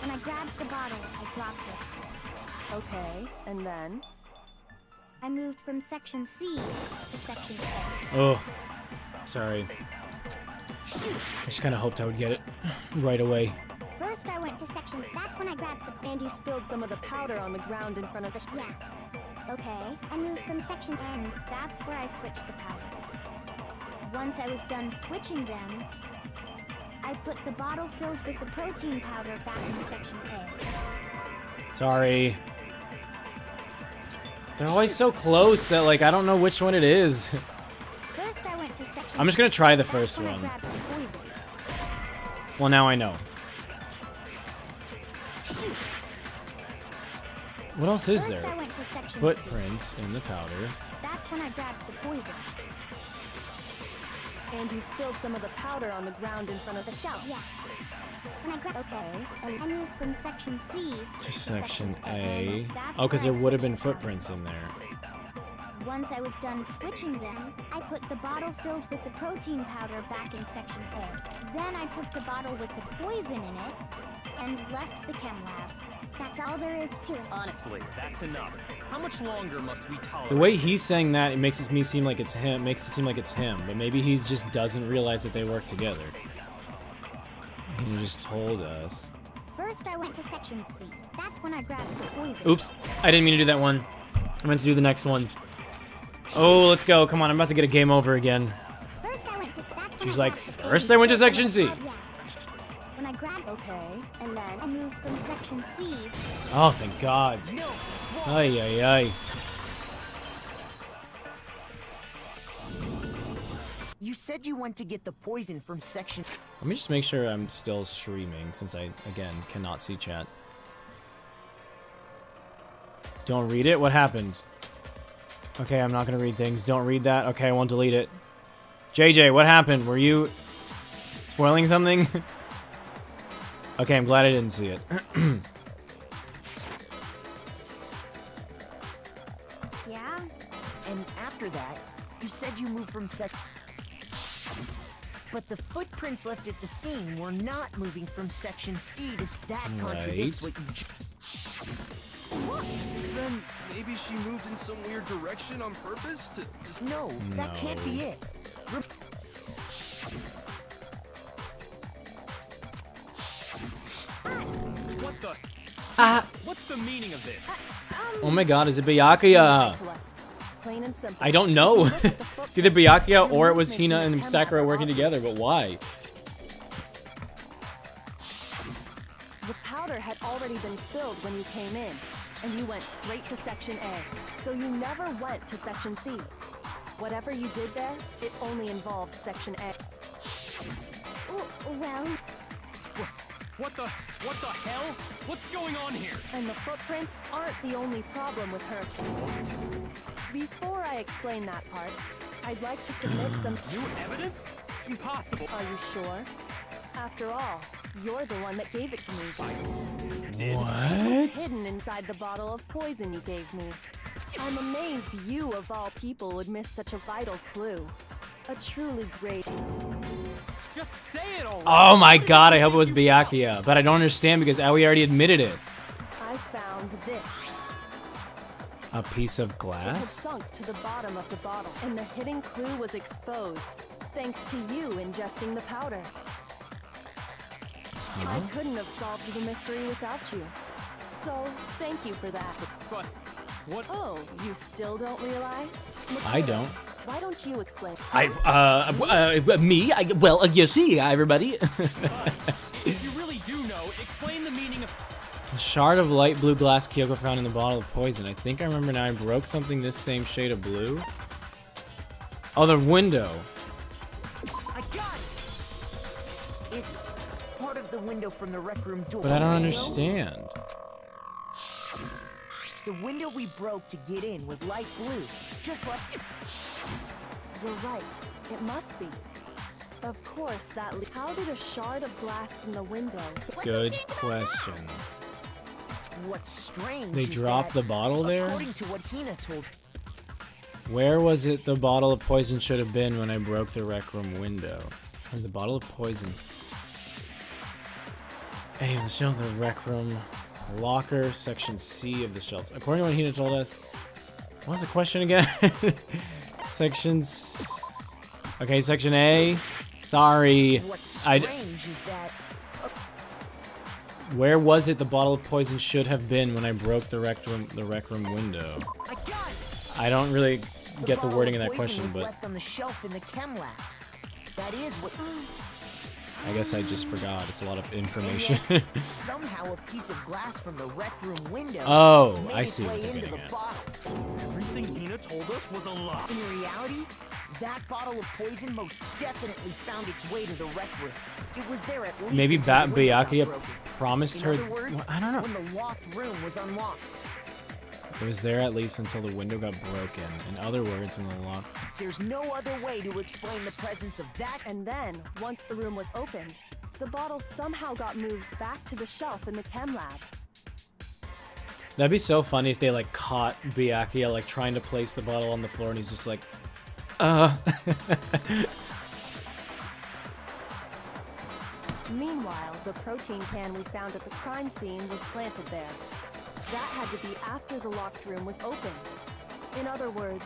When I grabbed the bottle, I dropped it. Okay, and then? I moved from Section C to Section A. Oh, sorry. I just kind of hoped I would get it right away. First I went to Section C. That's when I grabbed the... And you spilled some of the powder on the ground in front of the shelf. Yeah. Okay. I moved from Section N. That's where I switched the powders. Once I was done switching them, I put the bottle filled with the protein powder back in Section A. Sorry. They're always so close that, like, I don't know which one it is. First I went to Section I'm just gonna try the That's first when I one. grabbed the poison. Well, now I know. What else is First there? I went to Section C. Footprints in the powder. That's when I grabbed the poison. And you spilled some of the powder on the ground in front of the shelf. Yeah. When I grabbed... Okay. And I moved from Section C To Section A. and that's Oh, because where there I would have switched been the footprints powders. in there. Once I was done switching them, I put the bottle filled with the protein powder back in Section A. Then I took the bottle with the poison in it and left the Chem Lab. That's all there is to it. Honestly, that's enough. How much longer must we tolerate? The way he's saying that, it makes me seem like it's him. Makes it seem like it's him, but maybe he just doesn't realize that they work together. He just told us. First, I went to Section C. That's when I grabbed the poison. Oops, I didn't mean to do that one. I meant to do the next one. Oh, let's go. Come on, I'm about to get a game over again. First, I went to... That's when She's I like, grabbed first A. I went to Section C. Yeah. When I grabbed... Okay, And then I moved from Section C. Oh, thank God. Ay, ay, ay. You said you went to get the poison from Section... Let me just make sure I'm still streaming, since I, again, cannot see chat. Don't read it? What happened? Okay, I'm not gonna read things. Don't read that. Okay, I won't delete it. JJ, what happened? Were you spoiling something? Okay, I'm glad I didn't see it. Yeah? And after that, you said you moved from Section... But the footprints left at the scene were not moving from Section C to... That contradicts Right. what you... Then maybe she moved in some weird direction on purpose to just... No, that can't be No. it. the? What's the meaning of this? Oh my god, is it Byakuya? To us. Plain and simple. I don't know. It's either Byakuya or it was Hina and Sakura working together, but why? The powder had already been spilled when you came in, and you went straight to Section A, so you never went to Section C. Whatever you did there, it only involved Section A. Well, What the hell? What's going on here? And the footprints aren't the only problem with her. Before I explain that part, I'd like to submit some... New evidence? Impossible. Are you sure? After all, you're the one that gave it to me. What? Hidden inside the bottle of poison you gave me. I'm amazed you, of all people, would miss such a vital clue. A truly great... Just say it already. Oh my god, I hope it was Byakuya. But I don't understand because Aoi already admitted it. I found this. A piece of It had glass? sunk to the bottom of the bottle, and the hidden clue was exposed, thanks to you ingesting the powder. I couldn't have solved the mystery without you. So, thank you for that. But what? Oh, you still don't realize? I don't. Why don't you explain? Me? You see, everybody. If you really do know, explain the meaning of. A shard of light blue glass Kyoko found in the bottle of poison. I think I remember now. I broke something this same shade of blue. Oh, the window. I got it! It's part of the window from the rec room door. But I don't understand. The window we broke to get in was light blue, just like... You're right. It must be. Of course, that. How did a shard of glass from the window? Good question. What's strange They is dropped that, the bottle there? according to what Hina told... Where was it the bottle of poison should have been when I broke the rec room window? Where's the bottle of poison? A on the shelf, the rec room locker, section C of the shelf. According to what Hina told us, what was the question again? Okay, section A. Sorry. What's strange is that... Where was it the bottle of poison should have been when I broke the rec room window? I got it! I don't really get the bottle wording of of that poison question, was but left on the shelf in the Chem Lab. That is what... I guess I just forgot. It's a lot of information. And yet, somehow a piece of glass from the rec room window Oh, made I its see way what they're into getting the at. bottle. Everything Hina told us was a lie. In reality, that bottle of poison most definitely found its way to the rec room. It was there at least Maybe until the window got Byakuya broken. promised In her. other words, Well, I don't know. when the locked room was unlocked. It was there at least until the window got broken. In other words, when the lock. There's no other way to explain the presence of that. And then, once the room was opened, the bottle somehow got moved back to the shelf in the Chem Lab. That'd be so funny if they like caught Byakuya like trying to place the bottle on the floor, and he's just like, Meanwhile, the protein can we found at the crime scene was planted there. That had to be after the locked room was opened. In other words,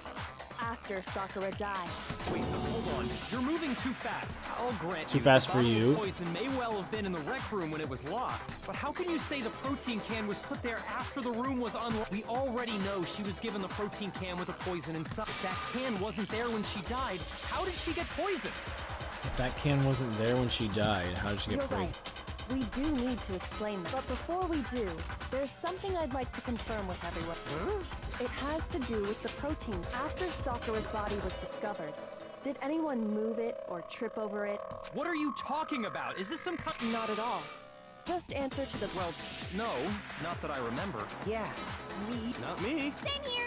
after Sakura died. Wait, hold on. You're moving too fast. I'll grant Too you, fast the for bottle of you? Poison may well have been in the rec room when it was locked. But how can you say the protein can was put there after the room was unlocked? We already know she was given the protein can with the poison inside. If that can wasn't there when she died, how did she get poisoned? if that can wasn't there when she died, how did she get You're poisoned? right. We do need to explain that. But before we do, there's something I'd like to confirm with everyone. It has to do with the protein. After Sakura's body was discovered, did anyone move it or trip over it? What are you talking about? Is this some kind? Not at all. Just answer to the... Well, no, not that I remember. Yeah, me. Not me. Same here.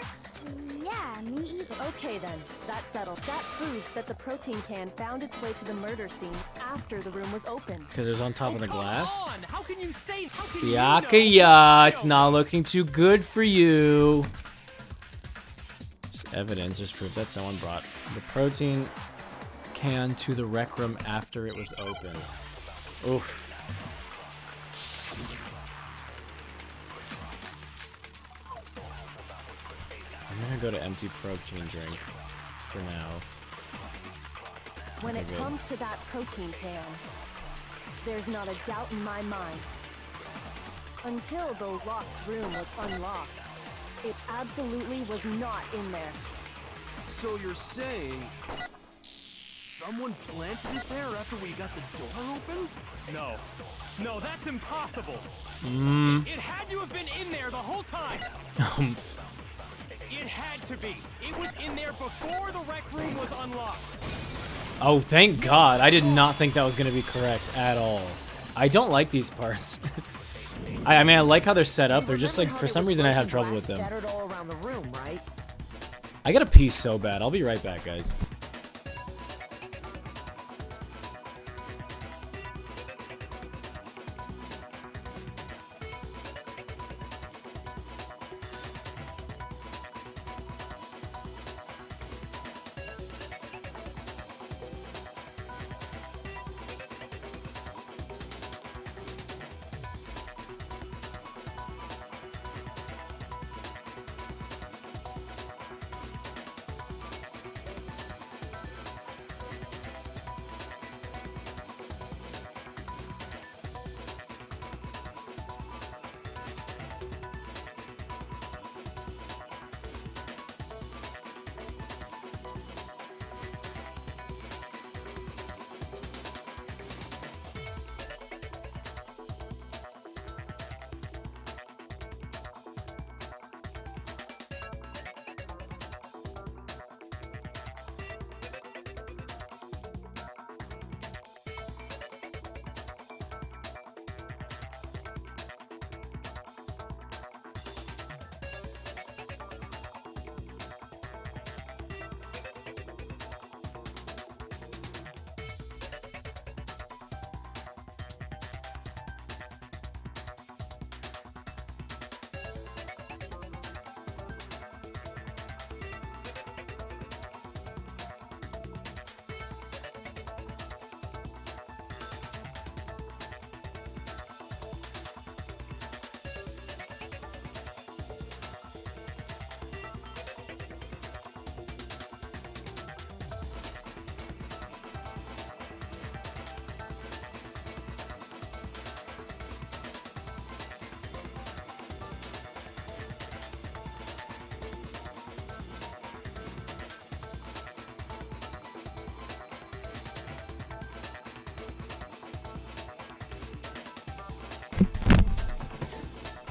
Yeah, me either. Okay then, that's settled. That proves that the protein can found its way to the murder scene after the room was opened. Because it was on top of the glass? Come on! How can you say? How can you know? Byakuya, it's not looking too good for you. There's evidence, there's proof that someone brought the protein can to the rec room after it was open. Oof. I'm gonna go to empty protein drink for now. When Okay, it good. comes to that protein can, there's not a doubt in my mind. Until the locked room was unlocked. It absolutely was not in there. So you're saying someone planted it there after we got the door open? No. No, that's impossible. It had to have been in there the whole time. It had to be. It was in there before the rec room was unlocked. Oh, thank God. I did not think that was going to be correct at all. I don't like these parts. I mean, I like how they're set up. They're just like, for some reason, I have trouble with them. Scattered all around the room, right? I gotta pee so bad. I'll be right back, guys.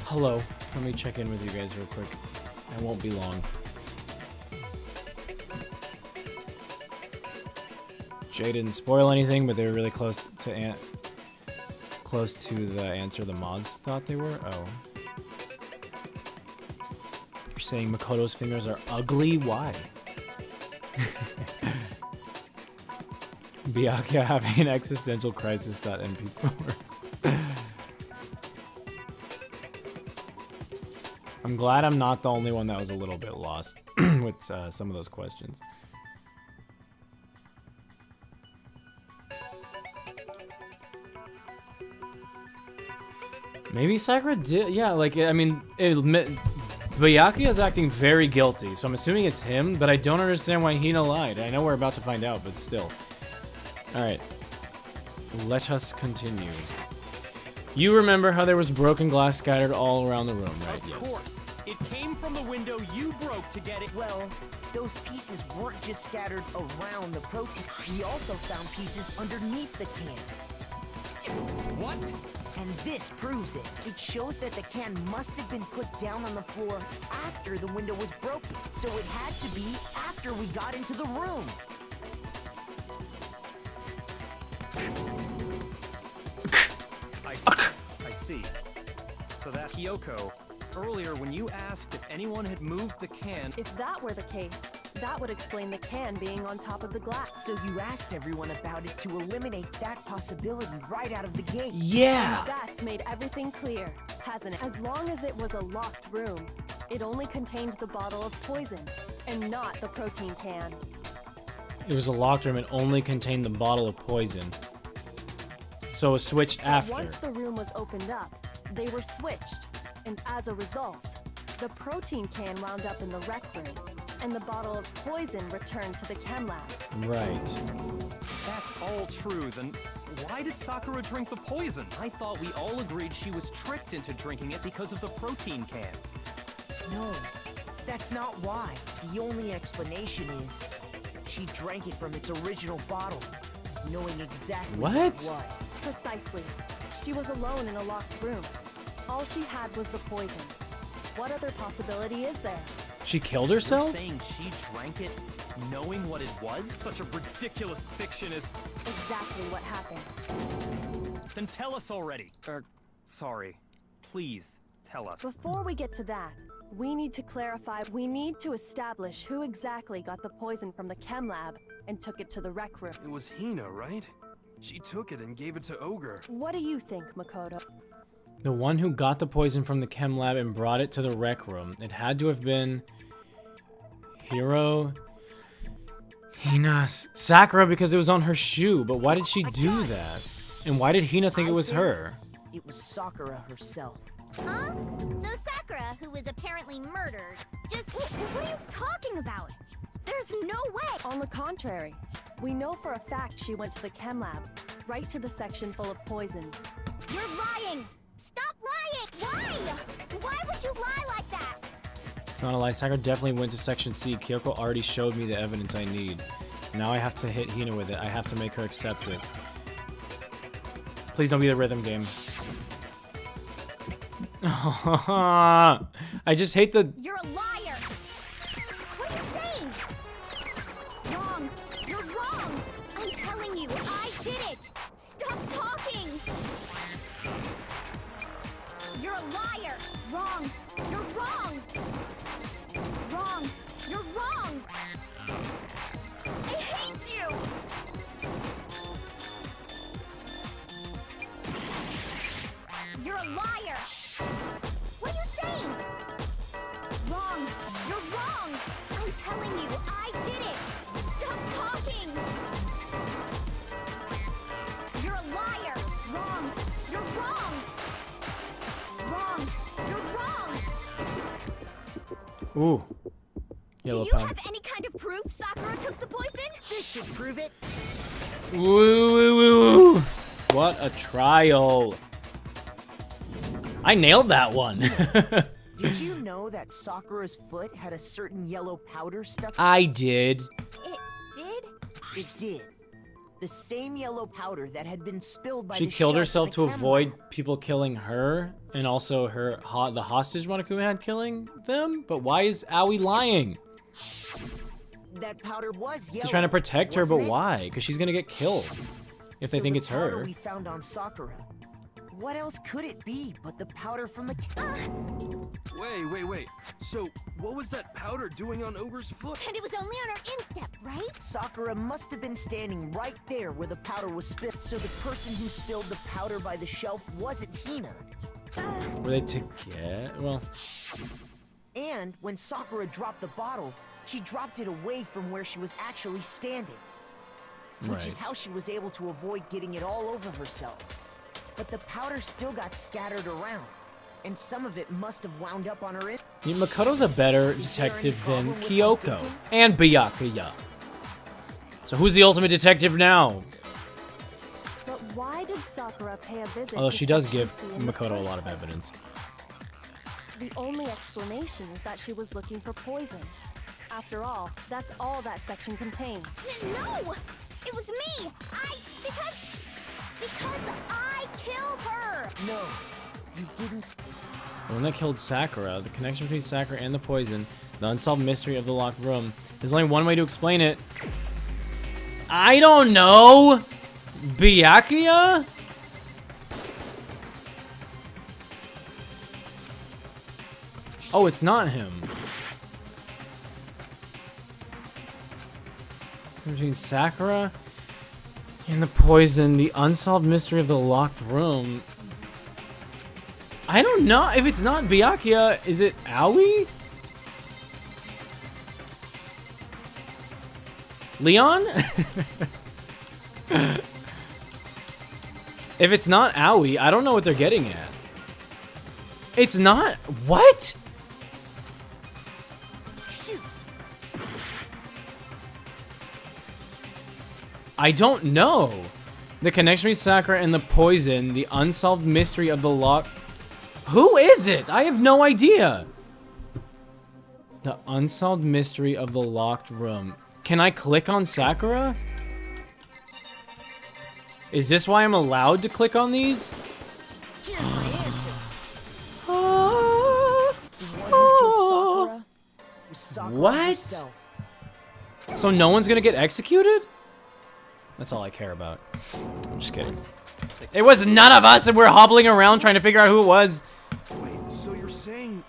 Hello. Let me check in with you guys real quick. I won't be long. Jay didn't spoil anything, but they were really close to the answer the mods thought they were. Oh. You're saying Makoto's fingers are ugly? Why? Byakuya having an existential crisis.mp4. I'm glad I'm not the only one that was a little bit lost with some of those questions. Maybe Sakura did, yeah, like, I mean, Byakuya is acting very guilty, so I'm assuming it's him, but I don't understand why Hina lied. I know we're about to find out, but still. Alright. Let us continue. You remember how there was broken glass scattered all around the room, right? Of course. It came from the window you broke to get it. Well, those pieces weren't just scattered around the protein. We also found pieces underneath the can. What? And this proves it. It shows that the can must have been put down on the floor after the window was broken. So it had to be after we got into the room. I see. So that Kyoko, earlier when you asked if anyone had moved the can... If that were the case, that would explain the can being on top of the glass. So you asked everyone about it to eliminate that possibility right out of the gate. Yeah! That's made everything clear, hasn't it? As long as it was a locked room, it only contained the bottle of poison, and not the protein can. It was a locked room and only contained the bottle of poison. So it was switched after. Once the room was opened up, they were switched, and as a result, the protein can wound up in the rec room, and the bottle of poison returned to the Chem Lab. Right. That's all true, then why did Sakura drink the poison? I thought we all agreed she was tricked into drinking it because of the protein can. No, that's not why. The only explanation is she drank it from its original bottle, knowing exactly what it was. Precisely. She was alone in a locked room. All she had was the poison. What other possibility is there? She killed You're herself? saying she drank it knowing what it was? Such a ridiculous fiction is... Exactly what happened. Then tell us already. Sorry. Please, tell us. Before we get to that, we need to clarify, we need to establish who exactly got the poison from the Chem Lab and took it to the rec room. It was Hina, right? She took it and gave it to Ogre. What do you think, Makoto? The one who got the poison from the Chem Lab and brought it to the rec room. It had to have been Hiro, Hina, Sakura, because it was on her shoe. But why did she do that? And why did Hina think it was her? It was Sakura herself. Huh? So Sakura, who was apparently murdered, just... What are you talking about? There's no way! On the contrary, we know for a fact she went to the Chem Lab, right to the section full of poisons. You're lying! Stop lying! Why? Why would you lie like that? It's not a lie. Sakura definitely went to Section C. Kyoko already showed me the evidence I need. Now I have to hit Hina with it. I have to make her accept it. Please don't be the rhythm game. I just hate the... You're a liar! What are you saying? Wrong! You're wrong! I'm telling you, I did it! Stop talking! You're a liar! Wrong! You're wrong! Wrong! You're wrong! I hate you! You're a liar! What are you saying? Wrong! You're wrong! I'm telling you, I did it! Stop talking! You're a liar! Wrong! You're wrong! Wrong! You're wrong! Ooh. Yellow Do you powder. have any kind of proof Sakura took the poison? This should prove it. Woo, woo, woo, woo. What a trial. I nailed that one. Did you know that Sakura's foot had a certain yellow powder stuck? I did. It did? It did. The same yellow powder that had been spilled by She the killed shelf herself in to the Chem avoid Lab. people killing her, and also her the hostage Monokuma had killing them. But why is Aoi lying? That powder was yellow. She's trying to protect her, but wasn't it? why? Because she's gonna get killed if they So think the it's powder her. we found on Sakura. What else could it be but the powder from the... Wait. So, what was that powder doing on Ogre's foot? And it was only on her instep, right? Sakura must have been standing right there where the powder was spilled, so the person who spilled the powder by the shelf wasn't Hina. Were they together? Well, And when Sakura dropped the bottle, she dropped it away from where she was actually standing. Which is right. how she was able to avoid getting it all over herself. But the powder still got scattered around, and some of it must have wound up on her in. Makoto's a better detective than Kyoko and Byakuya. So who's the ultimate detective now? But why did Sakura pay a visit Although to she does Section give C in the Makoto a first lot of place? evidence. The only explanation is that she was looking for poison. After all, that's all that section contains. No! It was me! Because I killed her! No, you didn't. The one that killed Sakura, the connection between Sakura and the poison, the unsolved mystery of the locked room. There's only one way to explain it. I don't know! Byakuya? Oh, it's not him. Between Sakura and the poison, the unsolved mystery of the locked room. I don't know. If it's not Byakuya, is it Aoi? Leon? If it's not Aoi, I don't know what they're getting at. It's not. What? Shoot! I don't know. The connection between Sakura and the poison, the unsolved mystery of the lock. Who is it? I have no idea. The unsolved mystery of the locked room. Can I click on Sakura? Is this why I'm allowed to click on these? Here's my answer. Ah. The one who killed Sakura was Sakura What? herself. So no one's gonna get executed? That's all I care about. I'm just kidding. It was none of us, and we're hobbling around trying to figure out who it was. Wait, so you're saying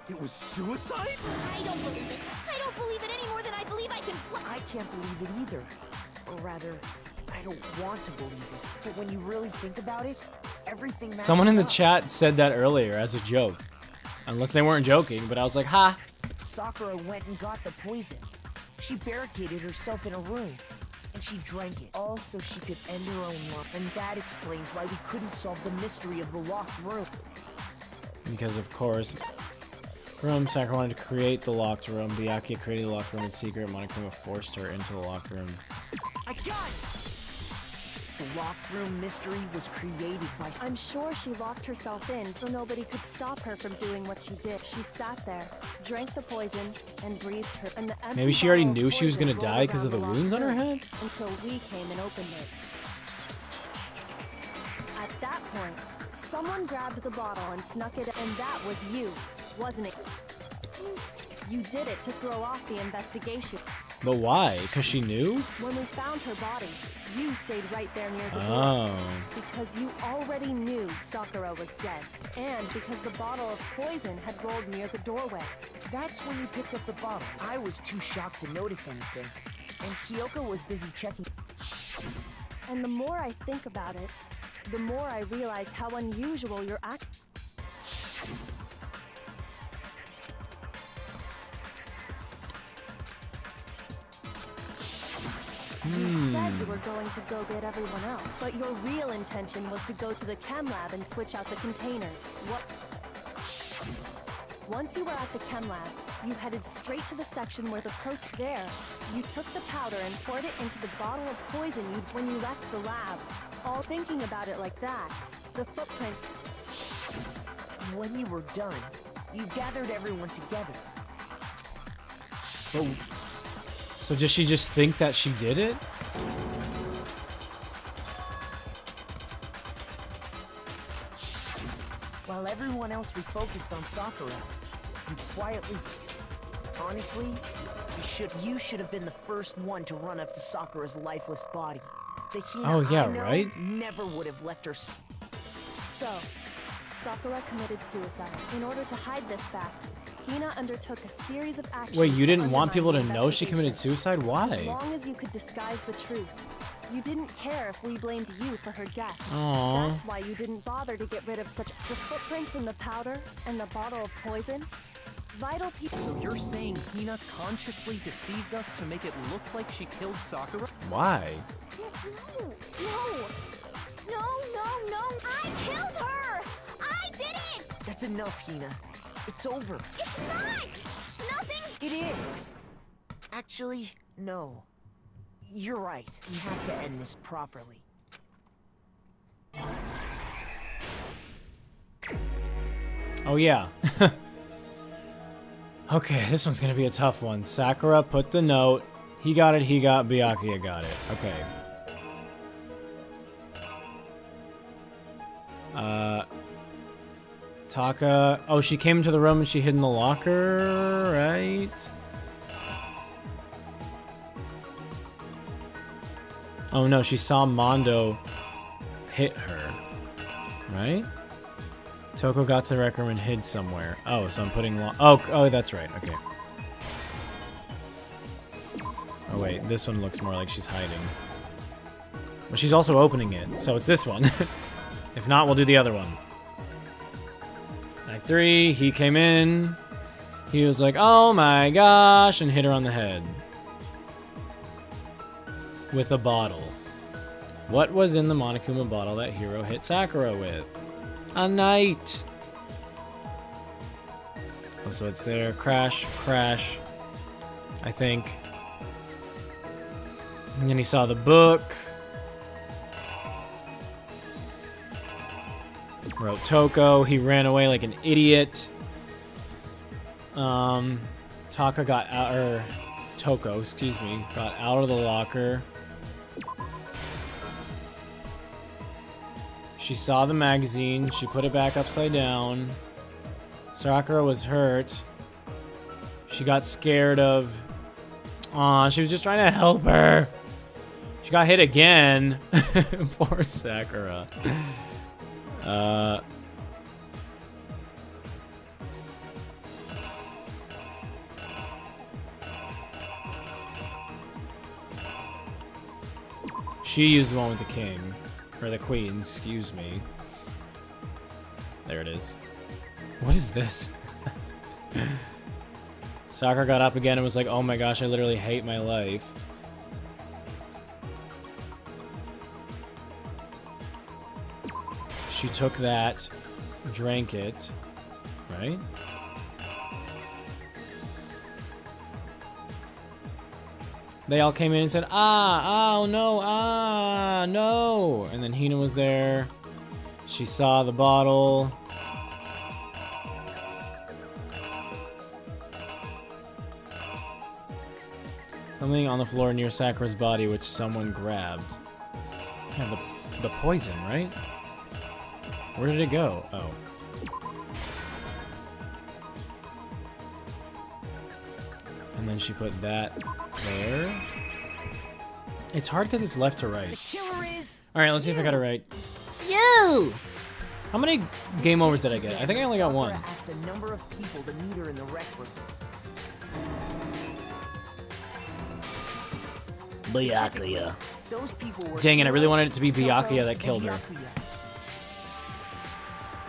it was suicide? I don't believe it. I don't believe it any more than I believe I can fly. I can't believe it either. Or rather, I don't want to believe it. But when you really think about it, everything matches Someone in the up. chat said that earlier as a joke. Unless they weren't joking, but I was like, ha. Sakura went and got the poison. She barricaded herself in a room, and she drank it, all so she could end her own life. And that explains why we couldn't solve the mystery of the locked room. Because of course, Sakura wanted to create the locked room. Byakuya created the locked room in secret. Monokuma forced her into the locked room. I got it! The locked room mystery was created by... I'm sure she locked herself in so nobody could stop her from doing what she did. She sat there, drank the poison, and breathed her. And the empty Maybe she already bottle of knew she was poison gonna die rolled because of the around wounds on her locked room head? until we came and opened it. At that point, someone grabbed the bottle and snuck it, and that was you, wasn't it? You did it to throw off the investigation. But why? Because she knew? When we found her body, you stayed right there near the door. Oh. Because you already knew Sakura was dead, and because the bottle of poison had rolled near the doorway. That's when you picked up the bottle. I was too shocked to notice anything, and Kyoko was busy checking. And the more I think about it, the more I realize how unusual your act. You said you were going to go get everyone else, but your real intention was to go to the Chem Lab and switch out the containers. What? Once you were at the Chem Lab, you headed straight to the section where the protein. There, you took the powder and poured it into the bottle of poison when you left the lab. All thinking about it like that, the footprints. When you were done, you gathered everyone together. Oh. So does she just think that she did it? While everyone else was focused on Sakura, you quietly... Honestly, you should have been the first one to run up to Sakura's lifeless body. The Hina Oh, yeah, I know right? never would have left her... So, Sakura committed suicide. In order to hide this fact, Hina undertook a series of actions. Wait, you to didn't want people to undermine the know she committed investigation. suicide? As Why? long as you could disguise the truth. You didn't care if we blamed you for her death. Aww. That's why you didn't bother to get rid of such... The footprints in the powder and the bottle of poison? Vital people... So you're saying Hina consciously deceived us to make it look like she killed Sakura? Why? No, I killed her! I did it! That's enough, Hina. It's over. It's not! Nothing's... It is! Actually, no. You're right. We have to end this properly. Oh, yeah. Okay, this one's gonna be a tough one. Sakura put the note. He got it, Byakuya got it. Okay. Taka... Oh, she came into the room and she hid in the locker, right? Oh no, she saw Mondo hit her, right? Toko got to the rec room and hid somewhere. Oh, so I'm putting... Oh, that's right, okay. Oh wait, this one looks more like she's hiding. But she's also opening it, so it's this one. If not, we'll do the other one. Act 3, he came in. He was like, oh my gosh, and hit her on the head. With a bottle. What was in the Monokuma bottle that Hiro hit Sakura with? A knight. Oh, so it's there. Crash, crash. I think. And then he saw the book. Wrote Toko. He ran away like an idiot. Taka got out, or Toko, excuse me, got out of the locker. She saw the magazine. She put it back upside down. Sakura was hurt. She got scared of... Aw, she was just trying to help her. She got hit again. Poor Sakura. She used the one with the king. Or the queen, excuse me. There it is. What is this? Sakura got up again and was like, oh my gosh, I literally hate my life. She took that, drank it, right? They all came in and said, oh no, no. And then Hina was there. She saw the bottle. Something on the floor near Sakura's body, which someone grabbed. Yeah, the poison, right? Where did it go? Oh. And then she put that there. It's hard because it's left to right. Alright, let's see if I got it right. You! How many game overs did I get? I think I only got one. Asked a number of people to meet her in the rec room. Byakuya. Those people were Dang it, I really wanted it to be Byakuya that killed her.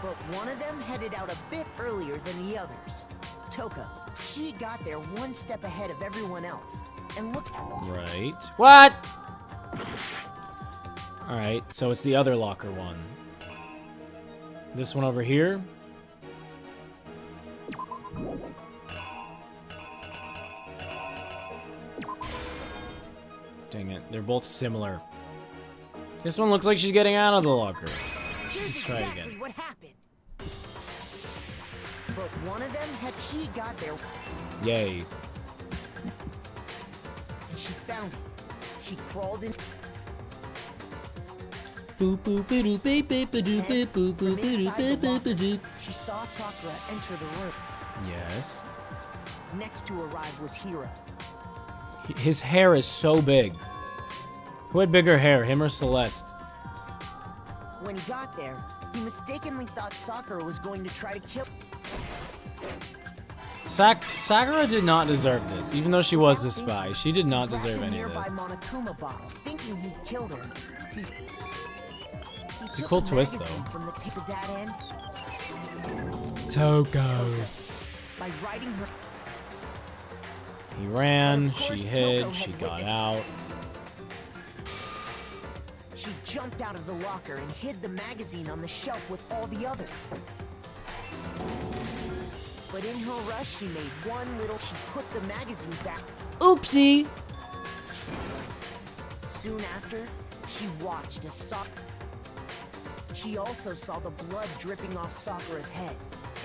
But one of them headed out a bit earlier than the others. Toka. She got there one step ahead of everyone else. And look at them. Right. What? Alright, so it's the other locker one. This one over here. Dang it, they're both similar. This one looks like she's getting out of the locker. Let's try it again. What happened. But one of them had she got there. Yay. And she found it. She crawled in. She saw Sakura enter the room. Yes. Next to arrive was Hiro. His hair is so big. Who had bigger hair, him or Celeste? When he got there, he mistakenly thought Sakura was going to try to kill. Sakura did not deserve this, even though she was the spy. She did not deserve any of this. Monokuma bottle, thinking he killed her. He It's a cool twist, though. From the to that end. Toko. By writing her. He ran, she hid, she got out. She jumped out of the locker and hid the magazine on the shelf with all the others. But in her rush, she made one little... She put the magazine back. Oopsie! Soon after, she watched as Sakura... She also saw the blood dripping off Sakura's head.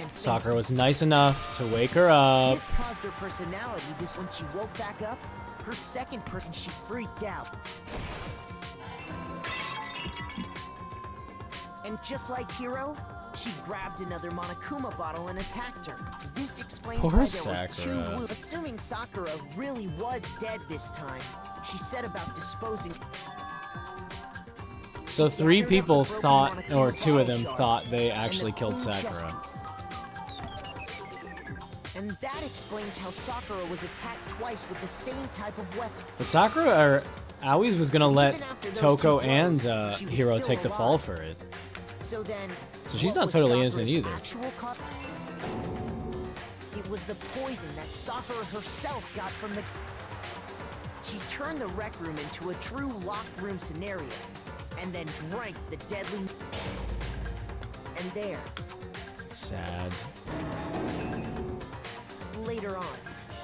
And Sakura was nice enough to wake her up. This caused her personality because when she woke back up, her second person, she freaked out. And just like Hiro, she grabbed another Monokuma bottle and attacked her. This explains Poor why there Sakura. were two wounds. Assuming Sakura really was dead this time, she set about disposing. So 3 people thought, or 2 of them thought they actually killed Sakura. And that explains how Sakura was attacked twice with the same type of weapon. But Sakura, or Aoi's was gonna let Toko and Hiro take the fall for it. So then, so she's not totally innocent either. It was the poison that Sakura herself got from the... She turned the rec room into a true locked room scenario, and then drank the deadly... And there... It's sad. Later on,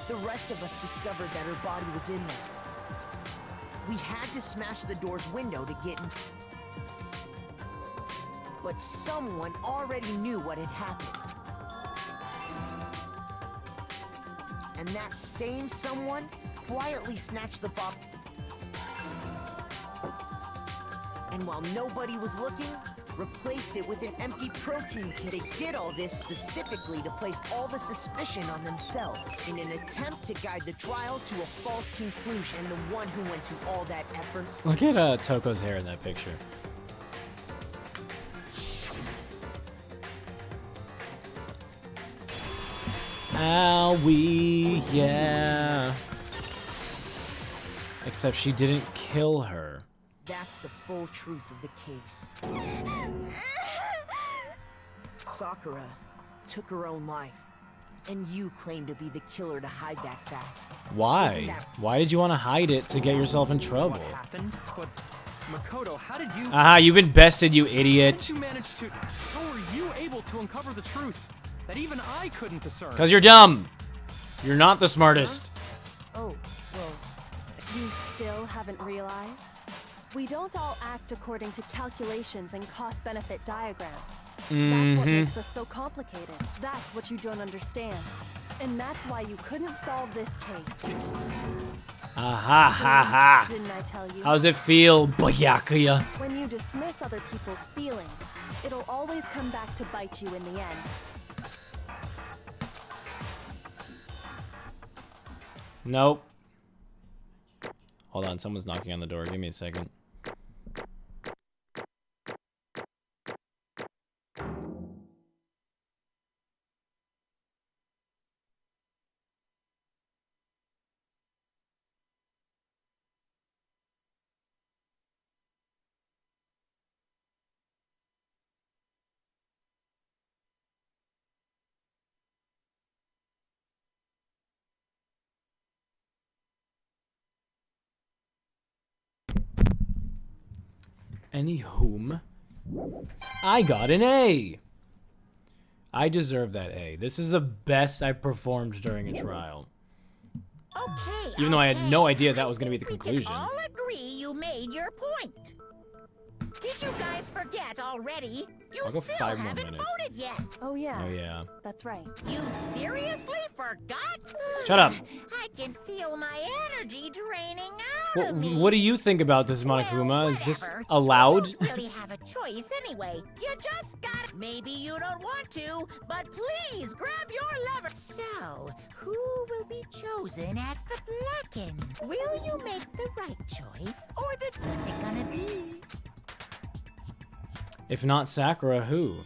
the rest of us discovered that her body was in there. We had to smash the door's window to get in. But someone already knew what had happened. And that same someone quietly snatched the bomb. And while nobody was looking, replaced it with an empty protein kit. They did all this specifically to place all the suspicion on themselves in an attempt to guide the trial to a false conclusion. And the one who went to all that effort. Look at Toko's hair in that picture. Owie, yeah. Except she didn't kill her. That's the full truth of the case. Sakura took her own life, and you claim to be the killer to hide that fact. Why? Why did you want to hide it to get yourself in trouble? What happened? But Makoto, how did you? Aha, you've been bested, you idiot. How did you manage to? How were you able to uncover the truth that even I couldn't discern? Because you're dumb. You're not the smartest. Oh, well. You still haven't realized? We don't all act according to calculations and cost-benefit diagrams. That's what makes us so complicated. That's what you don't understand. And that's why you couldn't solve this case. Aha, ha, ha. Didn't I tell you? How does it feel, Byakuya? When you dismiss other people's feelings, it'll always come back to bite you in the end. Nope. Hold on, someone's knocking on the door. Give me a second. Anywhom, I got an A. I deserve that A. This is the best I've performed during a trial. Okay. Even though I had no idea that was going to be the conclusion. We can all agree you made your point. Did you guys forget already? You I'll go still 5 more haven't minutes. voted yet. Oh yeah. Oh yeah. That's right. You seriously forgot? Shut up. I can feel my energy draining out of me. What do you think about this, Monokuma? Well, Is this whatever. allowed? You don't really have a choice anyway. You just gotta. Maybe you don't want to, but please grab your lever. So, who will be chosen as the Blackened? Will you make the right choice, or what's it gonna be? If not Sakura, who?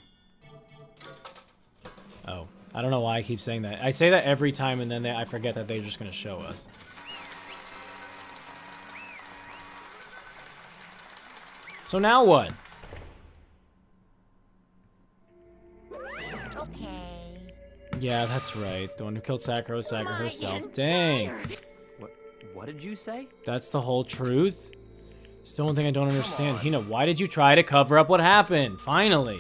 Oh, I don't know why I keep saying that. I say that every time, and then I forget that they're just gonna show us. So now what? Okay. Yeah, that's right. The one who killed Sakura was Sakura herself. Dang. What did you say? That's the whole truth? Still one thing I don't understand. Hina, why did you try to cover up what happened? Finally.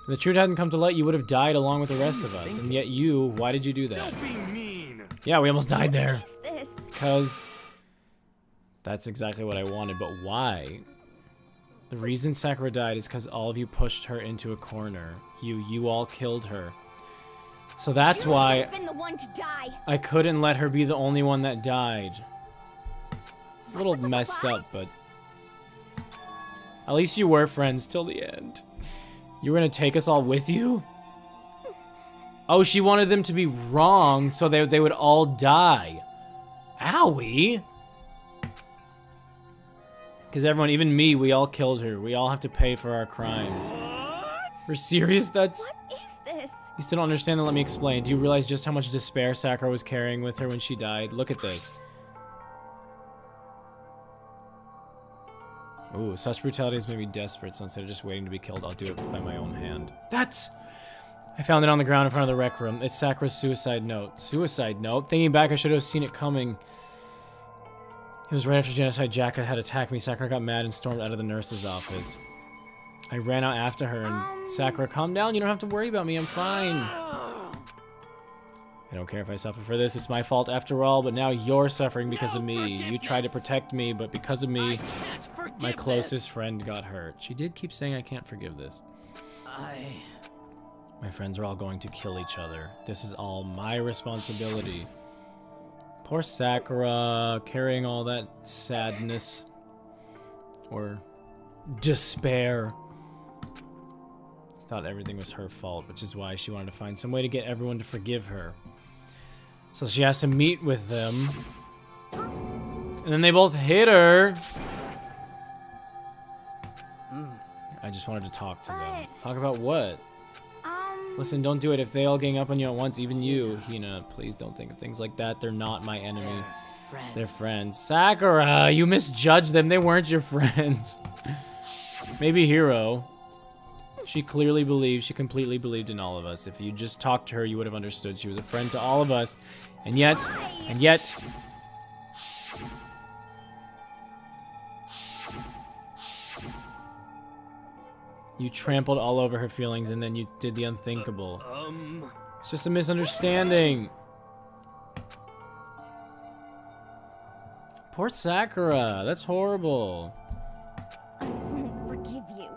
If the truth hadn't come to light, you would have died along with the rest of us. And yet you, why did you do that? Don't be mean. Yeah, we almost died there. What is this? Because that's exactly what I wanted, but why? The reason Sakura died is because all of you pushed her into a corner. You all killed her. So that's why You should have been the one to die. I couldn't let her be the only one that died. It's a little messed up, but at least you were friends till the end. You were gonna take us all with you? Oh, she wanted them to be wrong so they would all die. Owie! Because everyone, even me, we all killed her. We all have to pay for our crimes. For serious? That's... What is this? You still don't understand, then let me explain. Do you realize just how much despair Sakura was carrying with her when she died? Look at this. Ooh, such brutality has made me desperate, so instead of just waiting to be killed, I'll do it by my own hand. That's... I found it on the ground in front of the rec room. It's Sakura's suicide note. Suicide note? Thinking back, I should have seen it coming. It was right after Genocide Jacka had attacked me. Sakura got mad and stormed out of the nurse's office. I ran out after her and Sakura, calm down. You don't have to worry about me. I'm fine. I don't care if I suffer for this. It's my fault after all, but now you're suffering because of me. You tried to protect me, but because of me, my closest friend got hurt. She did keep saying I can't forgive this. My friends are all going to kill each other. This is all my responsibility. Poor Sakura, carrying all that sadness or despair. Thought everything was her fault, which is why she wanted to find some way to get everyone to forgive her. So she has to meet with them. And then they both hit her. I just wanted to talk to them. Talk about what? Listen, don't do it. If they all gang up on you at once, even you, Hina, please don't think of things like that. They're not my enemy. They're friends. Sakura, you misjudged them. They weren't your friends. Maybe Hiro. She clearly believed, she completely believed in all of us. If you just talked to her, you would have understood. She was a friend to all of us. And yet... You trampled all over her feelings and then you did the unthinkable. It's just a misunderstanding. Poor Sakura. That's horrible. I won't forgive you.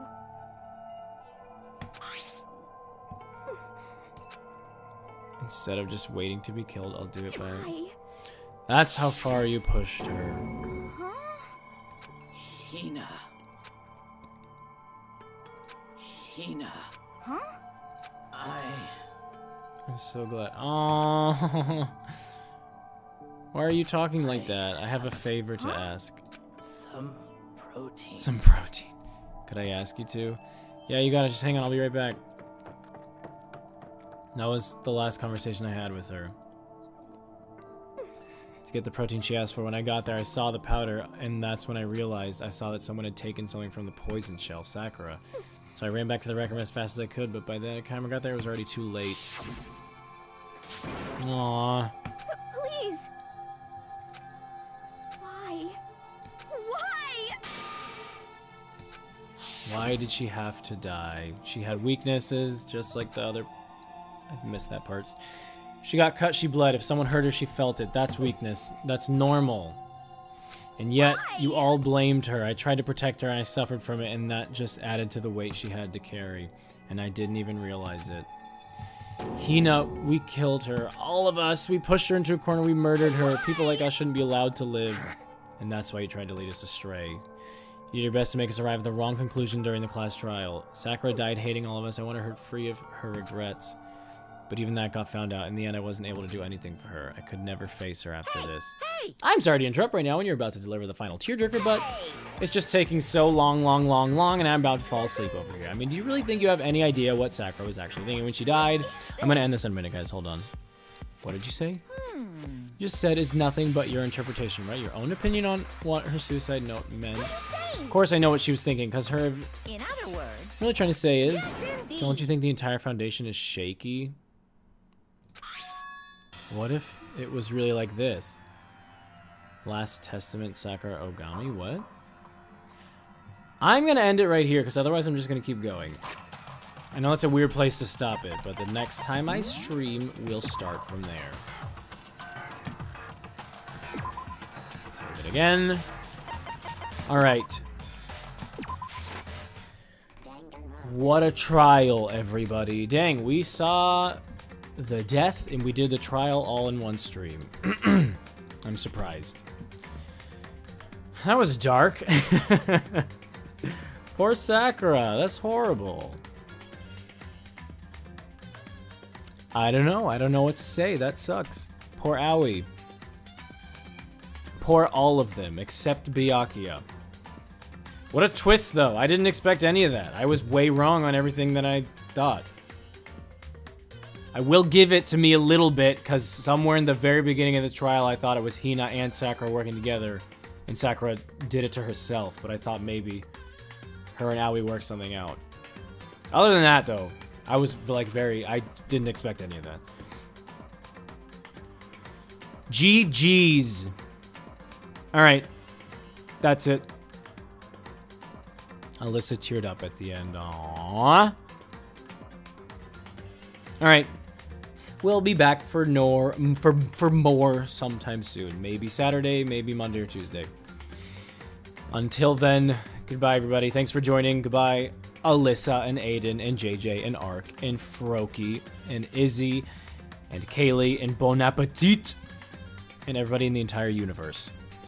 Instead of just waiting to be killed, I'll do it by... That's how far you pushed her. Hina. Hina. Huh? I'm so glad. Oh, why are you talking like that? I have a favor to ask. Some protein. Some protein. Could I ask you to? Yeah, you gotta just hang on. I'll be right back. That was the last conversation I had with her. To get the protein she asked for. When I got there, I saw the powder, and that's when I realized I saw that someone had taken something from the poison shelf, Sakura. So I ran back to the rec room as fast as I could, but by the time I got there, it was already too late. Aww. Please. Why? Why? Why did she have to die? She had weaknesses, just like the other... I missed that part. She got cut, she bled. If someone hurt her, she felt it. That's weakness. That's normal. And yet, you all blamed her. I tried to protect her and I suffered from it, and that just added to the weight she had to carry. And I didn't even realize it. Hina, we killed her. All of us. We pushed her into a corner. We murdered her. People like us shouldn't be allowed to live. And that's why you tried to lead us astray. You did your best to make us arrive at the wrong conclusion during the class trial. Sakura died hating all of us. I wanted her free of her regrets. But even that got found out. In the end, I wasn't able to do anything for her. I could never face her after this. I'm sorry to interrupt right now when you're about to deliver the final tearjerker, but it's just taking so long, and I'm about to fall asleep over here. I mean, do you really think you have any idea what Sakura was actually thinking when she died? I'm gonna end this in a minute, guys. Hold on. What did you say? You just said it's nothing but your interpretation, right? Your own opinion on what her suicide note meant. Of course, I know what she was thinking, because her... In other words... What I'm really trying to say is, don't you think the entire foundation is shaky? What if it was really like this? Last Testament Sakura Ogami? What? I'm going to end it right here, because otherwise I'm just going to keep going. I know it's a weird place to stop it, but the next time I stream, we'll start from there. Save it again. Alright. What a trial, everybody. Dang, we saw... the death, and we did the trial all in one stream. I'm surprised. That was dark. Poor Sakura. That's horrible. I don't know. I don't know what to say. That sucks. Poor Aoi. Poor all of them, except Byakuya. What a twist, though. I didn't expect any of that. I was way wrong on everything that I thought. I will give it to me a little bit, because somewhere in the very beginning of the trial, I thought it was Hina and Sakura working together, and Sakura did it to herself, but I thought maybe her and Aoi worked something out. Other than that, though, I was, like, I didn't expect any of that. GG's. Alright. That's it. Alyssa teared up at the end. Aww. Alright. we'll be back for more sometime soon. Maybe Saturday, maybe Monday or Tuesday. Until then, goodbye, everybody. Thanks for joining. Goodbye, Alyssa and Aiden and JJ and Ark and Froki and Izzy and Kaylee and Bon Appetit and everybody in the entire universe.